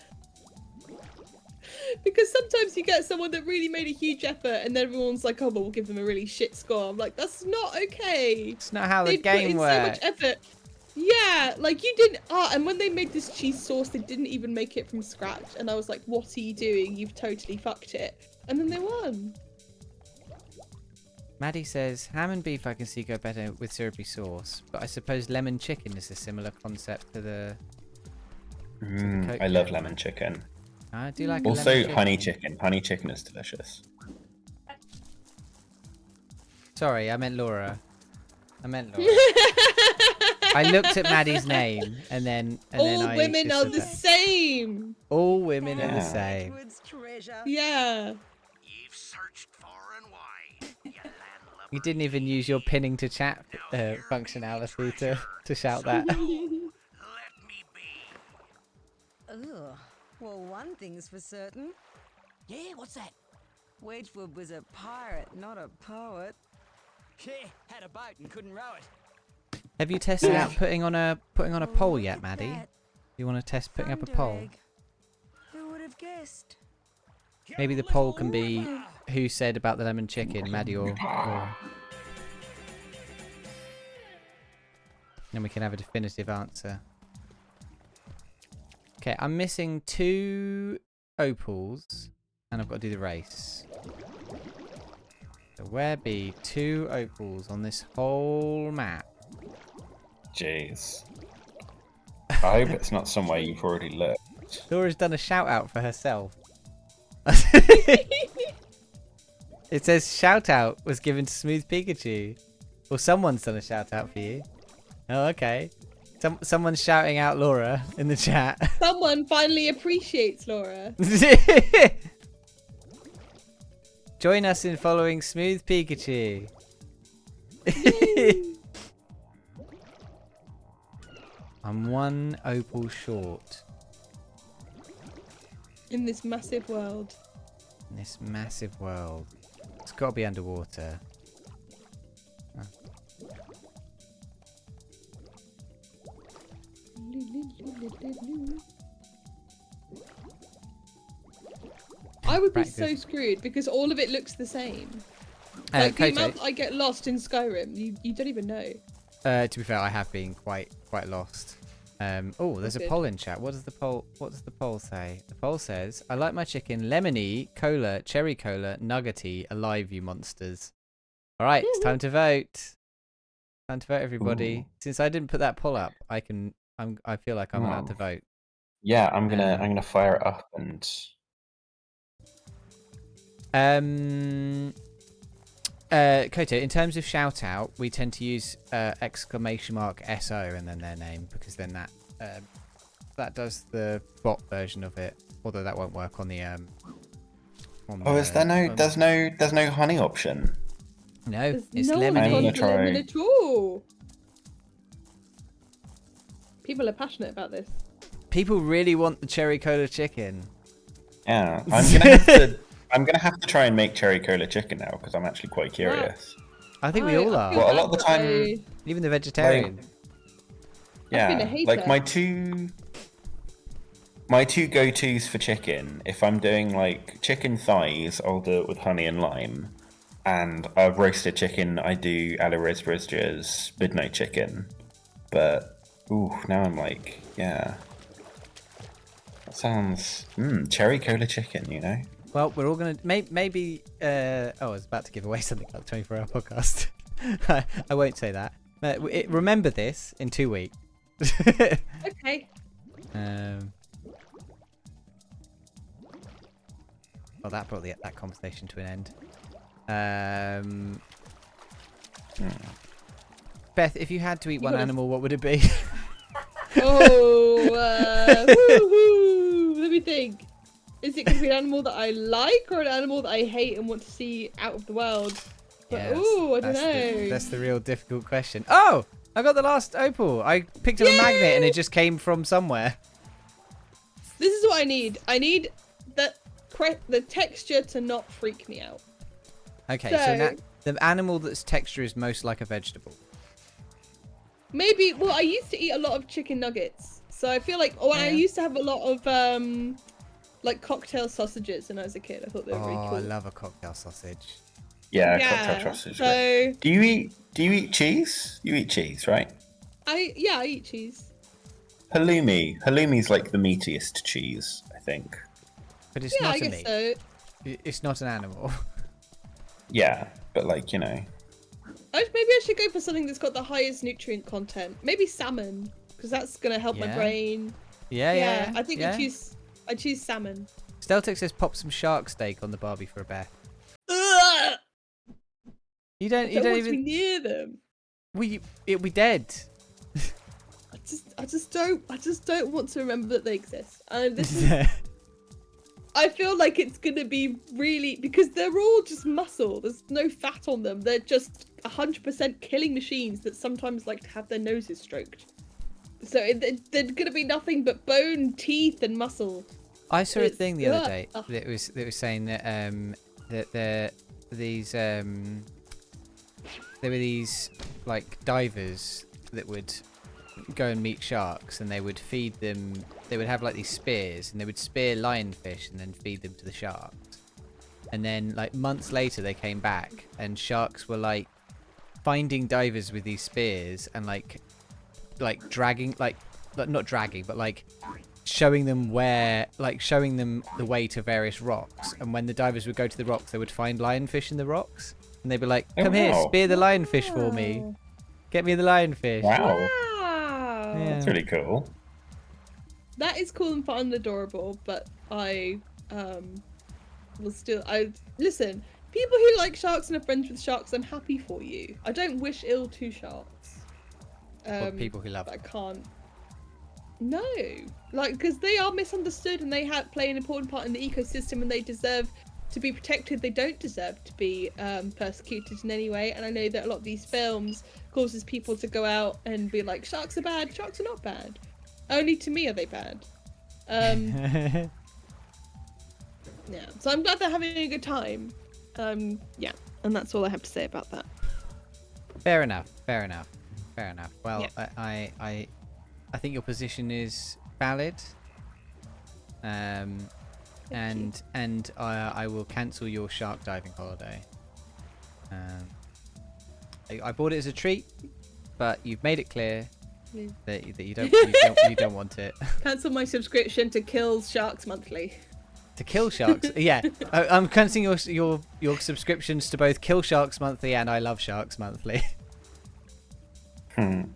[SPEAKER 3] Because sometimes you get someone that really made a huge effort and then everyone's like, oh, but we'll give them a really shit score. I'm like, that's not okay.
[SPEAKER 2] It's not how the
[SPEAKER 3] They'd
[SPEAKER 2] game
[SPEAKER 3] put in
[SPEAKER 2] works.
[SPEAKER 3] so much effort. Yeah, like you didn't. And when they made this cheese sauce, they didn't even make it from scratch. And I was like, what are you doing? You've totally fucked it. And then they won.
[SPEAKER 2] Maddie says, ham and beef I can see go better with syrupy sauce, but I suppose lemon chicken is a similar concept to the Coke
[SPEAKER 9] I love
[SPEAKER 2] chicken.
[SPEAKER 9] lemon chicken.
[SPEAKER 2] I do like
[SPEAKER 9] Also,
[SPEAKER 2] a lemon
[SPEAKER 9] honey chicken. Honey chicken is delicious.
[SPEAKER 2] Sorry, I meant Laura. I looked at Maddie's name and then
[SPEAKER 3] All
[SPEAKER 2] I
[SPEAKER 3] women
[SPEAKER 2] just
[SPEAKER 3] are
[SPEAKER 2] said
[SPEAKER 3] the
[SPEAKER 2] that.
[SPEAKER 3] same.
[SPEAKER 2] All women are the
[SPEAKER 9] Yeah.
[SPEAKER 2] same.
[SPEAKER 10] Edward's treasure.
[SPEAKER 3] Yeah.
[SPEAKER 6] You've searched far and wide, you landlubber.
[SPEAKER 2] You didn't even use your pinning to chat functionality to shout that.
[SPEAKER 6] Let me be.
[SPEAKER 10] Ugh. Well, one thing's for certain.
[SPEAKER 4] Yeah, what's that?
[SPEAKER 10] Wedgwood was a pirate, not a poet.
[SPEAKER 7] Yeah, had a boat and couldn't row it.
[SPEAKER 2] Have you tested out putting on a
[SPEAKER 10] Oh,
[SPEAKER 2] poll
[SPEAKER 10] look
[SPEAKER 2] yet,
[SPEAKER 10] at
[SPEAKER 2] Maddie?
[SPEAKER 10] that.
[SPEAKER 2] You want to test putting up a
[SPEAKER 10] Thunder
[SPEAKER 2] poll?
[SPEAKER 10] egg. Who would have guessed?
[SPEAKER 2] Maybe the poll can be who said about the lemon chicken, Maddie or Laura. Then we can have a definitive answer. Okay, I'm missing 2 opals, and I've got to do the race. So where be 2 opals on this whole map?
[SPEAKER 9] Jeez. I hope it's not somewhere you've already looked.
[SPEAKER 2] Laura's done a shout out for herself. It says shout out was given to Smooth Pikachu. Well, someone's done a shout out for you. Oh, okay. Someone's shouting out Laura in the chat.
[SPEAKER 3] Someone finally appreciates Laura.
[SPEAKER 2] Join us in following Smooth Pikachu. I'm 1 opal short
[SPEAKER 3] In this massive world.
[SPEAKER 2] in this massive world. It's got to be underwater. Oh.
[SPEAKER 3] I would be so
[SPEAKER 2] Practice.
[SPEAKER 3] screwed because all of it looks the same. Like the
[SPEAKER 2] Koto,
[SPEAKER 3] amount I get lost in Skyrim, you don't even know.
[SPEAKER 2] to be fair, I have been quite lost. Oh, there's a
[SPEAKER 3] Good.
[SPEAKER 2] poll in chat. What does the poll say? The poll says, "I like my chicken lemony, cola, cherry cola, nuggety, alive, you monsters." All right, it's time to vote. Time to vote, everybody.
[SPEAKER 9] Ooh.
[SPEAKER 2] Since I didn't put that poll up, I feel like I'm allowed to vote.
[SPEAKER 9] Yeah, I'm gonna fire it up and.
[SPEAKER 2] Koto, in terms of shout out, we tend to use !SO and then their name, because then that does the bot version of it. Although that won't work on the
[SPEAKER 9] Oh, is there no? There's no honey option.
[SPEAKER 2] No,
[SPEAKER 3] There's
[SPEAKER 2] it's
[SPEAKER 3] no
[SPEAKER 2] lemony.
[SPEAKER 9] I'm gonna
[SPEAKER 3] one
[SPEAKER 9] try.
[SPEAKER 3] lemon at all. People are passionate about this.
[SPEAKER 2] People really want the cherry cola chicken.
[SPEAKER 9] Yeah, I'm gonna have to try and make cherry cola chicken now because I'm actually quite curious.
[SPEAKER 2] I think we all are.
[SPEAKER 9] Well, a lot of the time,
[SPEAKER 2] Even the vegetarian.
[SPEAKER 3] been a
[SPEAKER 9] yeah,
[SPEAKER 3] hater.
[SPEAKER 9] like my two go-tos for chicken. If I'm doing like chicken thighs, I'll do it with honey and lime, and a roasted chicken I do a la Riz Rizja's midnight chicken. But ooh, now I'm like, yeah, that sounds cherry cola chicken, you know.
[SPEAKER 2] Well, we're all gonna maybe. I was about to give away something about the 24-hour podcast. I won't say that. Remember this in 2 weeks.
[SPEAKER 3] Okay.
[SPEAKER 2] Well, that brought that conversation to an end. Beth, if you had to eat one animal, what would it be?
[SPEAKER 3] Woo-hoo. Let me think. Is it going to be an animal that I like or an animal that I hate and want to see out of the world? But,
[SPEAKER 2] Yes,
[SPEAKER 3] ooh, I don't know.
[SPEAKER 2] That's the real difficult question. Oh, I got the last opal. I picked up a magnet and it just came from somewhere.
[SPEAKER 3] This is what I need. I need the texture to not freak me out.
[SPEAKER 2] Okay, so the animal that's texture is most like a vegetable.
[SPEAKER 3] Maybe, well, I used to eat a lot of chicken nuggets. So I feel like, I used to have a lot of, like cocktail sausages when I was a kid. I thought they were really cool.
[SPEAKER 2] I love a cocktail sausage.
[SPEAKER 9] Yeah, cocktail sausage.
[SPEAKER 3] So
[SPEAKER 9] Do you eat cheese? You eat cheese, right?
[SPEAKER 3] I eat cheese.
[SPEAKER 9] Halloumi's like the meatiest cheese, I think.
[SPEAKER 2] But it's not
[SPEAKER 3] I
[SPEAKER 2] a
[SPEAKER 3] guess
[SPEAKER 2] meat.
[SPEAKER 3] so.
[SPEAKER 2] It's not an animal.
[SPEAKER 9] Yeah, but like, you know.
[SPEAKER 3] Maybe I should go for something that's got the highest nutrient content. Maybe salmon, because that's gonna help my
[SPEAKER 2] Yeah.
[SPEAKER 3] brain.
[SPEAKER 2] Yeah.
[SPEAKER 3] I think I choose salmon.
[SPEAKER 2] Steltex says pop some shark steak on the barbie for a Beth.
[SPEAKER 3] Ugh!
[SPEAKER 2] You
[SPEAKER 3] I
[SPEAKER 2] don't
[SPEAKER 3] don't want to be
[SPEAKER 2] even.
[SPEAKER 3] near them.
[SPEAKER 2] It'll be dead.
[SPEAKER 3] I just don't want to remember that they exist. And this is, I feel like it's gonna be really, because they're all just muscle. There's no fat on them. They're just 100% killing machines that sometimes like to have their noses stroked. So they're gonna be nothing but bone, teeth, and muscle.
[SPEAKER 2] I saw a thing the other day
[SPEAKER 3] Ugh.
[SPEAKER 2] that was saying that there were these like divers that would go and meet sharks, and they would feed them. They would have like these spears, and they would spear lionfish and then feed them to the sharks. And then like months later, they came back, and sharks were like finding divers with these spears and like dragging, like not dragging, but like showing them the way to various rocks. And when the divers would go to the rocks, they would find lionfish in the rocks, and they'd be like, "Come here,
[SPEAKER 9] wow.
[SPEAKER 2] spear the lionfish for me. Get me the lionfish."
[SPEAKER 9] Wow,
[SPEAKER 3] Wow.
[SPEAKER 2] Yeah.
[SPEAKER 9] that's really cool.
[SPEAKER 3] That is cool and fun and adorable, but I will still listen. People who like sharks and are friends with sharks, I'm happy for you. I don't wish ill to sharks.
[SPEAKER 2] Or people who love
[SPEAKER 3] I
[SPEAKER 2] them.
[SPEAKER 3] can't. No, like, because they are misunderstood and they play an important part in the ecosystem, and they deserve to be protected. They don't deserve to be persecuted in any way. And I know that a lot of these films causes people to go out and be like, sharks are bad. Sharks are not bad. Only to me are they bad. Yeah. So I'm glad they're having a good time. Yeah, and that's all I have to say about that.
[SPEAKER 2] Fair enough. Well,
[SPEAKER 3] Yeah.
[SPEAKER 2] I think your position is valid. and I will cancel your shark diving holiday. I bought it as a treat, but you've made it clear that you don't want it.
[SPEAKER 3] Cancel my subscription to Kill Sharks Monthly.
[SPEAKER 2] To Kill Sharks, yeah. I'm cancelling your subscriptions to both Kill Sharks Monthly and I Love Sharks Monthly.
[SPEAKER 3] Thank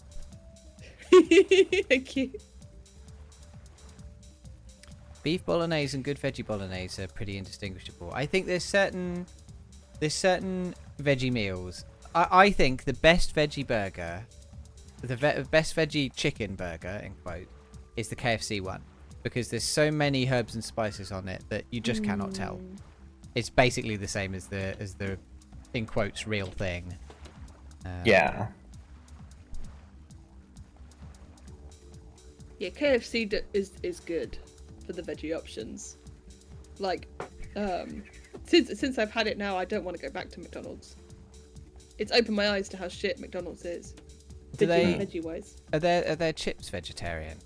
[SPEAKER 3] you.
[SPEAKER 2] Beef bolognese and good veggie bolognese are pretty indistinguishable. I think there's certain veggie meals. I think the best veggie burger, the best veggie chicken burger in quote, is the KFC one, because there's so many herbs and spices on it that you just cannot tell. It's basically the same as the in quotes real thing.
[SPEAKER 9] Yeah.
[SPEAKER 3] Yeah, KFC is good for the veggie options. Like, since I've had it now, I don't want to go back to McDonald's. It's opened my eyes to how shit McDonald's is. Veggie wise.
[SPEAKER 2] Are their chips vegetarian?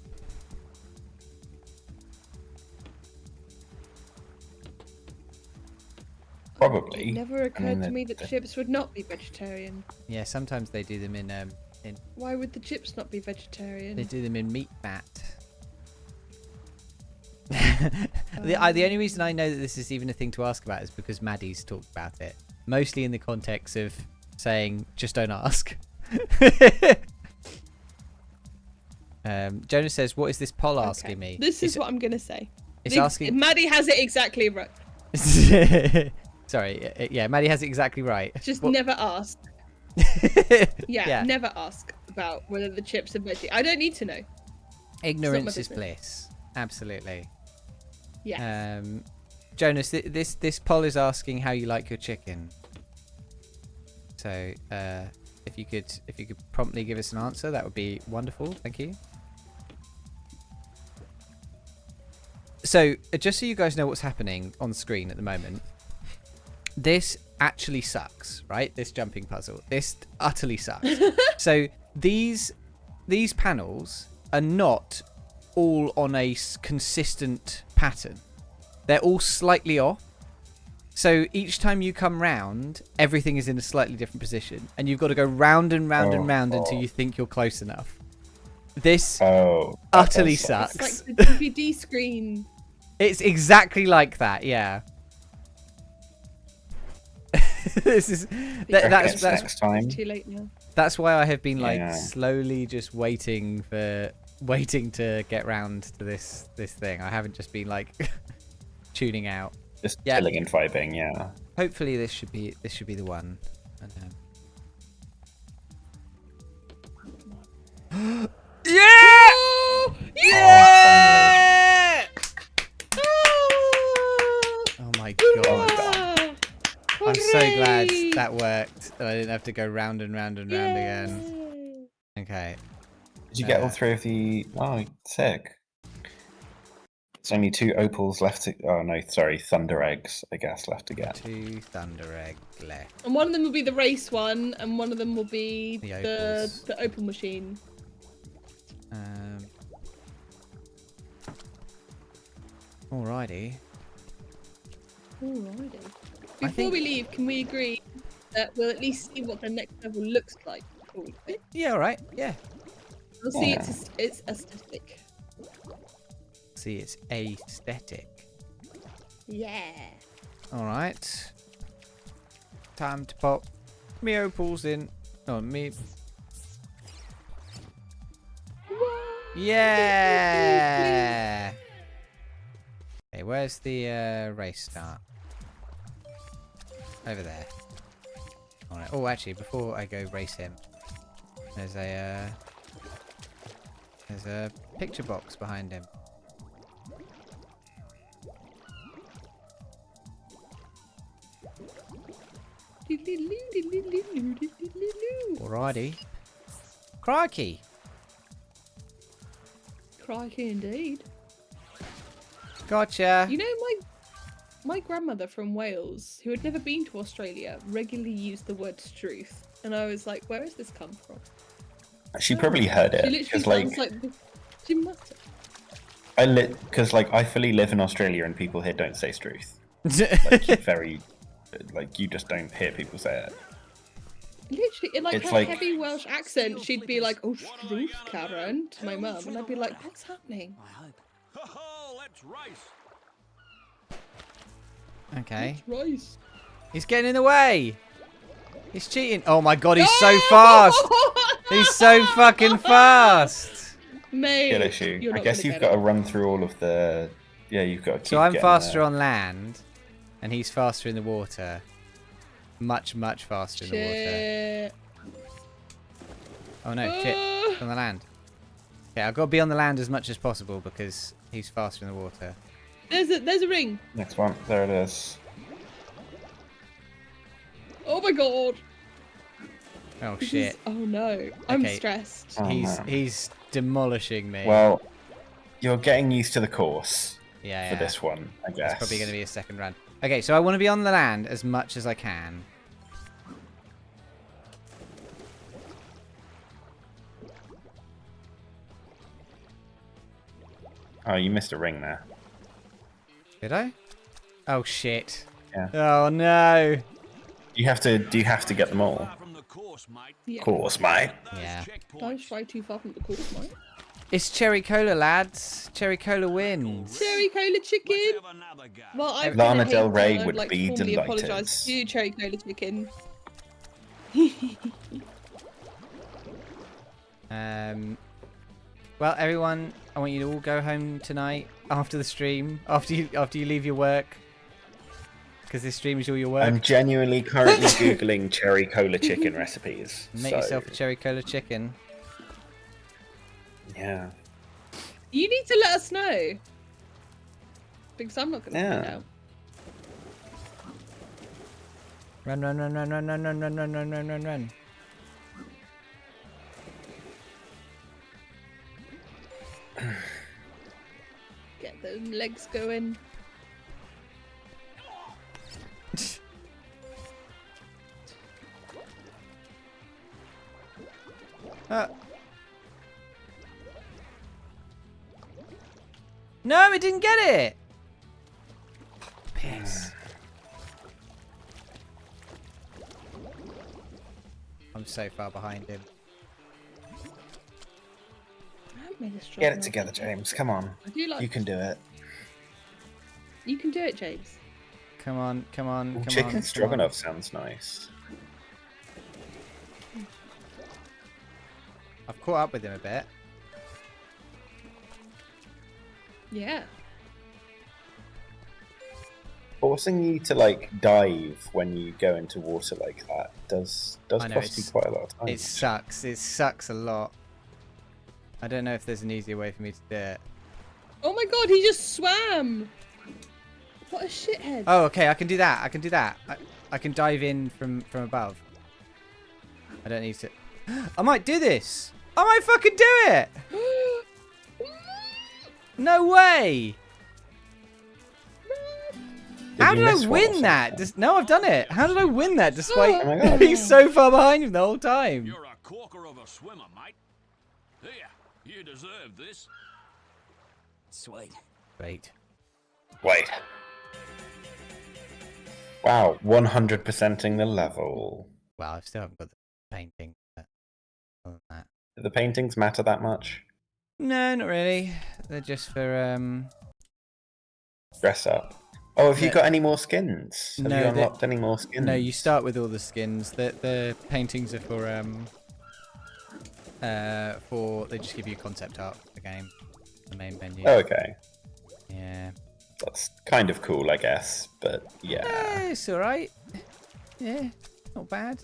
[SPEAKER 9] Probably.
[SPEAKER 3] It never occurred to me that chips would not be vegetarian.
[SPEAKER 2] Yeah, sometimes they do them in
[SPEAKER 3] Why would the chips not be vegetarian?
[SPEAKER 2] They do them in meat mat. The only reason I know that this is even a thing to ask about is because Maddie's talked about it, mostly in the context of saying just don't ask. Jonas says, "What is this poll asking me?"
[SPEAKER 3] This is what I'm gonna say.
[SPEAKER 2] It's asking.
[SPEAKER 3] Maddie has it exactly right.
[SPEAKER 2] Sorry, yeah, Maddie has it exactly right.
[SPEAKER 3] Just never ask. Yeah, never ask about whether the chips are veggie. I don't need to know.
[SPEAKER 2] Ignorance is bliss. Absolutely.
[SPEAKER 3] Yeah.
[SPEAKER 2] Jonas, this poll is asking how you like your chicken. So, if you could promptly give us an answer, that would be wonderful. Thank you. So, just so you guys know what's happening on screen at the moment, this actually sucks, right? This jumping puzzle. This utterly sucks. So, these panels are not all on a consistent pattern. They're all slightly off. So each time you come round, everything is in a slightly different position, and you've got to go round and round and round until you think you're close enough. This utterly sucks.
[SPEAKER 3] It's like the DVD screen.
[SPEAKER 2] It's exactly like that, yeah. This is that's
[SPEAKER 9] next time.
[SPEAKER 3] Too late now.
[SPEAKER 2] That's why I have been slowly just waiting to get round to this thing. I haven't just been like tuning out.
[SPEAKER 9] Just chilling and vibing, yeah.
[SPEAKER 2] Hopefully this should be the one. Yeah! Yeah! Oh my god. I'm so glad that worked. That I didn't have to go round and round and round again. Okay.
[SPEAKER 9] Did you get all three of the... Oh, sick. There's only 2 opals left to... Oh, no, sorry. Thunder eggs, I guess, left to get.
[SPEAKER 2] 2 thunder eggs left.
[SPEAKER 3] And one of them will be the race one, and one of them will be
[SPEAKER 2] the
[SPEAKER 3] opal machine.
[SPEAKER 2] Alrighty.
[SPEAKER 3] Before we leave, can we agree that we'll at least see what the next level looks like?
[SPEAKER 2] Yeah, alright. Yeah.
[SPEAKER 3] We'll see its aesthetic.
[SPEAKER 2] See its aesthetic.
[SPEAKER 3] Yeah.
[SPEAKER 2] Alright. Time to pop me opals in. Oh, me. Yeah! Okay, where's the race start? Over there. Alright. Oh, actually, before I go race him, there's a picture box behind him. Alrighty. Crikey.
[SPEAKER 3] Crikey indeed.
[SPEAKER 2] Gotcha.
[SPEAKER 3] You know, my grandmother from Wales, who had never been to Australia, regularly used the word struth. And I was like, where has this come from?
[SPEAKER 9] She probably heard it.
[SPEAKER 3] She literally
[SPEAKER 9] like,
[SPEAKER 3] sounds like... She must have.
[SPEAKER 9] because like I fully live in Australia and people here don't say struth. Like you just don't hear people say it.
[SPEAKER 3] Literally, in like
[SPEAKER 9] It's
[SPEAKER 3] her
[SPEAKER 9] like-
[SPEAKER 3] heavy Welsh accent, she'd be like, "Oh, truth, Karen," to my mum, and I'd be like, "What's happening?"
[SPEAKER 4] I hope.
[SPEAKER 7] Ho-ho, let's race.
[SPEAKER 2] Okay.
[SPEAKER 3] Rice.
[SPEAKER 2] He's getting in the way. He's cheating. Oh my god, he's so fast. He's so fucking fast.
[SPEAKER 3] Mate,
[SPEAKER 9] Skill issue.
[SPEAKER 3] you're
[SPEAKER 9] I
[SPEAKER 3] not
[SPEAKER 9] guess
[SPEAKER 3] gonna
[SPEAKER 9] you've
[SPEAKER 3] get
[SPEAKER 9] got to
[SPEAKER 3] it.
[SPEAKER 9] run through all of the. Yeah, you've got to keep.
[SPEAKER 2] So I'm
[SPEAKER 9] getting
[SPEAKER 2] faster
[SPEAKER 9] there.
[SPEAKER 2] on land, and he's faster in the water. Much faster in the water.
[SPEAKER 3] Shit.
[SPEAKER 2] Oh no, shit. It's on the land. Okay, I've got to be on the land as much as possible because he's faster in the water.
[SPEAKER 3] There's a ring.
[SPEAKER 9] Next one. There it is.
[SPEAKER 3] Oh my god.
[SPEAKER 2] Oh
[SPEAKER 3] This
[SPEAKER 2] shit.
[SPEAKER 3] is- oh no. I'm
[SPEAKER 2] Okay.
[SPEAKER 3] stressed.
[SPEAKER 9] Oh, man.
[SPEAKER 2] He's demolishing me.
[SPEAKER 9] Well, you're getting used to the course
[SPEAKER 2] yeah,
[SPEAKER 9] for
[SPEAKER 2] yeah.
[SPEAKER 9] this one, I guess.
[SPEAKER 2] It's probably going to be a second run. Okay, so I want to be on the land as much as I can.
[SPEAKER 9] Oh, you missed a ring there.
[SPEAKER 2] Did I? Oh shit.
[SPEAKER 9] Yeah.
[SPEAKER 2] Oh no.
[SPEAKER 9] Do you have to get them all?
[SPEAKER 7] Far from the course, mate.
[SPEAKER 3] Yeah.
[SPEAKER 9] Course, mate.
[SPEAKER 7] Those
[SPEAKER 2] Yeah.
[SPEAKER 7] checkpoints.
[SPEAKER 3] Don't stray too far from the course, mate.
[SPEAKER 2] It's Cherry Cola, lads. Cherry Cola wins.
[SPEAKER 3] Cherry Cola Chicken.
[SPEAKER 7] Let's have another go.
[SPEAKER 3] Well, I've
[SPEAKER 9] Lana
[SPEAKER 3] been a
[SPEAKER 9] Del
[SPEAKER 3] hater,
[SPEAKER 9] Rey
[SPEAKER 3] and I'd
[SPEAKER 9] would
[SPEAKER 3] like
[SPEAKER 9] be
[SPEAKER 3] to formally
[SPEAKER 9] delighted.
[SPEAKER 3] apologise to you, Cherry Cola Chicken.
[SPEAKER 2] Well, everyone, I want you to all go home tonight after the stream, after you leave your work, because this stream is all your work.
[SPEAKER 9] I'm genuinely currently googling cherry cola chicken recipes.
[SPEAKER 2] Make
[SPEAKER 9] so,
[SPEAKER 2] yourself a Cherry Cola chicken.
[SPEAKER 9] Yeah.
[SPEAKER 3] You need to let us know. Because I'm not going to find
[SPEAKER 9] Yeah.
[SPEAKER 3] out.
[SPEAKER 2] Run, run, run, run, run, run, run, run, run, run, run, run, run.
[SPEAKER 3] Get those legs going.
[SPEAKER 2] No, it didn't get it. Piss. I'm so far behind him.
[SPEAKER 3] I haven't made a
[SPEAKER 9] Get
[SPEAKER 3] stroganoff
[SPEAKER 9] it together,
[SPEAKER 3] yet.
[SPEAKER 9] James. Come on.
[SPEAKER 3] I do like.
[SPEAKER 9] You can do it.
[SPEAKER 3] You can do it, James.
[SPEAKER 2] Come on, come on, come
[SPEAKER 9] Chicken
[SPEAKER 2] on. come
[SPEAKER 9] stroganoff sounds nice.
[SPEAKER 2] on. I've caught up with him a bit.
[SPEAKER 3] Yeah.
[SPEAKER 9] Forcing you to like dive when you go into water like that does
[SPEAKER 2] I know,
[SPEAKER 9] cost you
[SPEAKER 2] it's-
[SPEAKER 9] quite a lot of time.
[SPEAKER 2] It sucks. It sucks a lot. I don't know if there's an easier way for me to do it.
[SPEAKER 3] Oh my god, he just swam! What a shithead.
[SPEAKER 2] Oh, okay, I can do that. I can do that. I can dive in from above. I don't need to. I might do this. I might fucking do it. No way. How
[SPEAKER 9] you
[SPEAKER 2] did I
[SPEAKER 9] miss one or
[SPEAKER 2] win that?
[SPEAKER 9] something?
[SPEAKER 2] No, I've done it. How did I win that despite
[SPEAKER 9] Oh my God.
[SPEAKER 2] being so far behind him the whole time?
[SPEAKER 7] You're a corker of a swimmer, mate. Here, you deserve this.
[SPEAKER 4] Sweet.
[SPEAKER 2] Wait.
[SPEAKER 9] Wait. Wow, 100%ing the level.
[SPEAKER 2] Well, I still haven't got the painting. But other than that.
[SPEAKER 9] Do the paintings matter that much?
[SPEAKER 2] No, not really. They're just for
[SPEAKER 9] Dress up. Oh, have you
[SPEAKER 2] No.
[SPEAKER 9] got any more skins? Have
[SPEAKER 2] No,
[SPEAKER 9] you
[SPEAKER 2] they-
[SPEAKER 9] unlocked any more skins?
[SPEAKER 2] No, you start with all the skins. The paintings are for they just give you concept art for the game, the main menu.
[SPEAKER 9] Oh, okay.
[SPEAKER 2] Yeah.
[SPEAKER 9] That's kind of cool, I guess. But yeah.
[SPEAKER 2] It's all right. Yeah, not bad.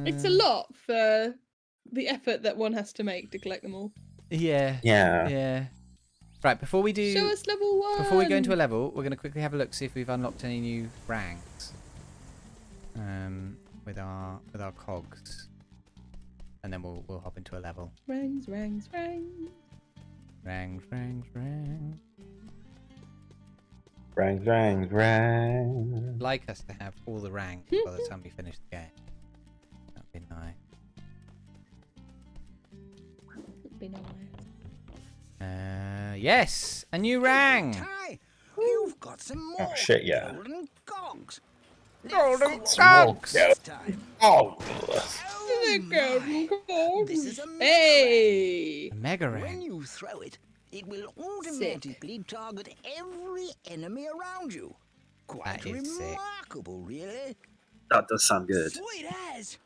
[SPEAKER 3] It's a lot for the effort that one has to make to collect them all.
[SPEAKER 2] Yeah.
[SPEAKER 9] Yeah.
[SPEAKER 2] Yeah. Right, before we do,
[SPEAKER 3] Show us level 1!
[SPEAKER 2] before we go into a level, we're going to quickly have a look, see if we've unlocked any new ranks. With our cogs, and then we'll hop into a level.
[SPEAKER 3] Rangs, rangs, rangs.
[SPEAKER 2] Rangs, rangs, rangs.
[SPEAKER 9] Rang.
[SPEAKER 2] Like us to have all the ranks by the time we finish the game. That'd be nice.
[SPEAKER 3] It'd be nice.
[SPEAKER 2] Yes, a new rang.
[SPEAKER 4] Ty, you've got some more
[SPEAKER 9] shit, yeah.
[SPEAKER 4] golden cogs.
[SPEAKER 2] Golden
[SPEAKER 4] Let's
[SPEAKER 2] cogs.
[SPEAKER 4] this time.
[SPEAKER 9] Oh,
[SPEAKER 3] The golden
[SPEAKER 4] This is
[SPEAKER 3] cogs.
[SPEAKER 4] a
[SPEAKER 3] Hey.
[SPEAKER 2] A mega
[SPEAKER 4] When
[SPEAKER 2] rang.
[SPEAKER 4] you throw it, it will automatically target every enemy around you. Quite
[SPEAKER 2] That is sick.
[SPEAKER 4] remarkable, really.
[SPEAKER 9] that does sound good.
[SPEAKER 4] Sweet as.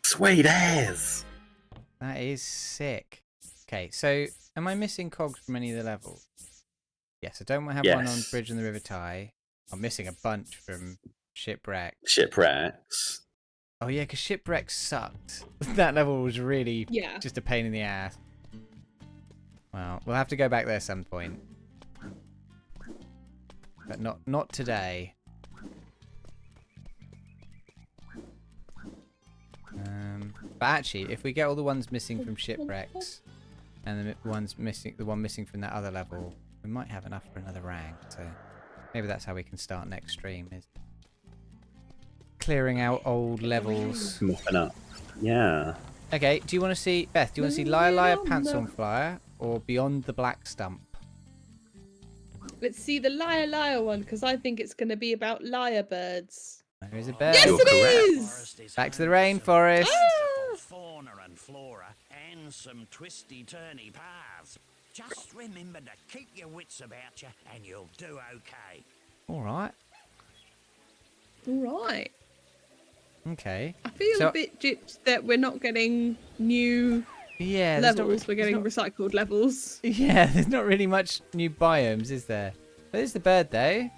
[SPEAKER 9] Sweet as.
[SPEAKER 2] That is sick. Okay, so am I missing cogs from any of the levels? Yes, I don't have one on
[SPEAKER 9] Yes.
[SPEAKER 2] Bridge on the River Ty. I'm missing a bunch from Shipwreck.
[SPEAKER 9] Shipwrecks.
[SPEAKER 2] Oh yeah, because Shipwreck sucked. That level was really
[SPEAKER 3] Yeah.
[SPEAKER 2] just a pain in the ass. Well, we'll have to go back there some point. But not today. But actually, if we get all the ones missing from Shipwrecks and the one missing from that other level, we might have enough for another rank. So maybe that's how we can start next stream, is clearing out old levels.
[SPEAKER 9] Mopping up. Yeah.
[SPEAKER 2] Okay, do you want to see, Beth, do you want to see Liar Liar Pants on Flyer or Beyond the Black Stump?
[SPEAKER 3] Let's see the liar liar one, because I think it's going to be about liar birds.
[SPEAKER 2] There is a bird.
[SPEAKER 3] Yes,
[SPEAKER 9] You're
[SPEAKER 3] it
[SPEAKER 9] correct.
[SPEAKER 3] is!
[SPEAKER 2] Back to the rainforest.
[SPEAKER 6] Fauna and flora, and some twisty-turny paths. Just remember to keep your wits about you, and you'll do okay.
[SPEAKER 2] All right.
[SPEAKER 3] All right.
[SPEAKER 2] Okay.
[SPEAKER 3] I feel a bit gypped that we're not getting new
[SPEAKER 2] Yeah.
[SPEAKER 3] levels. We're getting recycled levels.
[SPEAKER 2] Yeah, there's not really much new biomes, is there? But there's the bird, though.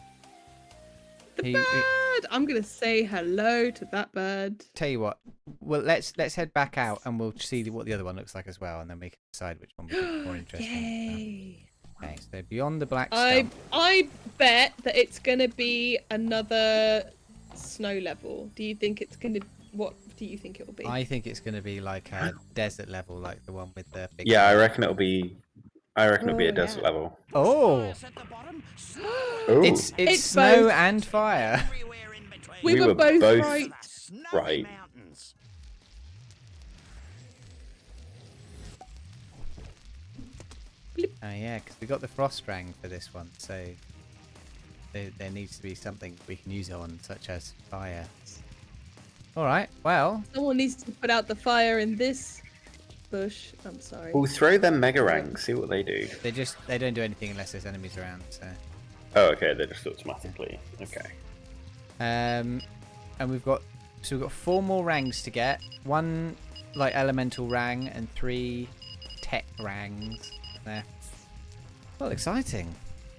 [SPEAKER 3] The bird! I'm going to say hello to that bird.
[SPEAKER 2] Tell you what. Well, let's head back out and we'll see what the other one looks like as well, and then we can decide which one would be more interesting.
[SPEAKER 3] Yay!
[SPEAKER 2] Okay, so Beyond the Black Stump.
[SPEAKER 3] I bet that it's going to be another snow level. Do you think it's going to... What do you think it will be?
[SPEAKER 2] I think it's going to be like a desert level, like the one with the big...
[SPEAKER 9] Yeah, I reckon it'll be a desert
[SPEAKER 3] yeah.
[SPEAKER 9] level.
[SPEAKER 2] Oh!
[SPEAKER 9] Ooh.
[SPEAKER 2] It's snow
[SPEAKER 3] both.
[SPEAKER 2] and fire.
[SPEAKER 3] We were both right.
[SPEAKER 9] Right.
[SPEAKER 2] Oh yeah, because we got the frost rang for this one, so there needs to be something we can use it on, such as fire. All right, well,
[SPEAKER 3] Someone needs to put out the fire in this bush. I'm sorry.
[SPEAKER 9] We'll throw them mega ranks, see what they do.
[SPEAKER 2] they don't do anything unless there's enemies around. So,
[SPEAKER 9] Oh, okay, they're just automatically. Okay.
[SPEAKER 2] and we've got 4 more rangs to get. 1 like elemental rang and 3 tech rangs. There. Well, exciting.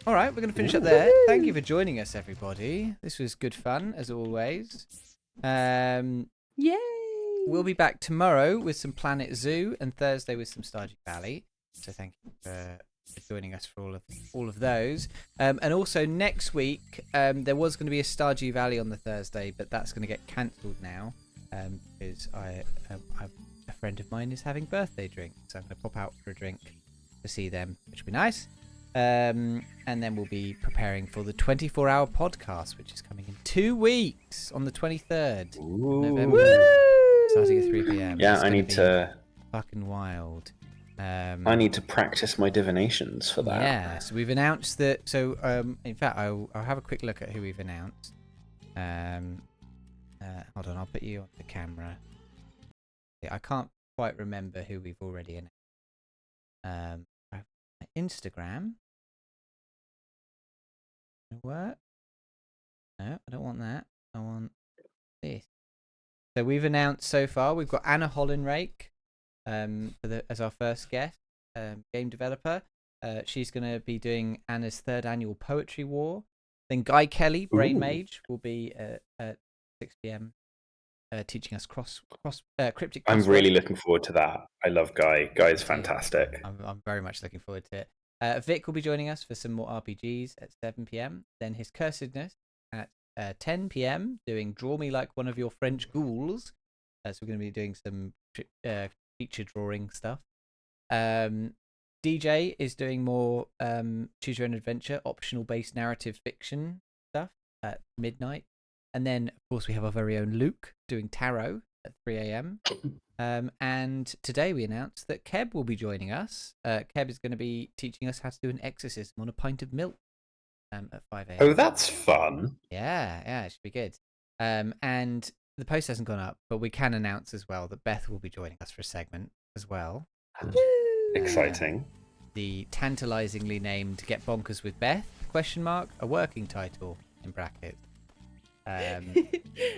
[SPEAKER 2] All right, we're going to finish up there. Thank you for joining us, everybody. This was good fun, as always.
[SPEAKER 3] Yay!
[SPEAKER 2] We'll be back tomorrow with some Planet Zoo and Thursday with some Stardew Valley. So thank you for joining us for all of those. And also next week, there was going to be a Stardew Valley on the Thursday, but that's going to get cancelled now because a friend of mine is having birthday drink. So I'm going to pop out for a drink to see them, which will be nice. And then we'll be preparing for the 24-hour podcast, which is coming in 2 weeks on the 23rd November, starting at 3 p.m.
[SPEAKER 9] Yeah,
[SPEAKER 2] It's
[SPEAKER 9] I
[SPEAKER 2] gonna
[SPEAKER 9] need
[SPEAKER 2] be
[SPEAKER 9] to.
[SPEAKER 2] fucking wild.
[SPEAKER 9] I need to practice my divinations for that.
[SPEAKER 2] Yeah, so we've announced that. So, in fact, I'll have a quick look at who we've announced. Hold on, I'll put you on the camera. Yeah, I can't quite remember who we've already announced. Instagram. What? No, I don't want that. I want this. So we've announced so far. We've got Anna Hollenrake as our first guest, game developer. She's going to be doing Anna's 3rd annual Poetry War. Then Guy Kelly, Brain Mage, will be at 6 p.m. Teaching us cryptic.
[SPEAKER 9] I'm
[SPEAKER 2] crossword.
[SPEAKER 9] really looking forward to that. I love Guy. Guy is fantastic.
[SPEAKER 2] I'm very much looking forward to it. Vic will be joining us for some more RPGs at 7 p.m. Then his Cursedness at 10 p.m. doing Draw Me Like One of Your French Ghouls. So we're going to be doing some feature drawing stuff. DJ is doing more choose your own adventure, optional based narrative fiction stuff at midnight. And then, of course, we have our very own Luke doing tarot at 3 a.m. And today we announced that Keb will be joining us. Keb is going to be teaching us how to do an exorcism on a pint of milk at 5 a.m.
[SPEAKER 9] Oh, that's fun.
[SPEAKER 2] Yeah, it should be good. And the post hasn't gone up, but we can announce as well that Beth will be joining us for a segment as well.
[SPEAKER 9] Exciting.
[SPEAKER 2] The tantalizingly named "Get Bonkers with Beth?" ? A working title in brackets.
[SPEAKER 3] I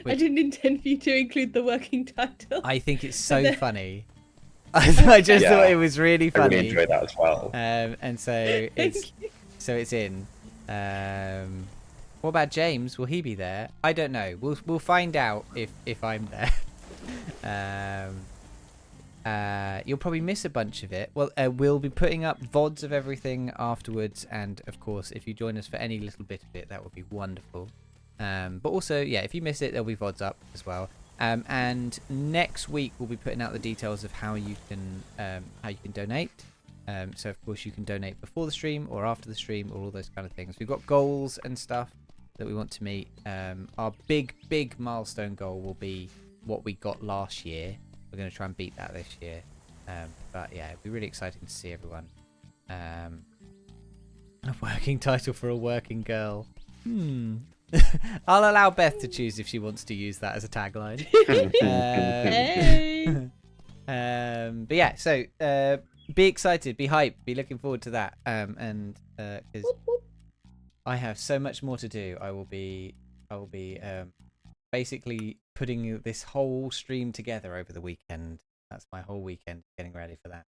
[SPEAKER 3] didn't intend for you to include the working title.
[SPEAKER 2] I think it's so funny. I just thought it was really funny.
[SPEAKER 9] I really enjoyed that as well.
[SPEAKER 2] And so it's in. What about James? Will he be there? I don't know. We'll find out if I'm there. You'll probably miss a bunch of it. Well, we'll be putting up VODs of everything afterwards, and of course, if you join us for any little bit of it, that would be wonderful. But also, yeah, if you miss it, there'll be VODs up as well. And next week we'll be putting out the details of how you can donate. So of course you can donate before the stream or after the stream or all those kind of things. We've got goals and stuff that we want to meet. Our big milestone goal will be what we got last year. We're going to try and beat that this year. But yeah, it'll be really exciting to see everyone. A working title for a working girl. I'll allow Beth to choose if she wants to use that as a tagline.
[SPEAKER 3] Hey.
[SPEAKER 2] But yeah, so be excited, be hyped, be looking forward to that. And because I have so much more to do, I will be basically putting this whole stream together over the weekend. That's my whole weekend, getting ready for that.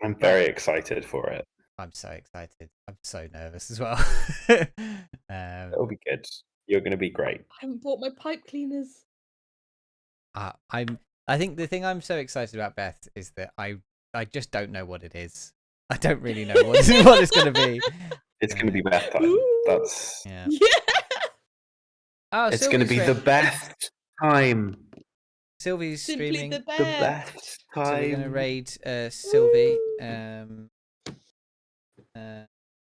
[SPEAKER 9] I'm very excited for it. I'm
[SPEAKER 2] so excited. I'm so nervous as well.
[SPEAKER 9] It'll be good. You're going to be great.
[SPEAKER 3] I haven't bought my pipe cleaners.
[SPEAKER 2] I think the thing I'm so excited about, Beth, is that I just don't know what it is. I don't really know what it's going to be.
[SPEAKER 9] It's going to be Beth time. That's
[SPEAKER 2] yeah.
[SPEAKER 3] Oh,
[SPEAKER 9] it's going to be the best time.
[SPEAKER 2] Sylvie's
[SPEAKER 3] Simply
[SPEAKER 2] streaming.
[SPEAKER 3] the
[SPEAKER 9] best time.
[SPEAKER 2] So we're going to raid Sylvie.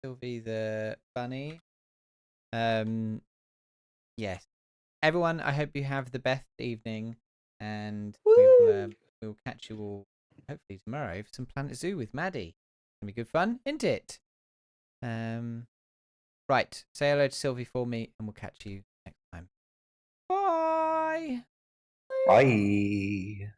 [SPEAKER 2] Sylvie the bunny. Yes. Everyone, I hope you have the best evening, and we'll catch you all hopefully tomorrow for some Planet Zoo with Maddie. It's gonna be good fun, isn't it? Right. Say hello to Sylvie for me, and we'll catch you next time. Bye.
[SPEAKER 9] Bye.